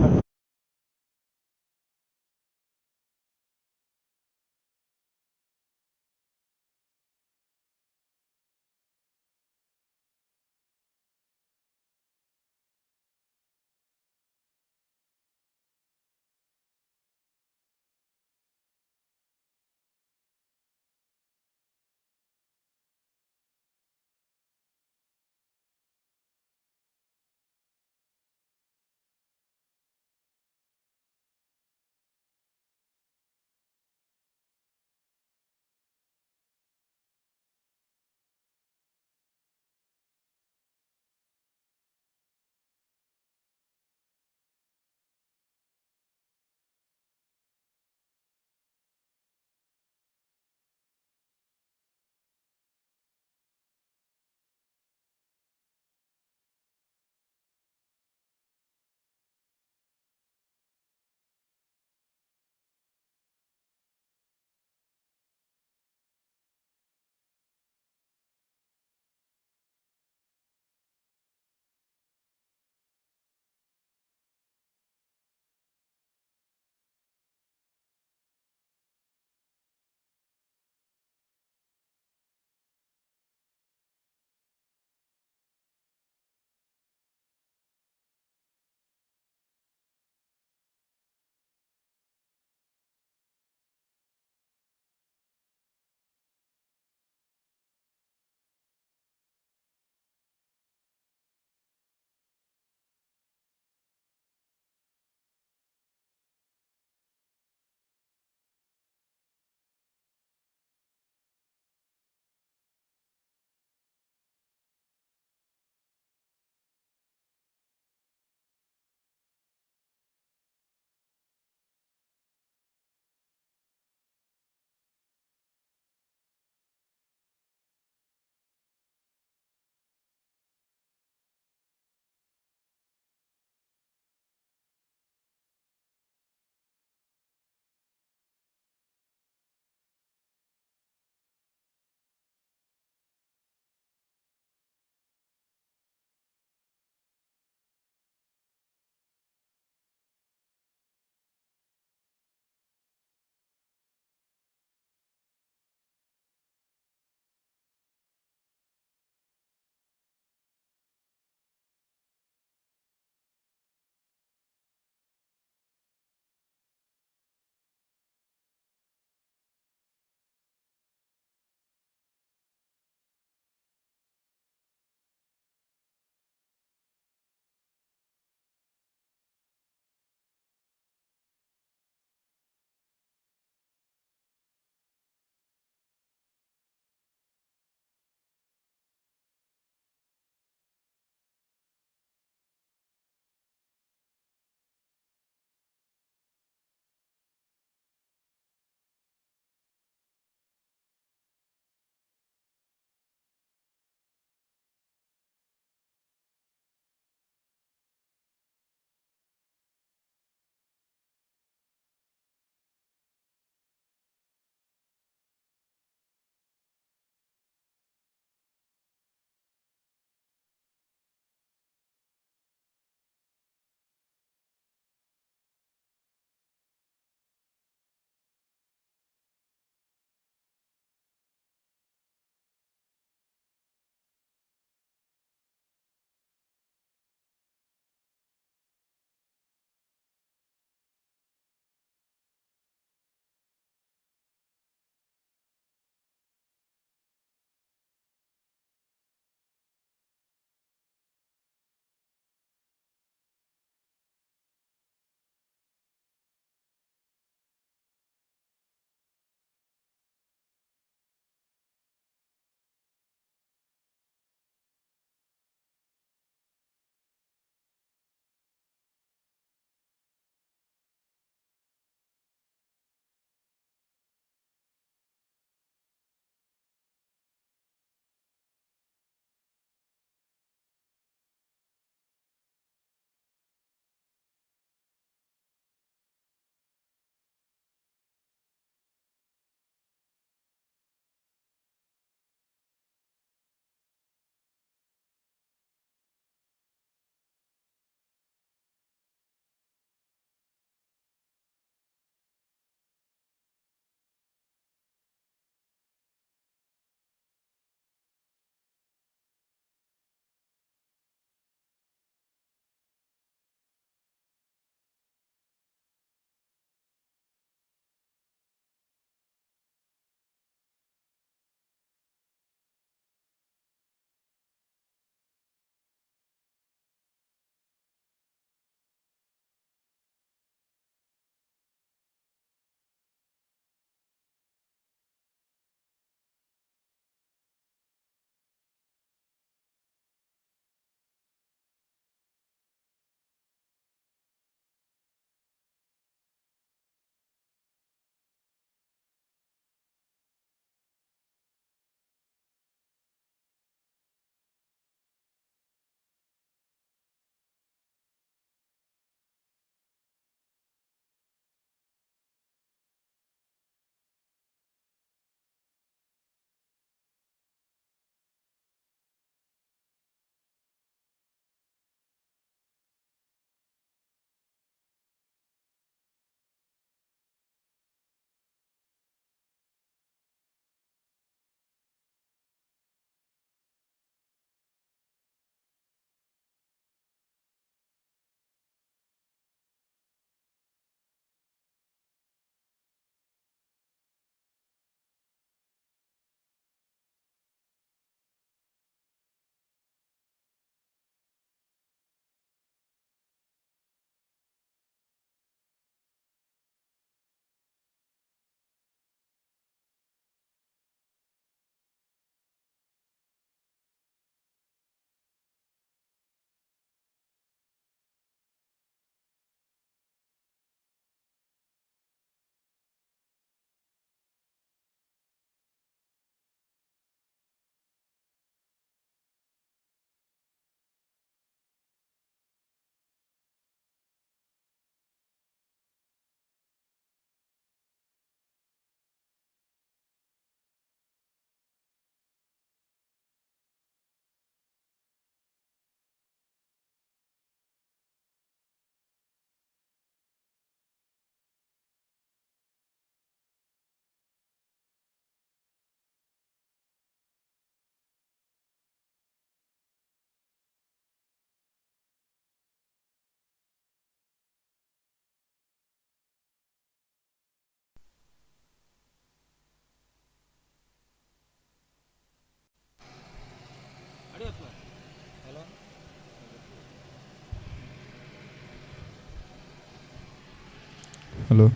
హలో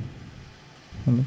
హలో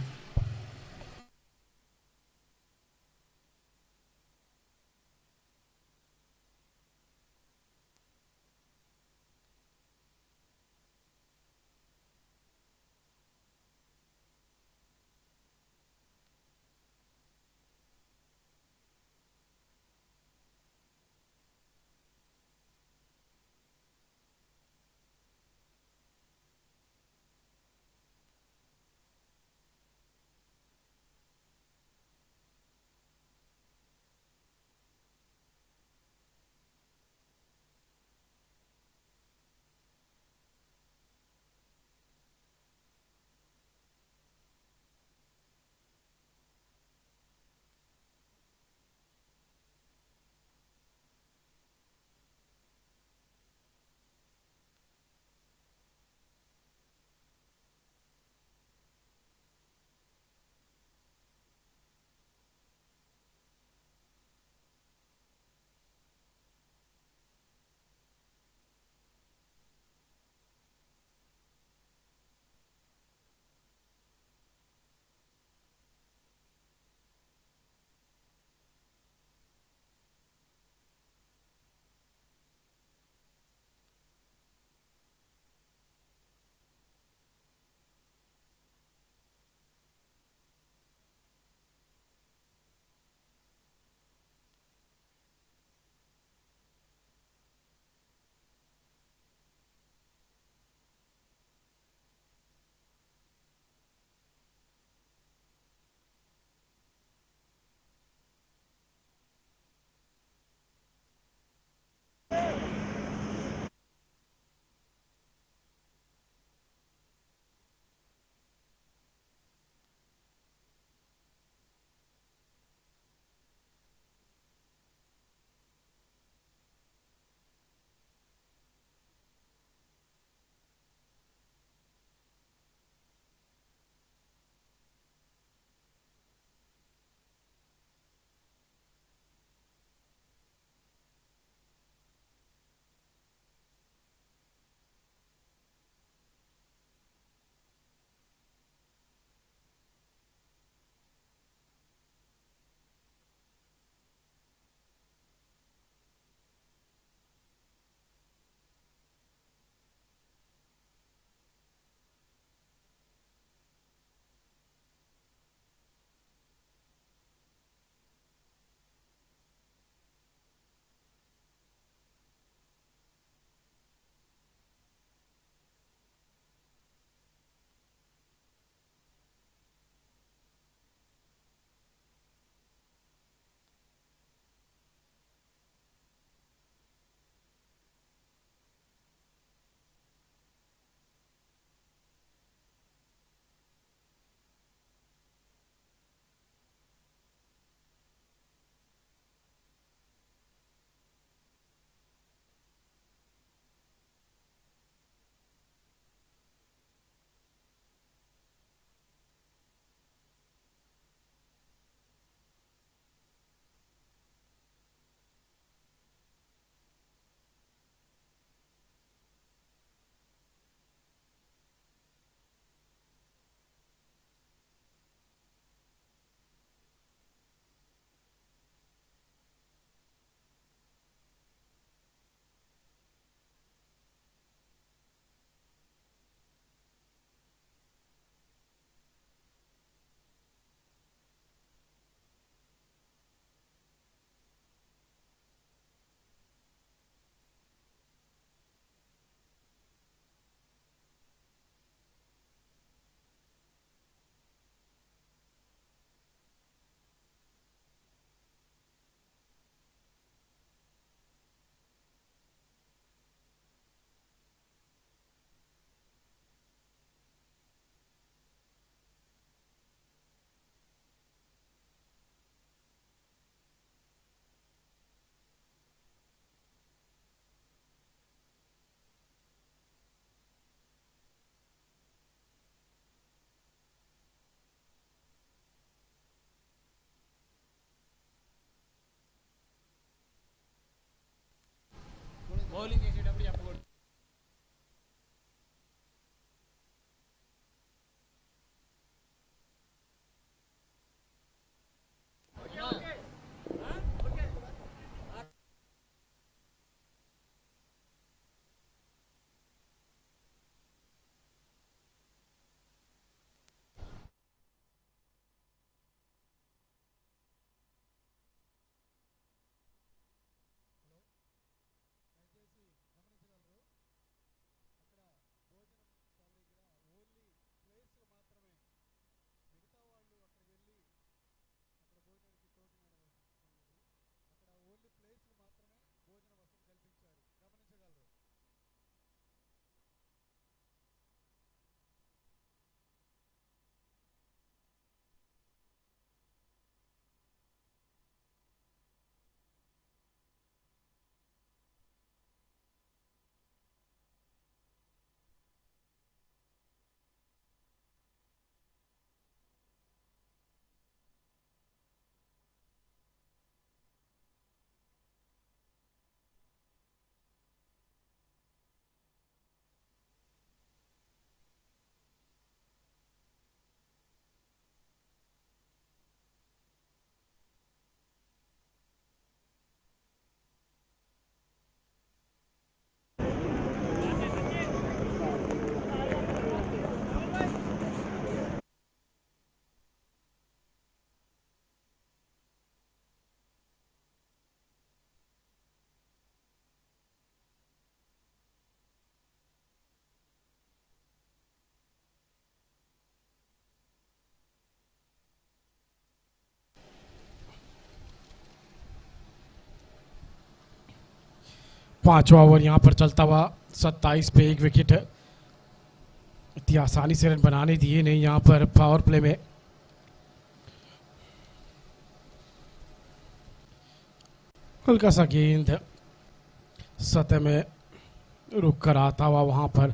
पांचवा ओवर यहाँ पर चलता हुआ 27 पे 1 विकेट। इतनी आसानी से रन बनाने दिए नहीं यहाँ पर पावर प्ले में। हल्का सा गेंद सतह में रुक कर आता हुआ वहां पर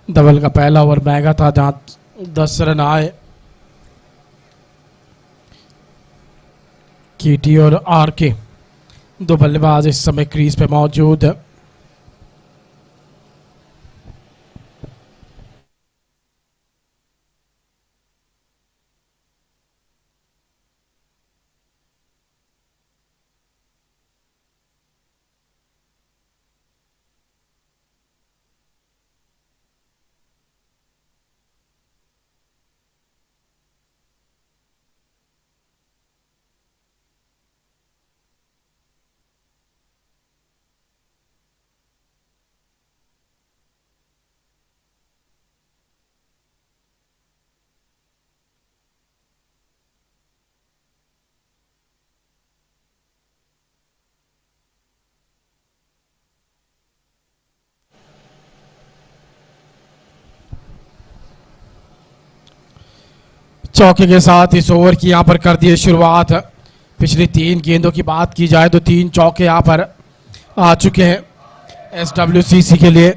धवल का पहला ओवर महंगा था जहां 10 रन आए। केटी और आर के दो बल्लेबाज इस समय क्रीज पे मौजूद है। चौके के साथ इस ओवर की यहां पर कर दी शुरुआत। पिछली 3 गेंदों की बात की जाए तो 3 चौके यहां पर आ चुके हैं SWCC के लिए।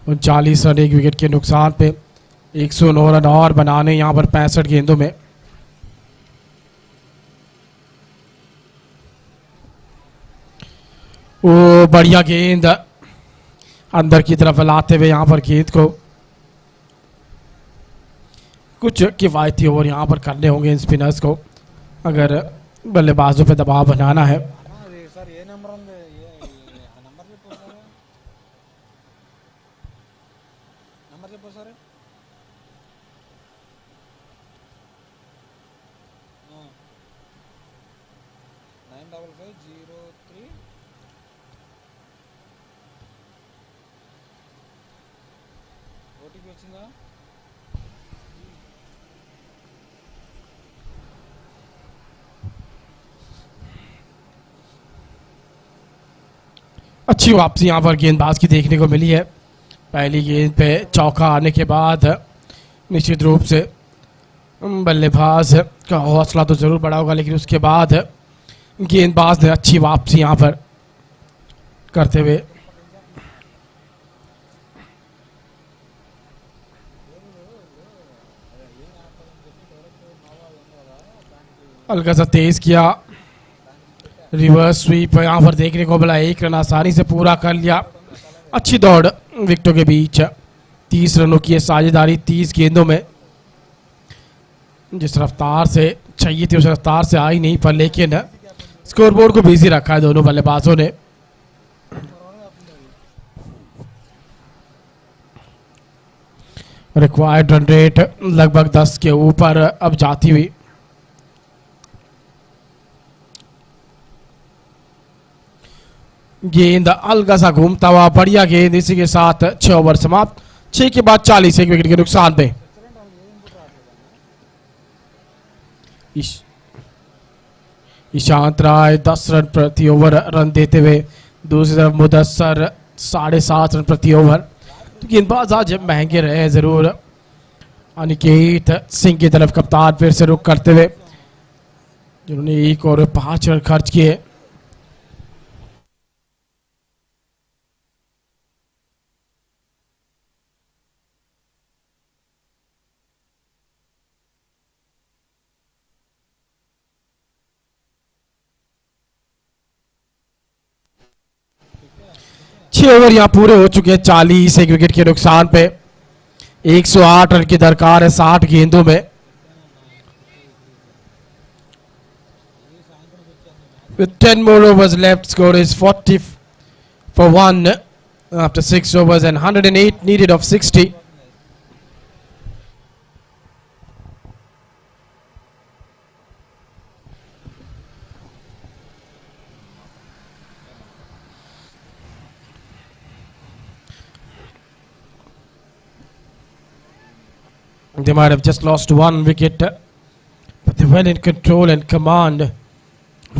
और 40 रन 1 विकेट के नुकसान पे 109 रन और बनाने यहां पर 65 गेंदों में। वो बढ़िया गेंद अंदर की तरफ लाते हुए यहां पर गेंद को कुछ किफायती ओवर यहां पर करने होंगे इन स्पिनर्स को अगर बल्लेबाजों पे दबाव बनाना है। 95503. ఓటీపీ వచ్చిందా? अच्छी वापसी यहाँ पर गेंदबाज की देखने को मिली है। पहली गेंद पे चौका आने के बाद निश्चित रूप से बल्लेबाज का हौसला तो जरूर बढ़ा होगा, लेकिन उसके बाद गेंदबाज ने अच्छी वापसी यहाँ पर करते हुए हल्का सा तेज किया। रिवर्स स्वीप यहाँ पर देखने को मिला, एक रन आसानी से पूरा कर लिया। अच्छी दौड़ विकेटों के बीच, 30 रनों की साझेदारी 30 गेंदों में। जिस रफ्तार से चाहिए थी उस रफ्तार से आई नहीं, पर लेकिन स्कोरबोर्ड को बिजी रखा है दोनों बल्लेबाजों ने। रिक्वायर्ड रन रेट लगभग 10 के ऊपर अब जाती हुई। गेंद हल्का सा घूमता हुआ, बढ़िया गेंद। इसी के साथ 6 ओवर समाप्त। 6 के बाद 40, 1 विकेट के नुकसान पे। ईशांत राय 10 रन प्रति ओवर रन देते हुए। दूसरी तरफ मुदस्सर 7.5 रन प्रति ओवर। तो गेंदबाज आज महंगे रहे हैं जरूर। अनिकेत सिंह की तरफ कप्तान फिर से रुख करते हुए, जिन्होंने 1 और 5 रन खर्च किए। छह ओवर यहाँ पूरे हो चुके हैं। 40, 1 विकेट के नुकसान पे। 108 रन की दरकार है 60 गेंदों में। With 10 more overs left, score is 40 for 1 after 6 overs and 108 needed of 60. They might have just lost 1 wicket, but they were in control and command. At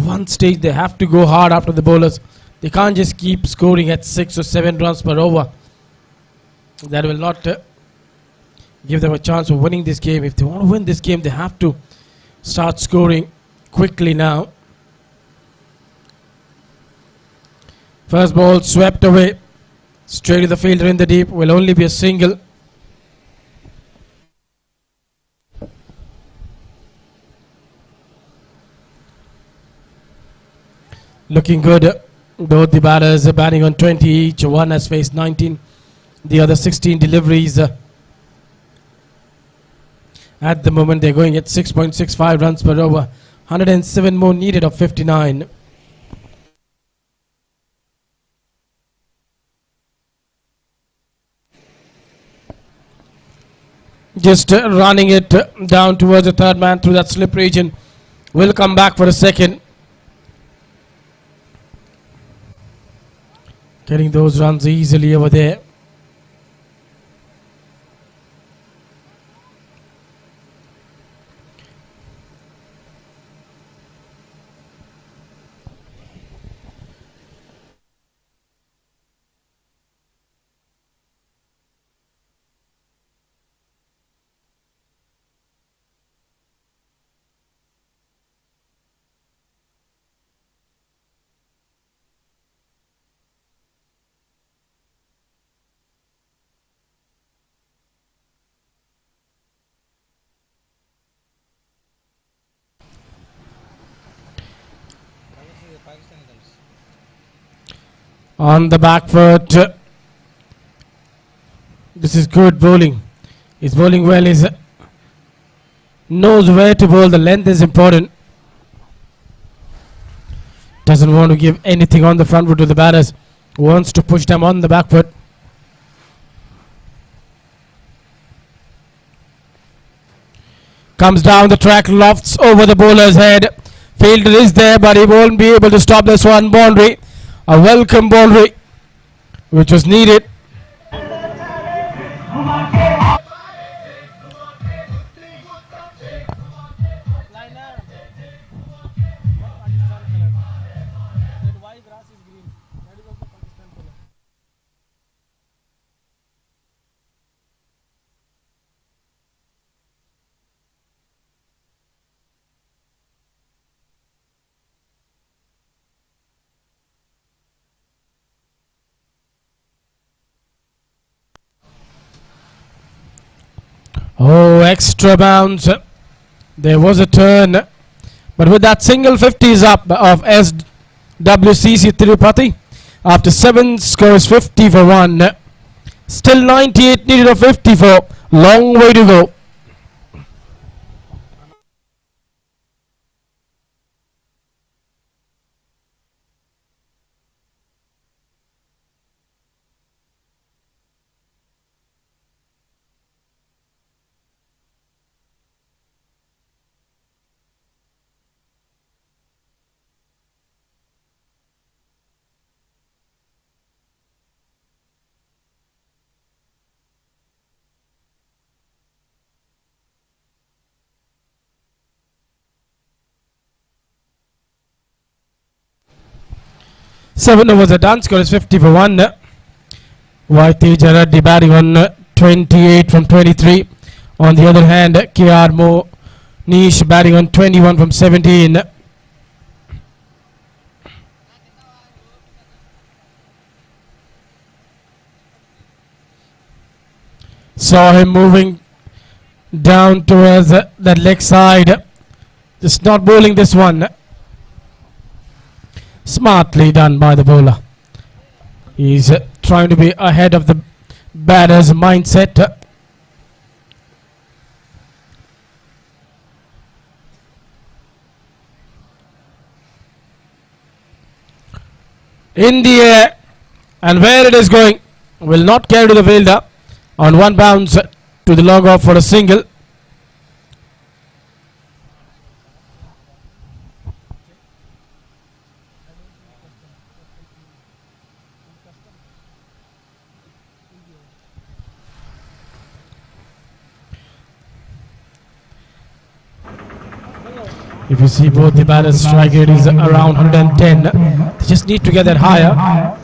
one stage, they have to go hard after the bowlers. They can't just keep scoring at 6 or 7 runs per over. That will not give them a chance of winning this game. If they want to win this game, they have to start scoring quickly now. First ball swept away. Straight to the fielder in the deep. Will only be a single. Looking good. Both the batters are batting on 20 each. One has faced 19. The other 16 deliveries. At the moment, they're going at 6.65 runs per over. 107 more needed of 59. Just running it down towards the third man through that slip region. Will come back for a second. Getting those runs easily over there. On the back foot. This is good bowling. He's bowling well. He knows where to bowl. The length is important. Doesn't want to give anything on the front foot to the batters. Wants to push them on the back foot. Comes down the track, lofts over the bowler's head. Fielder is there, but he won't be able to stop this one. Boundary, a welcome boundary, which was needed. Oh, extra bounce. There was a turn. But with that single 50s up of S.W.C.C. Tirupati, after 7 scores 50 for 1. Still 98 needed of 54. Long way to go. Seven overs a done, score is 50 for 1. Vaiteja Reddy batting on 28 from 23. On the other hand, KR Nish batting on 21 from 17. Saw him moving down towards that leg side. Just not bowling this one. Smartly done by the bowler. He's trying to be ahead of the batter's mindset. In the air, and where it is going will not carry to the fielder. On one bounce to the long off for a single. If you see both the batters, strike rate is around 110. They just need to get that higher.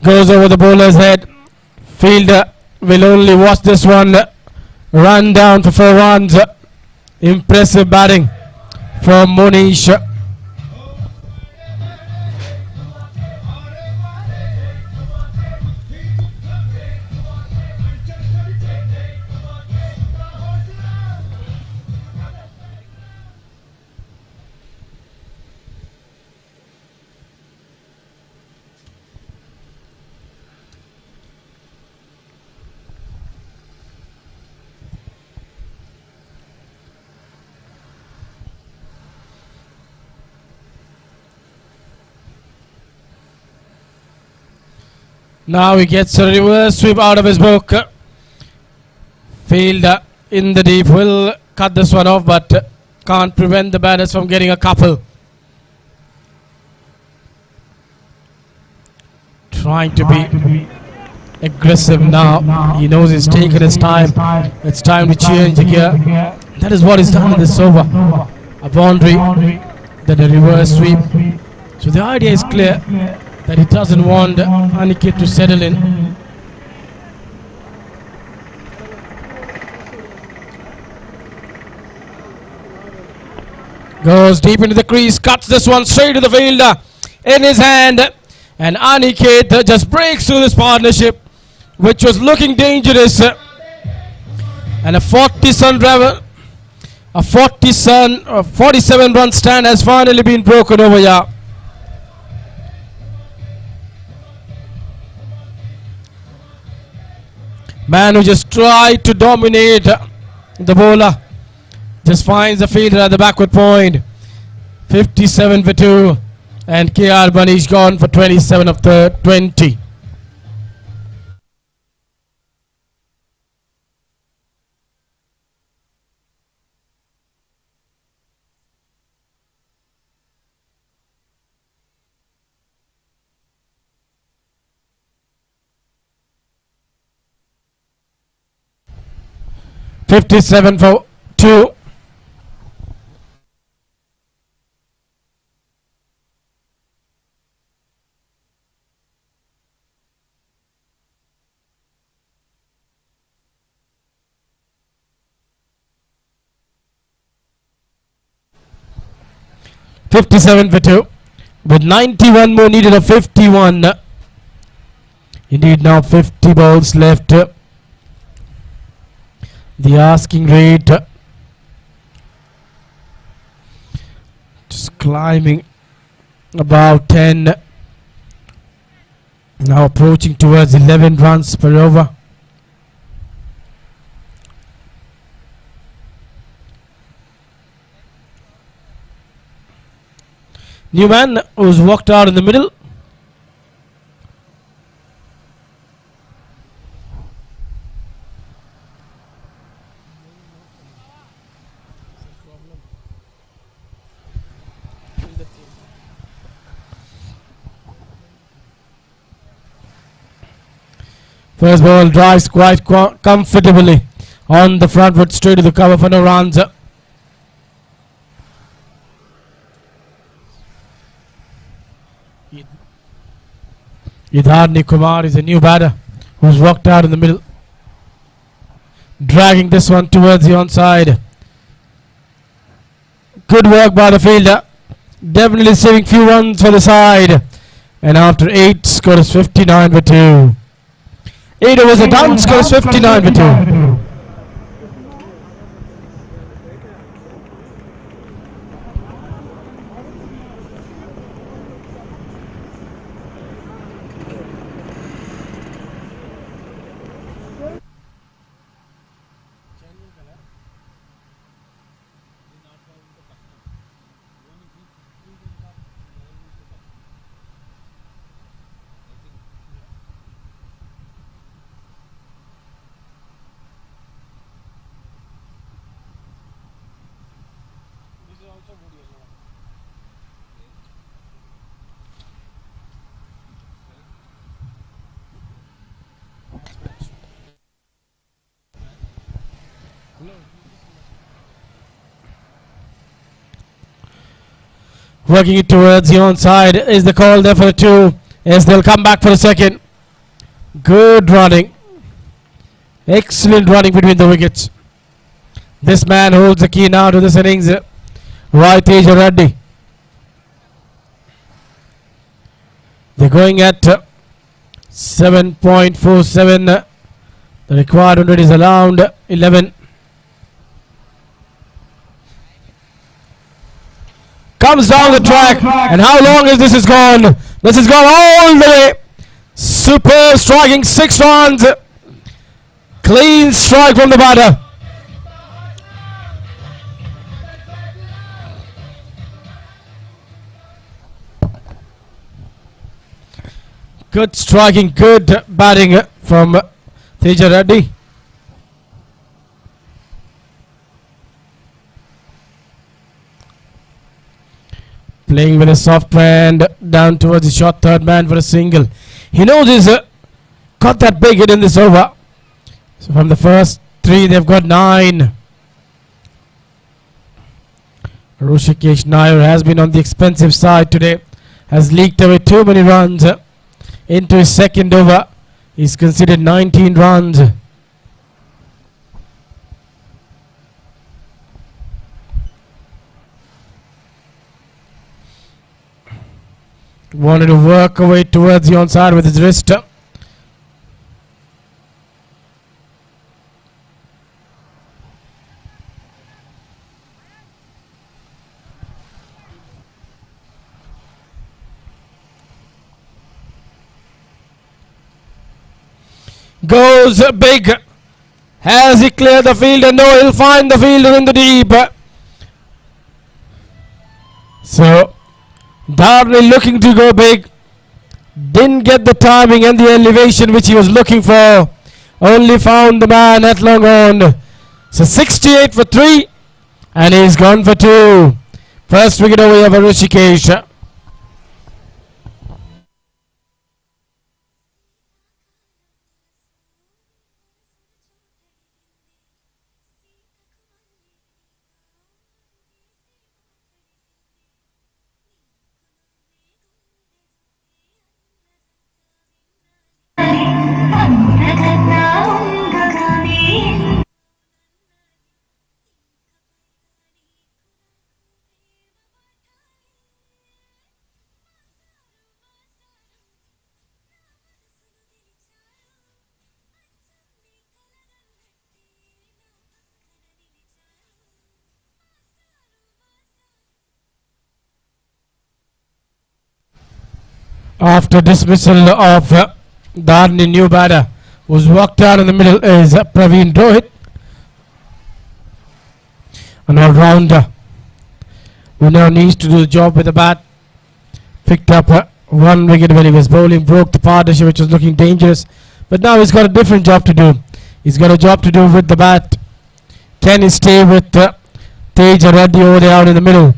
Goes over the bowler's head. Fielder will only watch this one. Run down for 4 runs. Impressive batting from Monish. Now he gets a reverse sweep out of his book. Fielder in the deep will cut this one off, but can't prevent the batters from getting a couple. Trying to be aggressive now. He knows he's taken his time. It's time to change the gear. That is what he's done in this over. A boundary, then a reverse sweep. So the idea is clear, that he doesn't want Aniket to settle in. Goes deep into the crease, cuts this one straight to the fielder in his hand, and Aniket just breaks through this partnership, which was looking dangerous. And a 47 run stand has finally been broken over here. Man who just tried to dominate the bowler just finds the fielder at the backward point. 57 for 2, and KR Bunny's gone for 27 of the 20. 57 for 2. With 91 more needed of 51. Indeed, now 50 balls left. The asking rate just climbing about 10. Now approaching towards 11 runs per over. Newman, who's walked out in the middle. First ball drives quite comfortably on the front foot, straight to the cover for no runs. Idharni Kumar is a new batter who's walked out in the middle, dragging this one towards the onside. Good work by the fielder, definitely saving few runs for the side. And after 8, score is 59 for 2. 8 overs are done, score is 59 for 2. Working it towards the onside is the call there for a 2. Yes, they'll come back for a second. Good running. Excellent running between the wickets. This man holds the key now to this innings. Rigvedh Reddy. They're going at 7.47. The required 100 is allowed 11. Comes down the track, and how long is this has gone? This has gone all the way. Super striking 6 runs. Clean strike from the batter. Good striking, good batting from Teja Reddy. Playing with a soft hand down towards the short third man for a single. He knows he's got that big hit in this over. So from the first 3, they've got 9. Hrishikesh Nair has been on the expensive side today. Has leaked away too many runs into his second over. He's conceded 19 runs. Wanted to work away towards the onside with his wrist. Goes big. Has he cleared the fielder? No, he'll find the fielder in the deep. So Darnley looking to go big. Didn't get the timing and the elevation which he was looking for. Only found the man at long on. So 68 for 3. And he's gone for 2. First wicket away of Hrishikesh. After dismissal of the new batter who's walked out in the middle is Praveen Rohit, an all-rounder who now needs to do the job with the bat. Picked up one wicket when he was bowling, broke the partnership which was looking dangerous, but now he's got a different job to do. He's got a job to do with the bat. Can he stay with Teja Reddy over there out in the middle?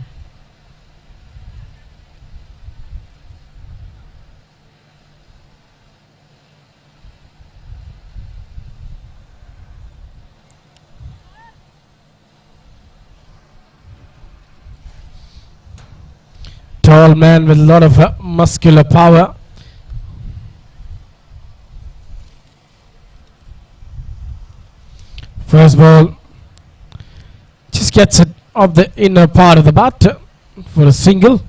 Tall man with a lot of muscular power. First ball just gets it off the inner part of the bat for a single.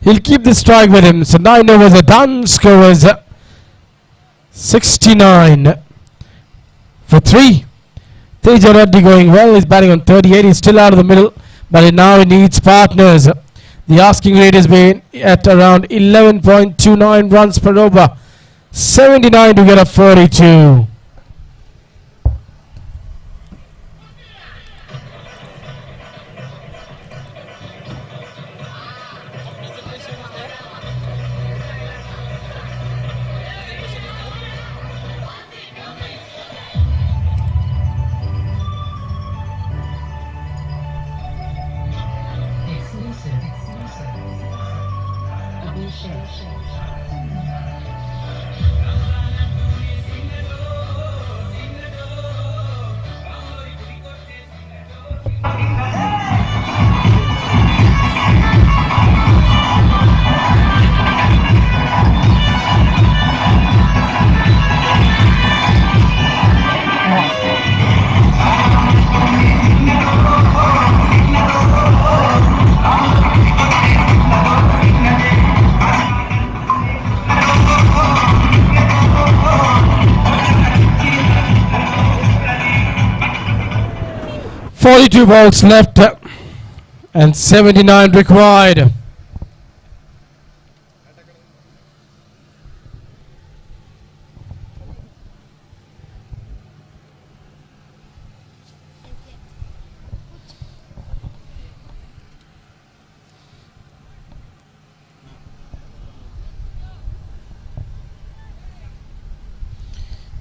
He'll keep the strike with him. So 9 overs are done. Score is 69 for 3. Teja Reddy going well. He's batting on 38. He's still out of the middle, but now he needs partners. The asking rate has been at around 11.29 runs per over. 79 to get a 42. Two balls left and 79 required.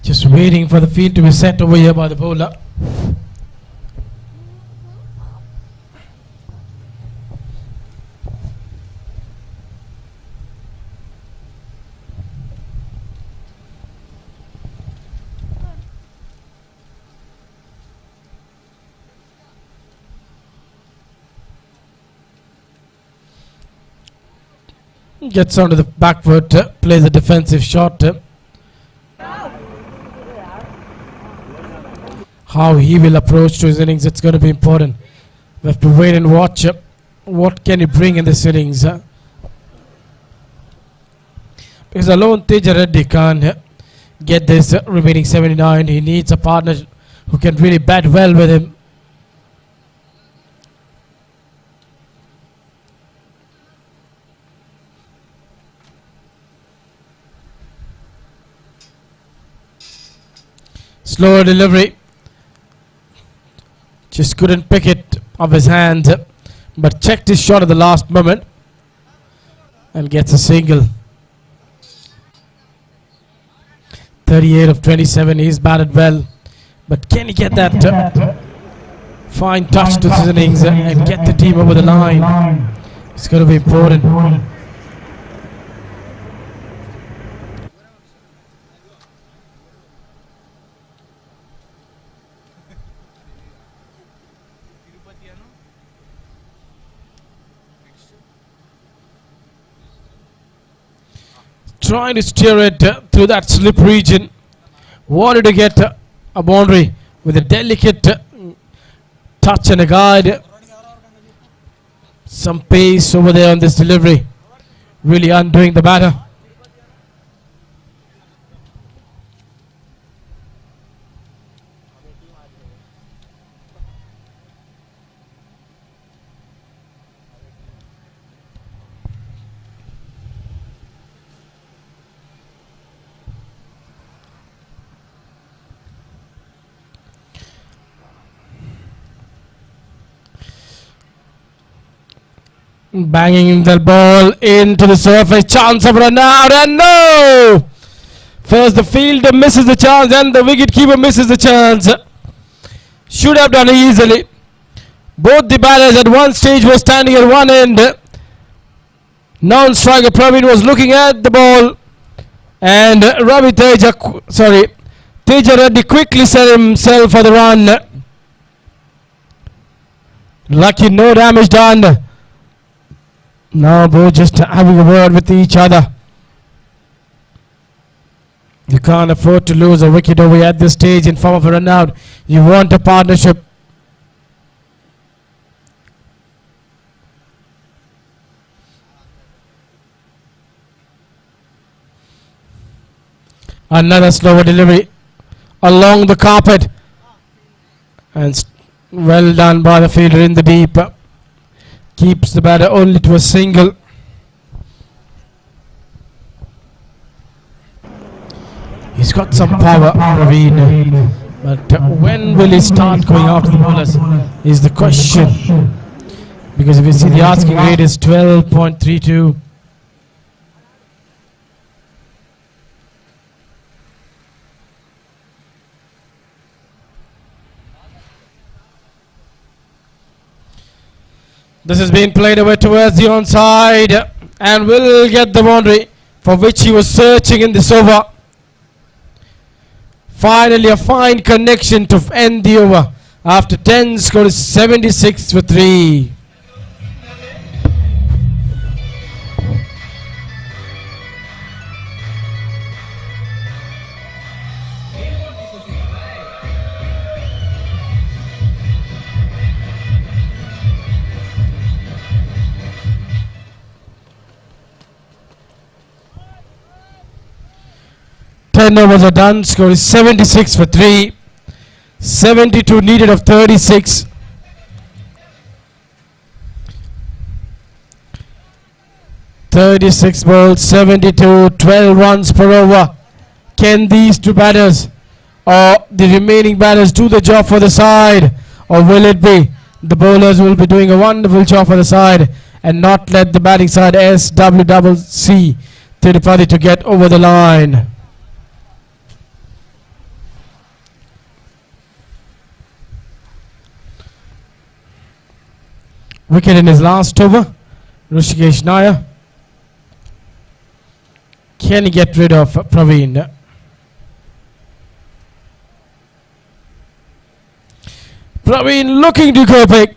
Just waiting for the field to be set over here by the bowler. Gets onto the back foot, plays a defensive shot. How he will approach to his innings, it's going to be important. We have to wait and watch what can he bring in this innings. Because alone Teja Reddy can't get this remaining 79. He needs a partner who can really bat well with him. Slower delivery. Just couldn't pick it off his hand, but checked his shot at the last moment and gets a single. 38 of 27. He's batted well, but can he get that fine touch to his innings and get the team over the line? It's going to be important. Trying to steer it through that slip region. Wanted to get a boundary with a delicate touch and a guide. Some pace over there on this delivery. Really undoing the batter. Banging the ball into the surface. Chance of run out, and no! First the fielder misses the chance, and the wicketkeeper misses the chance. Should have done it easily. Both the batters at one stage were standing at one end. Non-striker Praveen was looking at the ball, and Teja Reddy quickly set himself for the run. Lucky, no damage done. Now both just having a word with each other. You can't afford to lose a wicket away at this stage in form of a run out. You want a partnership. Another slower delivery along the carpet, and well done by the fielder in the deep. Keeps the batter only to a single. He's got some power, Praveen, but when will he start going after the bowlers is the question. Because if you see, the asking rate is 12.32. This has been played away towards the onside, and will get the boundary for which he was searching in this over. Finally a fine connection to end the over after 10 scored 76 for 3. Overs are done. Score is 76 for 3. 72 needed of 36. (36 balls, 72, 12 runs per over. Can these two batters or the remaining batters do the job for the side, or will it be the bowlers will be doing a wonderful job for the side and not let the batting side S.W.C.C Tirupati to get over the line? Wicket in his last over, Rishikesh Nair. Can he get rid of Praveen? Praveen looking to go big.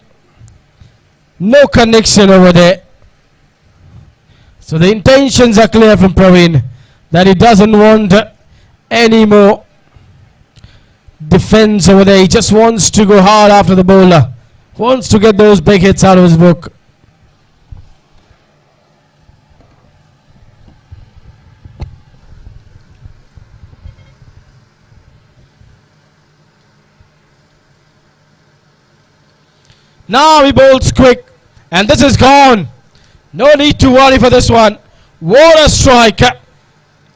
No connection over there. So the intentions are clear from Praveen that he doesn't want any more defense over there. He just wants to go hard after the bowler. Wants to get those big hits out of his book. Now he bowls quick, and this is gone. No need to worry for this one. What a strike.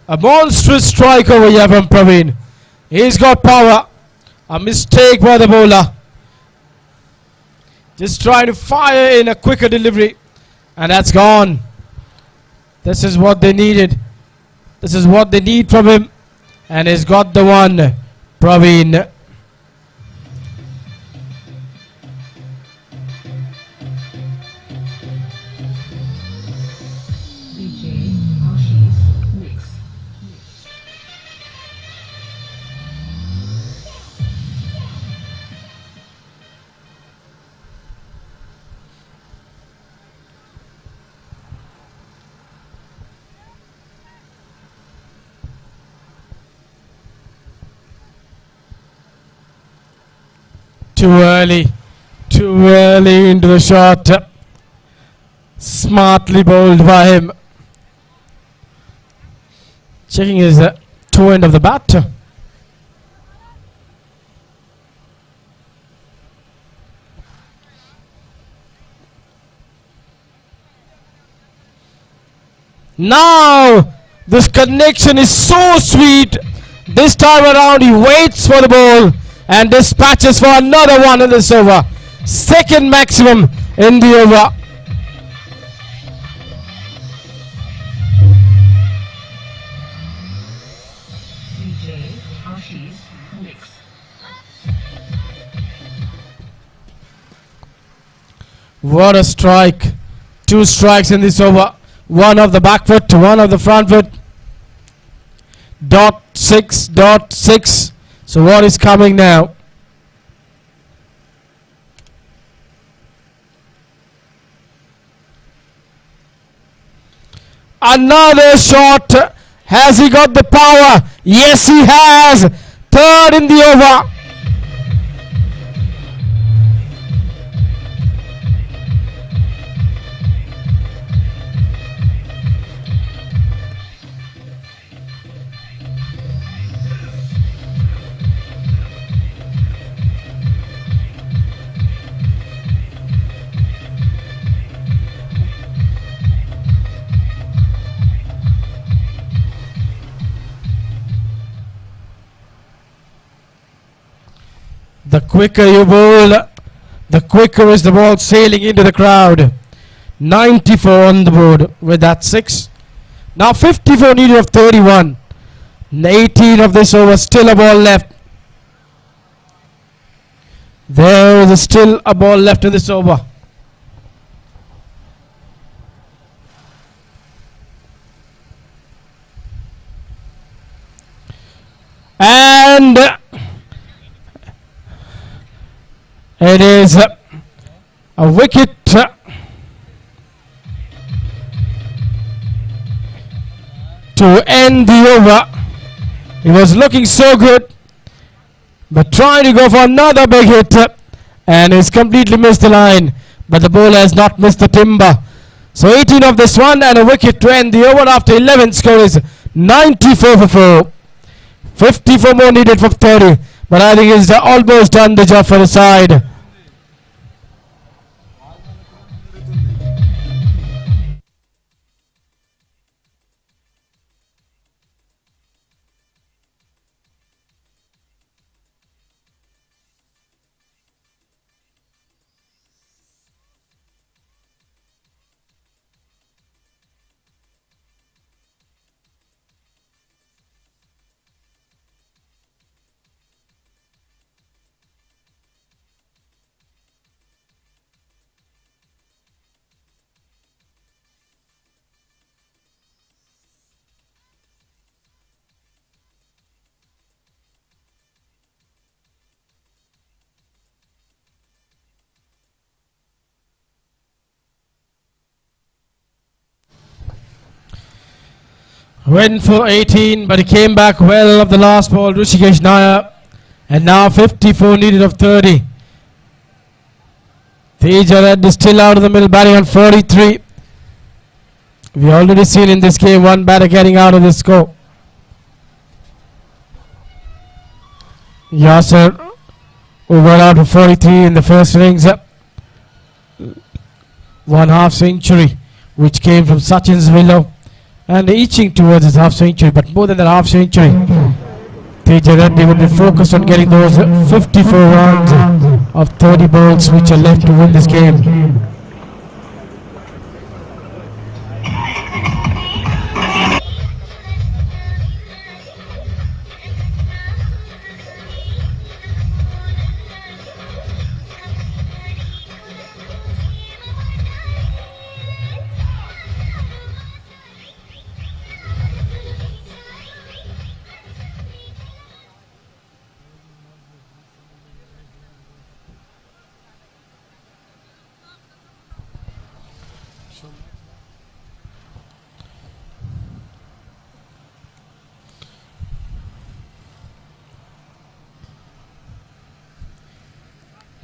A monstrous strike over here from Praveen. He's got power. A mistake by the bowler. Just trying to fire in a quicker delivery, and that's gone. This is what they needed. This is what they need from him, and he's got the one, Praveen. Too early into the shot. Smartly bowled by him. Checking his toe end of the bat. Now this connection is so sweet. This time around he waits for the ball and dispatches for another one in this over. Second maximum in the over. What a strike. 2 strikes in this over. One of the back foot, one of the front foot. .6. So what is coming now? Another shot. Has he got the power? Yes, he has. Third in the over. The quicker you bowl, the quicker is the ball sailing into the crowd. 94 on the board with that 6. Now 54 needed of 31. 18 of this over, still a ball left. There is still a ball left in this over. And it is a wicket to end the over. He was looking so good, but trying to go for another big hit, and he's completely missed the line. But the bowler has not missed the timber. So 18 of this one and a wicket to end the over after 11. Score is 94 for 4. 54 more needed for 30. But I think he's almost done the job for the side. Went for 18, but he came back well of the last ball, Rishikesh Nair. And now 54 needed of 30. Tejared is still out of the middle, batting on 43. We already seen in this game one batter getting out of the score. Yasser, who got out for 43 in the first innings. 1 half century, which came from Sachin's willow. And inching towards his half century, but more than that half century, Tejared would be focused on getting those 54 runs of 30 balls which are left to win this game.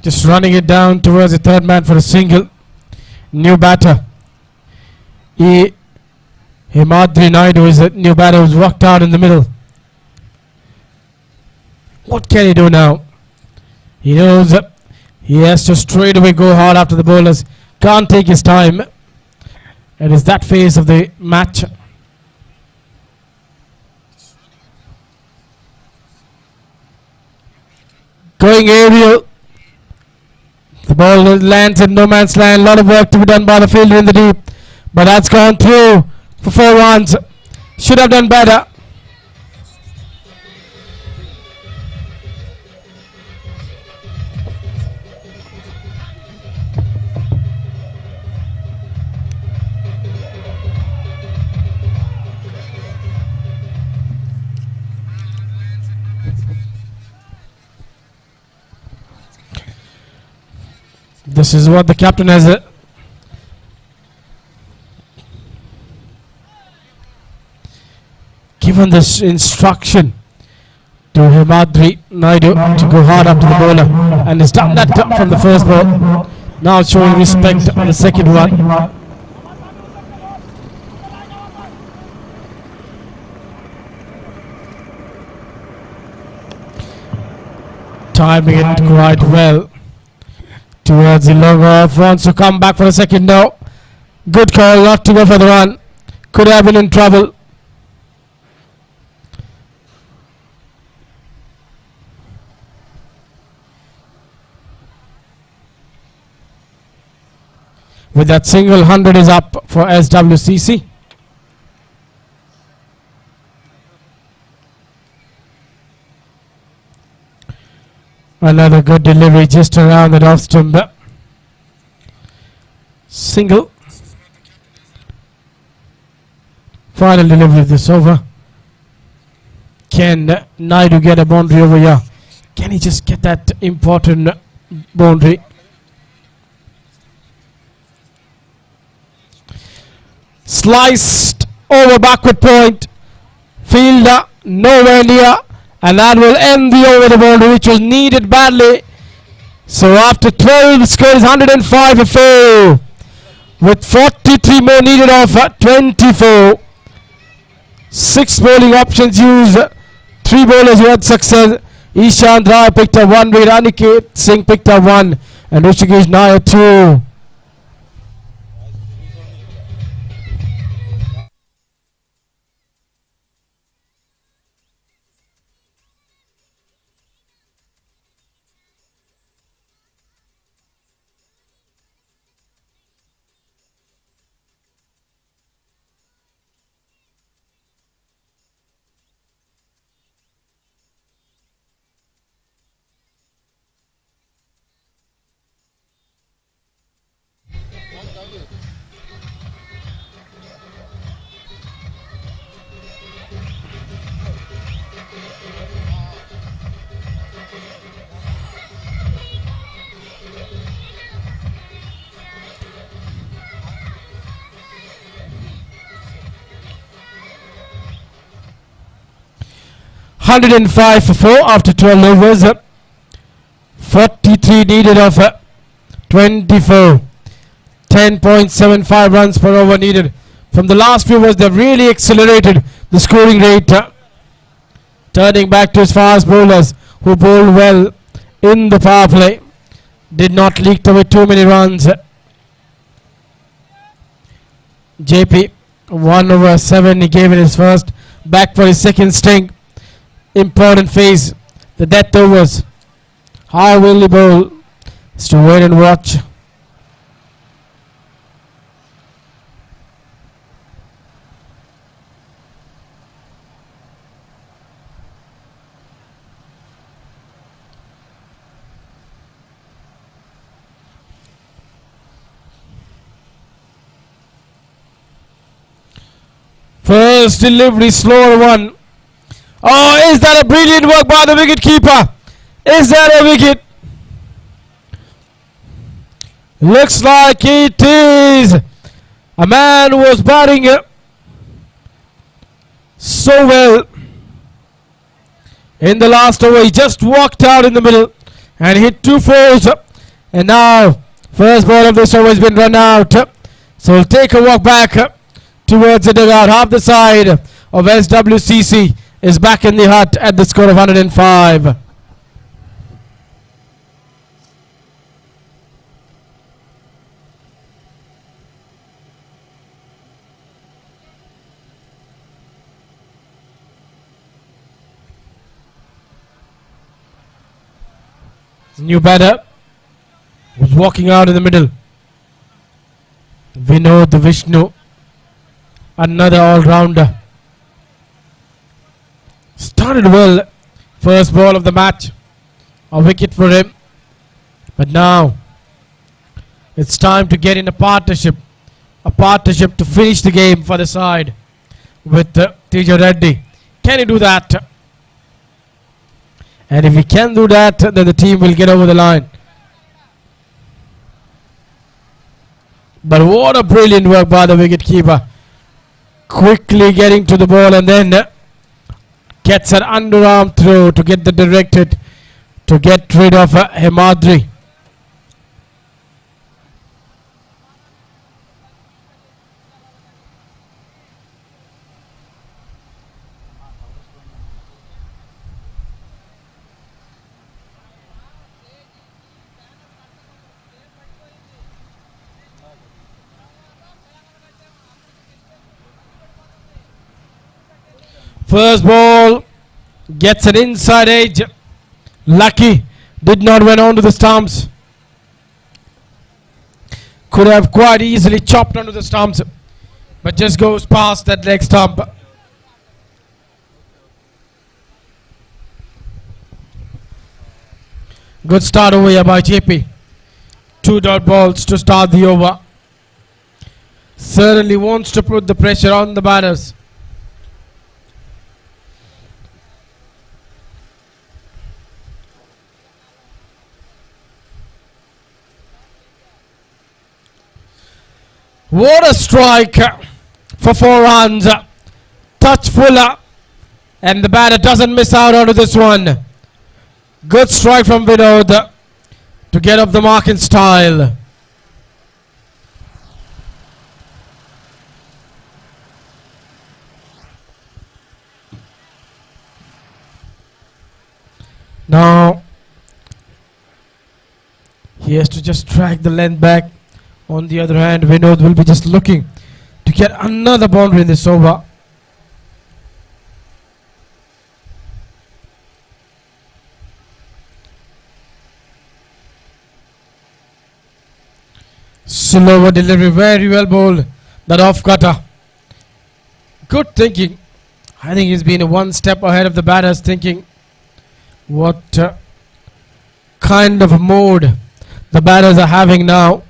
Just running it down towards the third man for a single. New batter. Himadri Naidu is a new batter who's walked out in the middle. What can he do now? He knows that he has to straight away go hard after the bowlers. Can't take his time. It is that phase of the match. Going aerial. The ball lands in no man's land. A lot of work to be done by the fielder in the deep. But that's gone through for 4 runs. Should have done better. This is what the captain has given this instruction to Himadri Naidu to go hard after the bowler, and he's done that from the first ball. Now showing respect on the second one. Timing it quite well towards the long off. Wants to come back for a second now. Good call not to go for the run. Could have been in trouble. With that single, 100 is up for S.W.C.C. Another good delivery just around that off stump. Single. Final delivery of this over. Can Naidu get a boundary over here? Can he just get that important boundary? Sliced over backward point. Fielder nowhere near. And that will end the over the boundary, which was needed badly. So after 12, the score is 105 for 4. With 43 more needed off 24. 6 bowling options used. 3 bowlers who had success. Ishant Rai picked up 1 wicket. Aniket Singh picked up 1. And Rishikesh Nair 2. $105 for 4 after 12 overs. 43 needed of 24. 10.75 runs per over needed. From the last few overs, they've really accelerated the scoring rate. Turning back to his fast bowlers who bowled well in the power play. Did not leak away too many runs. JP 1 over 7. He gave it his first. Back for his second sting. Important phase. The death overs. How will he bowl? It's to wait and watch. First delivery, slower one. Oh, is that a brilliant work by the wicket keeper? Is that a wicket? Looks like it is. A man who was batting so well in the last over. He just walked out in the middle and hit 2 fours. And now, first ball of this over has been run out. So he'll take a walk back towards the dugout. Half the side of S.W.C.C. is back in the hut at the score of 105. New batter was walking out in the middle. Vinod Vishnu, another all-rounder. Started well, first ball of the match, a wicket for him. But now it's time to get in a partnership to finish the game for the side with Teja Reddy. Can he do that? And if he can do that, then the team will get over the line. But what a brilliant work by the wicketkeeper. Quickly getting to the ball and then gets an underarm throw to get the direct hit to get rid of Himadri. First ball gets an inside edge. Lucky did not went on to the stumps. Could have quite easily chopped onto the stumps, but just goes past that leg stump. Good start over here by JP. 2 dot balls to start the over. Certainly wants to put the pressure on the batters. What a strike for 4 runs. Touch fuller. And the batter doesn't miss out onto this one. Good strike from Vinod to get off the mark in style. Now he has to just drag the length back. On the other hand, Vinod will be just looking to get another boundary in this over. Slower delivery, very well bowled. That off cutter. Good thinking. I think he's been one step ahead of the batters, thinking what kind of mode the batters are having now.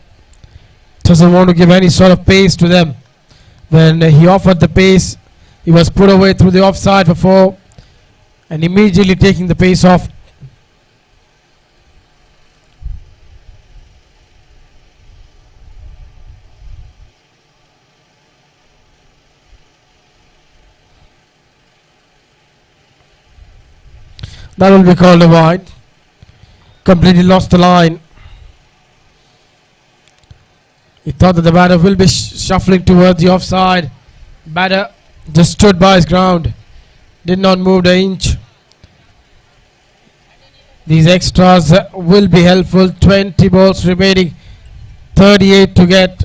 Doesn't want to give any sort of pace to them. When he offered the pace, he was put away through the offside for 4 and immediately taking the pace off. That will be called a wide. Completely lost the line. He thought that the batter will be shuffling towards the offside. Batter just stood by his ground. Did not move an inch. These extras will be helpful. 20 balls remaining. 38 to get.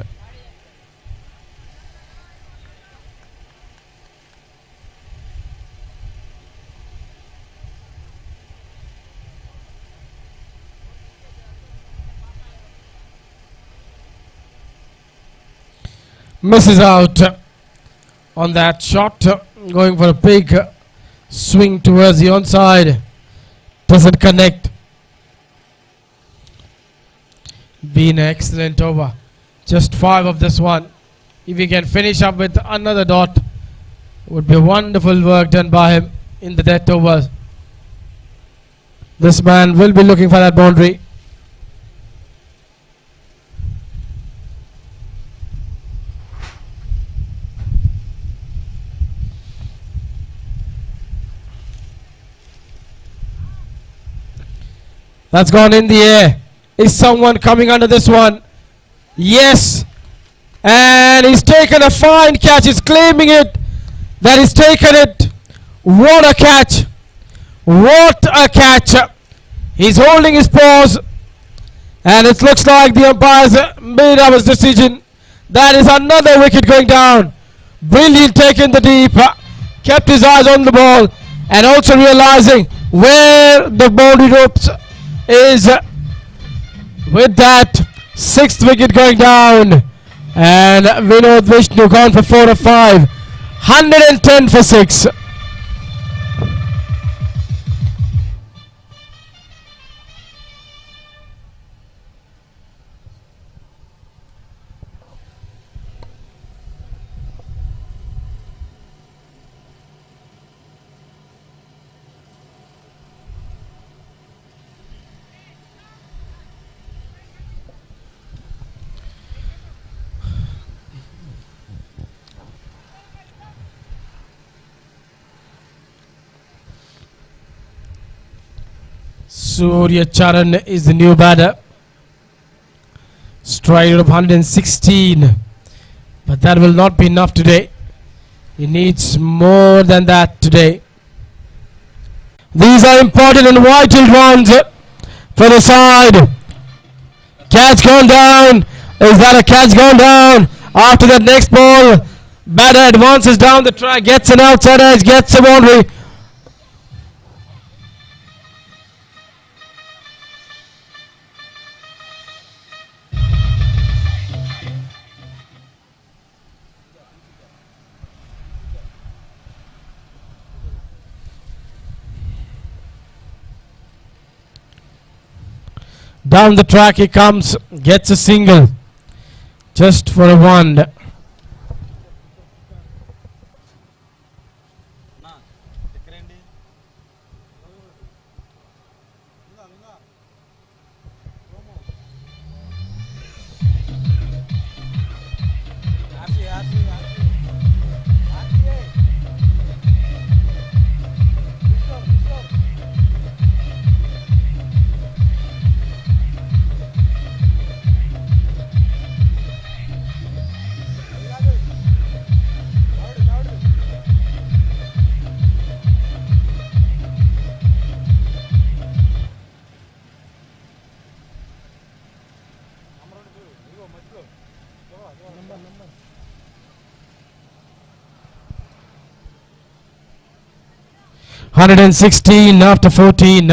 Misses out on that shot, going for a big swing towards the onside. Doesn't connect. Been an excellent over. Just 5 of this one. If he can finish up with another dot, would be wonderful work done by him in the death overs. This man will be looking for that boundary. That's gone in the air. Is someone coming under this one? Yes. And he's taken a fine catch. He's claiming it. That he's taken it. What a catch. What a catch. He's holding his paws. And it looks like the umpires made up his decision. That is another wicket going down. Brilliant take in the deep. Kept his eyes on the ball. And also realizing where the boundary ropes is. With that, 6th wicket going down. And Vinod Vishnu gone for 4 of 5. 110 for 6. Surya Charan is the new batter. Strike rate of 116. But that will not be enough today. He needs more than that today. These are important and vital runs for the side. Catch gone down. Is that a catch gone down? After that next ball, batter advances down the track, gets an outside edge, gets a boundary. Down the track he comes, gets a single, just for a one. Hundred and 16 after 14.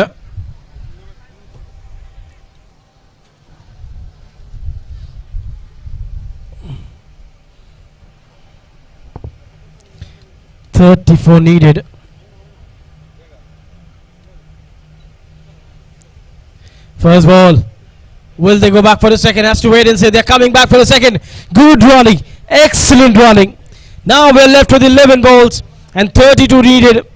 .34 needed. First ball. Will they go back for the second? Has to wait and say they're coming back for the second. Good running. Excellent running. Now we're left with 11 balls and 32 needed.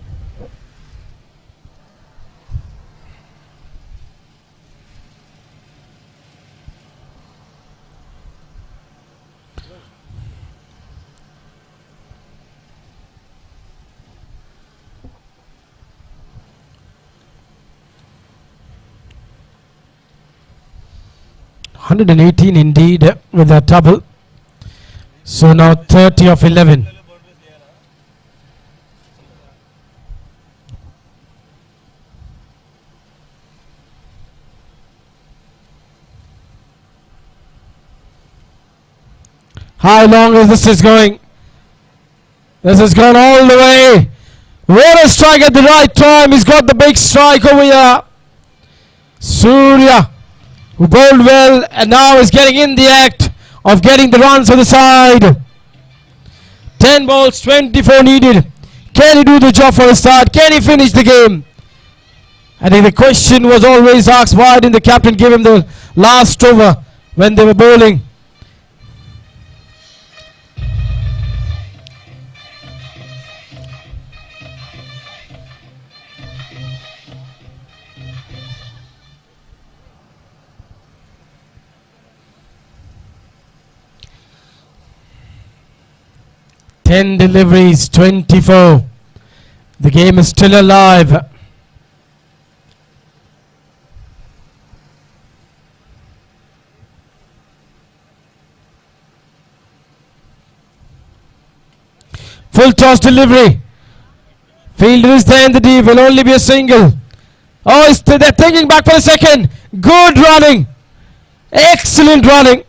.118 indeed with that double. So now 30 of 11. How long is this going? This has gone all the way. What a strike at the right time. He's got the big strike over here. Surya, who bowled well and now is getting in the act of getting the runs for the side. 10 balls, 24 needed. Can he do the job for a start? Can he finish the game? I think the question was always asked, why didn't the captain give him the last over when they were bowling? Ten deliveries, 24. The game is still alive. Full toss delivery. Fielder is there in the deep. Will only be a single. Oh, they're taking back for a second. Good running. Excellent running.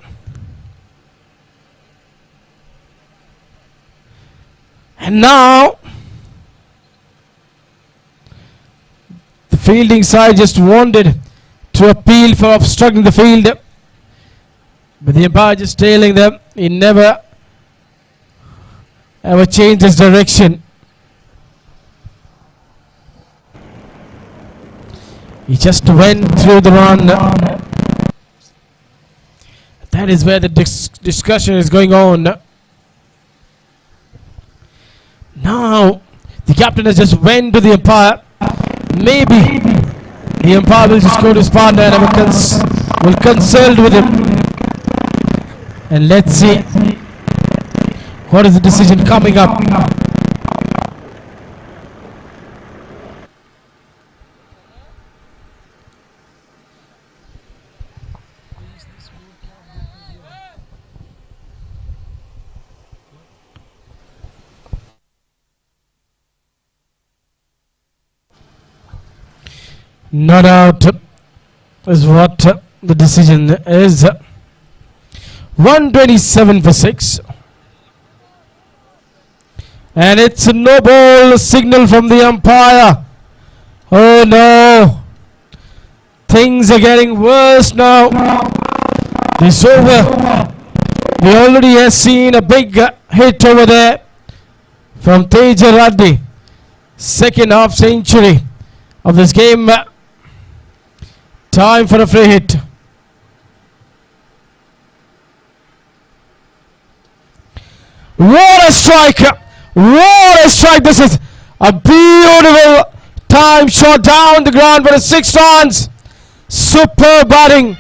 And now the fielding side just wanted to appeal for obstructing the field, but the umpire just tailing them. He never ever changed his direction. He just went through the run. That is where the discussion is going on. Now, the captain has just went to the umpire. Maybe the umpire will just go to his partner and will consult with him. And let's see what is the decision coming up. Not out is what the decision is. 127 for 6. And it's a no ball signal from the umpire. Oh no. Things are getting worse now. This over. We already have seen a big hit over there from Teja Reddy. Second half century of this game. Time for a free hit. What a strike! What a strike! This is a beautiful time shot down the ground for the 6 runs. Super batting.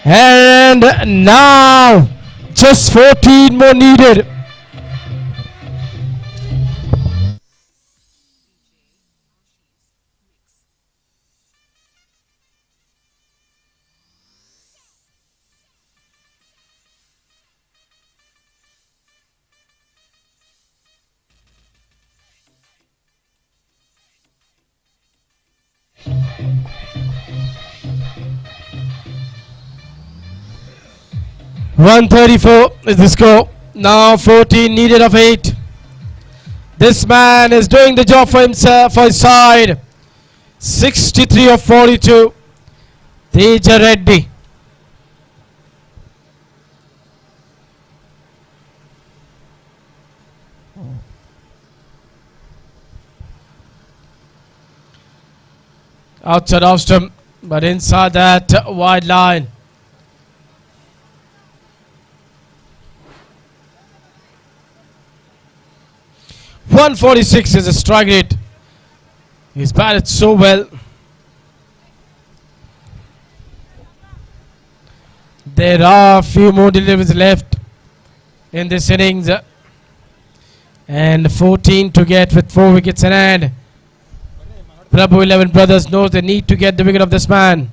And now just 14 more needed. .134 is the score. Now 14 needed of 8. This man is doing the job for himself, for his side. 63 of 42. Teja Reddy. Outside off stump, but inside that wide line. .146 is a strike rate. He's batted so well. There are a few more deliveries left in this innings. And 14 to get with 4 wickets in hand. PRABHU 11 brothers knows they need to get the wicket of this man.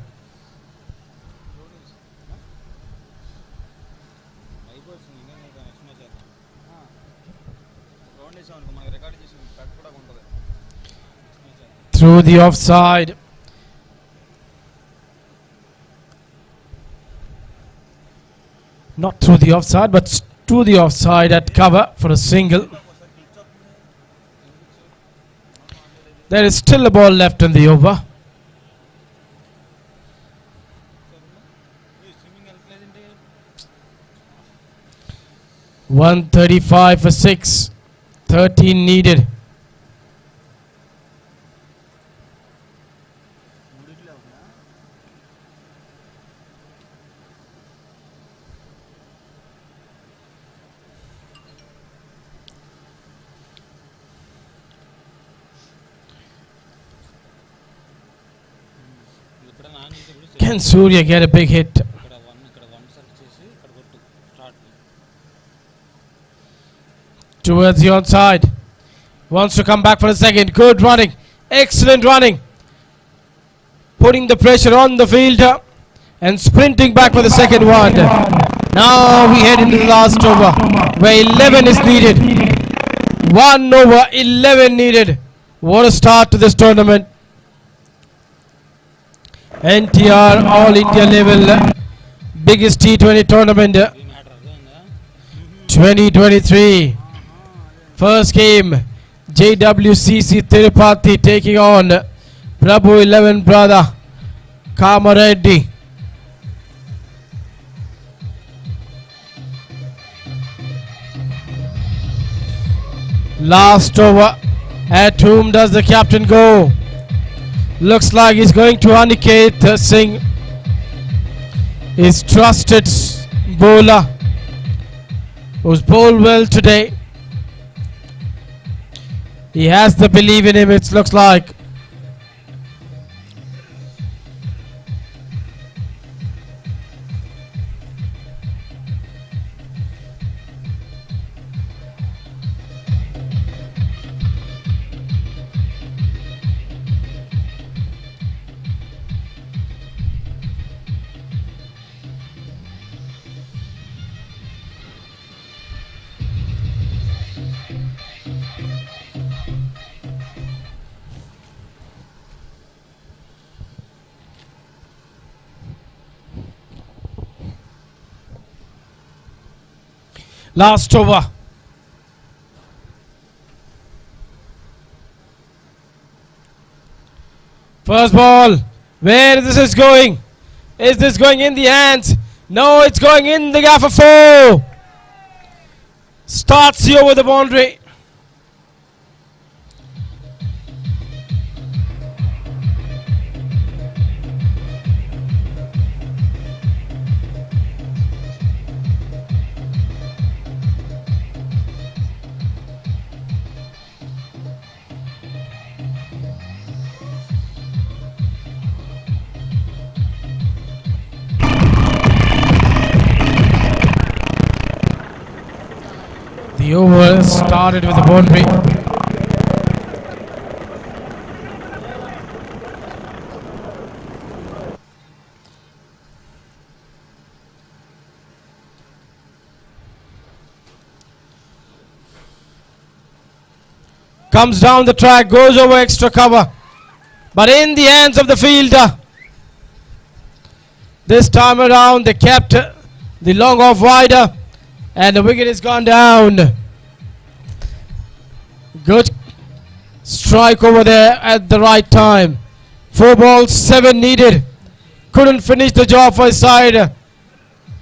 Through the offside. Not through the offside, but to the offside at cover for a single. There is still a ball left in the over. .135 for 6. 13 needed. Can Surya get a big hit? Towards the onside. Wants to come back for a second. Good running. Excellent running. Putting the pressure on the fielder and sprinting back for the second one. Now we head into the last over where 11 is needed. 1 over, 11 needed. What a start to this tournament. NTR All India level biggest T20 tournament 2023. First game JWCC Tirupati taking on PRABHU 11 brother Kamareddy. Last over. At whom does the captain go? Looks like he's going to Aniket Singh, his trusted bowler, who's bowled well today. He has the belief in him, it looks like. Last over. First ball. Where this is going? Is this going in the hands? No, it's going in the gap for 4. Starts here with the boundary. The over started with the boundary. Comes down the track, goes over extra cover, but in the hands of the fielder. This time around they kept the long off wider, and the wicket has gone down. Good strike over there at the right time. 4 balls, 7 needed. Couldn't finish the job for his side,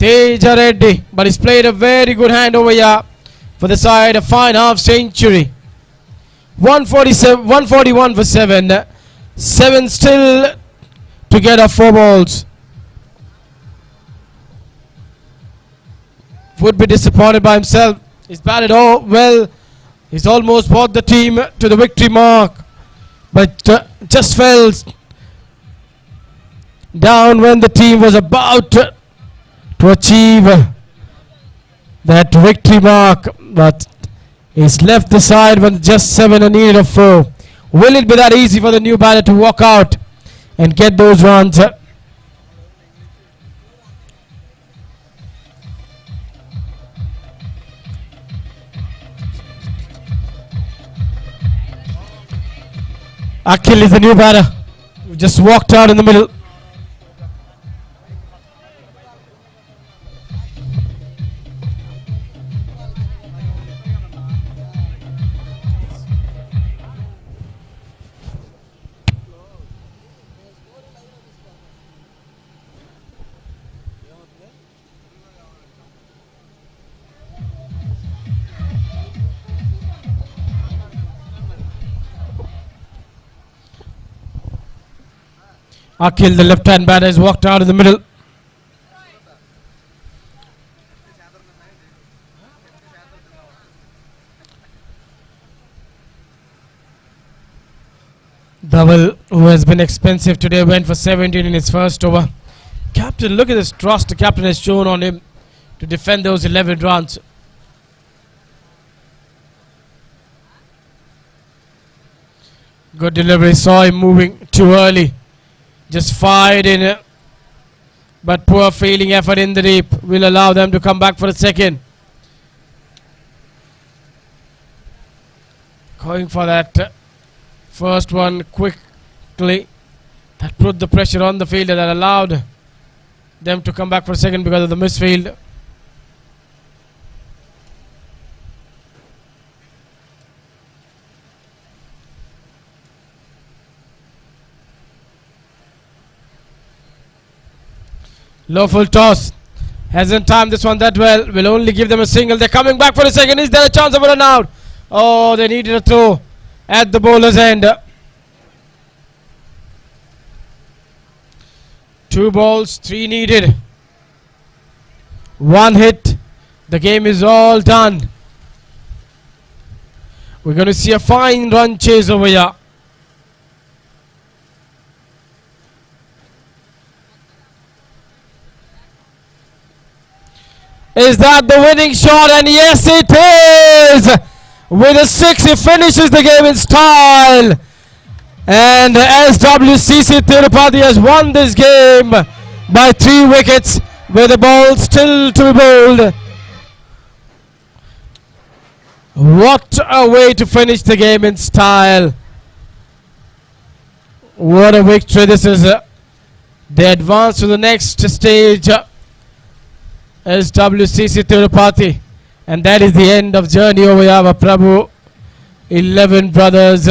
Teja Reddy, but he's played a very good hand over here for the side. A fine half century. 141 for 7. 7 still to get up 4 balls. Would be disappointed by himself. He's batted well. He's almost brought the team to the victory mark, but just fell down when the team was about to achieve that victory mark. But he's left the side when just 7 are needed of 4. Will it be that easy for the new batter to walk out and get those runs? Akhil is the new batter, who just walked out in the middle. Akhil, the left-hand batter, has walked out in the middle. Dhaval, who has been expensive today, went for 17 in his first over. Captain, look at this trust the captain has shown on him to defend those 11 runs. Good delivery, saw him moving too early. Just fired in, but poor fielding effort in the deep will allow them to come back for a second. Going for that first one quickly. That put the pressure on the fielder, that allowed them to come back for a second because of the misfield. Low full toss. Hasn't timed this one that well. Will only give them a single. They're coming back for a second. Is there a chance of a run out? Oh, they needed a throw at the bowler's end. 2 balls, 3 needed. 1 hit. The game is all done. We're going to see a fine run chase over here. Is that the winning shot? And yes, it is! With a 6, he finishes the game in style. And S.W.C.C. TIRUPATI has won this game by 3 wickets, with the ball still to be bowled. What a way to finish the game in style. What a victory this is. They advance to the next stage. S.W.C.C. TIRUPATI And that is the end of journey over here, Prabhu. 11 brothers,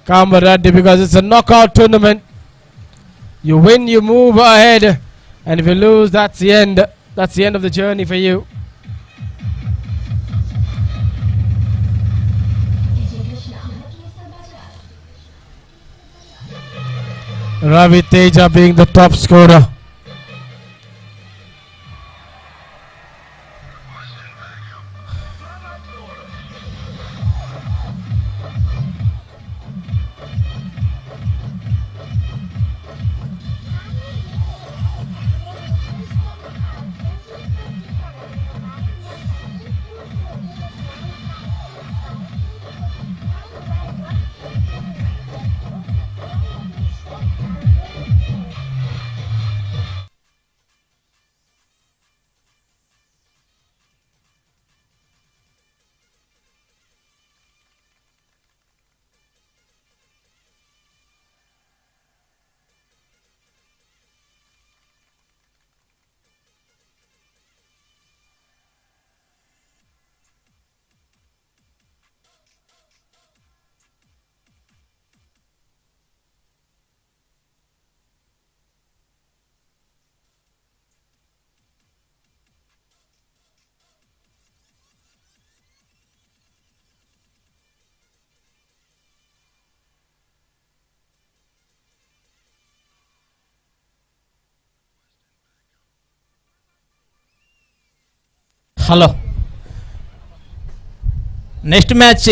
camaraderie, because it's a knockout tournament. You win, you move ahead, and if you lose, that's the end. That's the end of the journey for you. Ravi Teja being the top scorer. Hello next match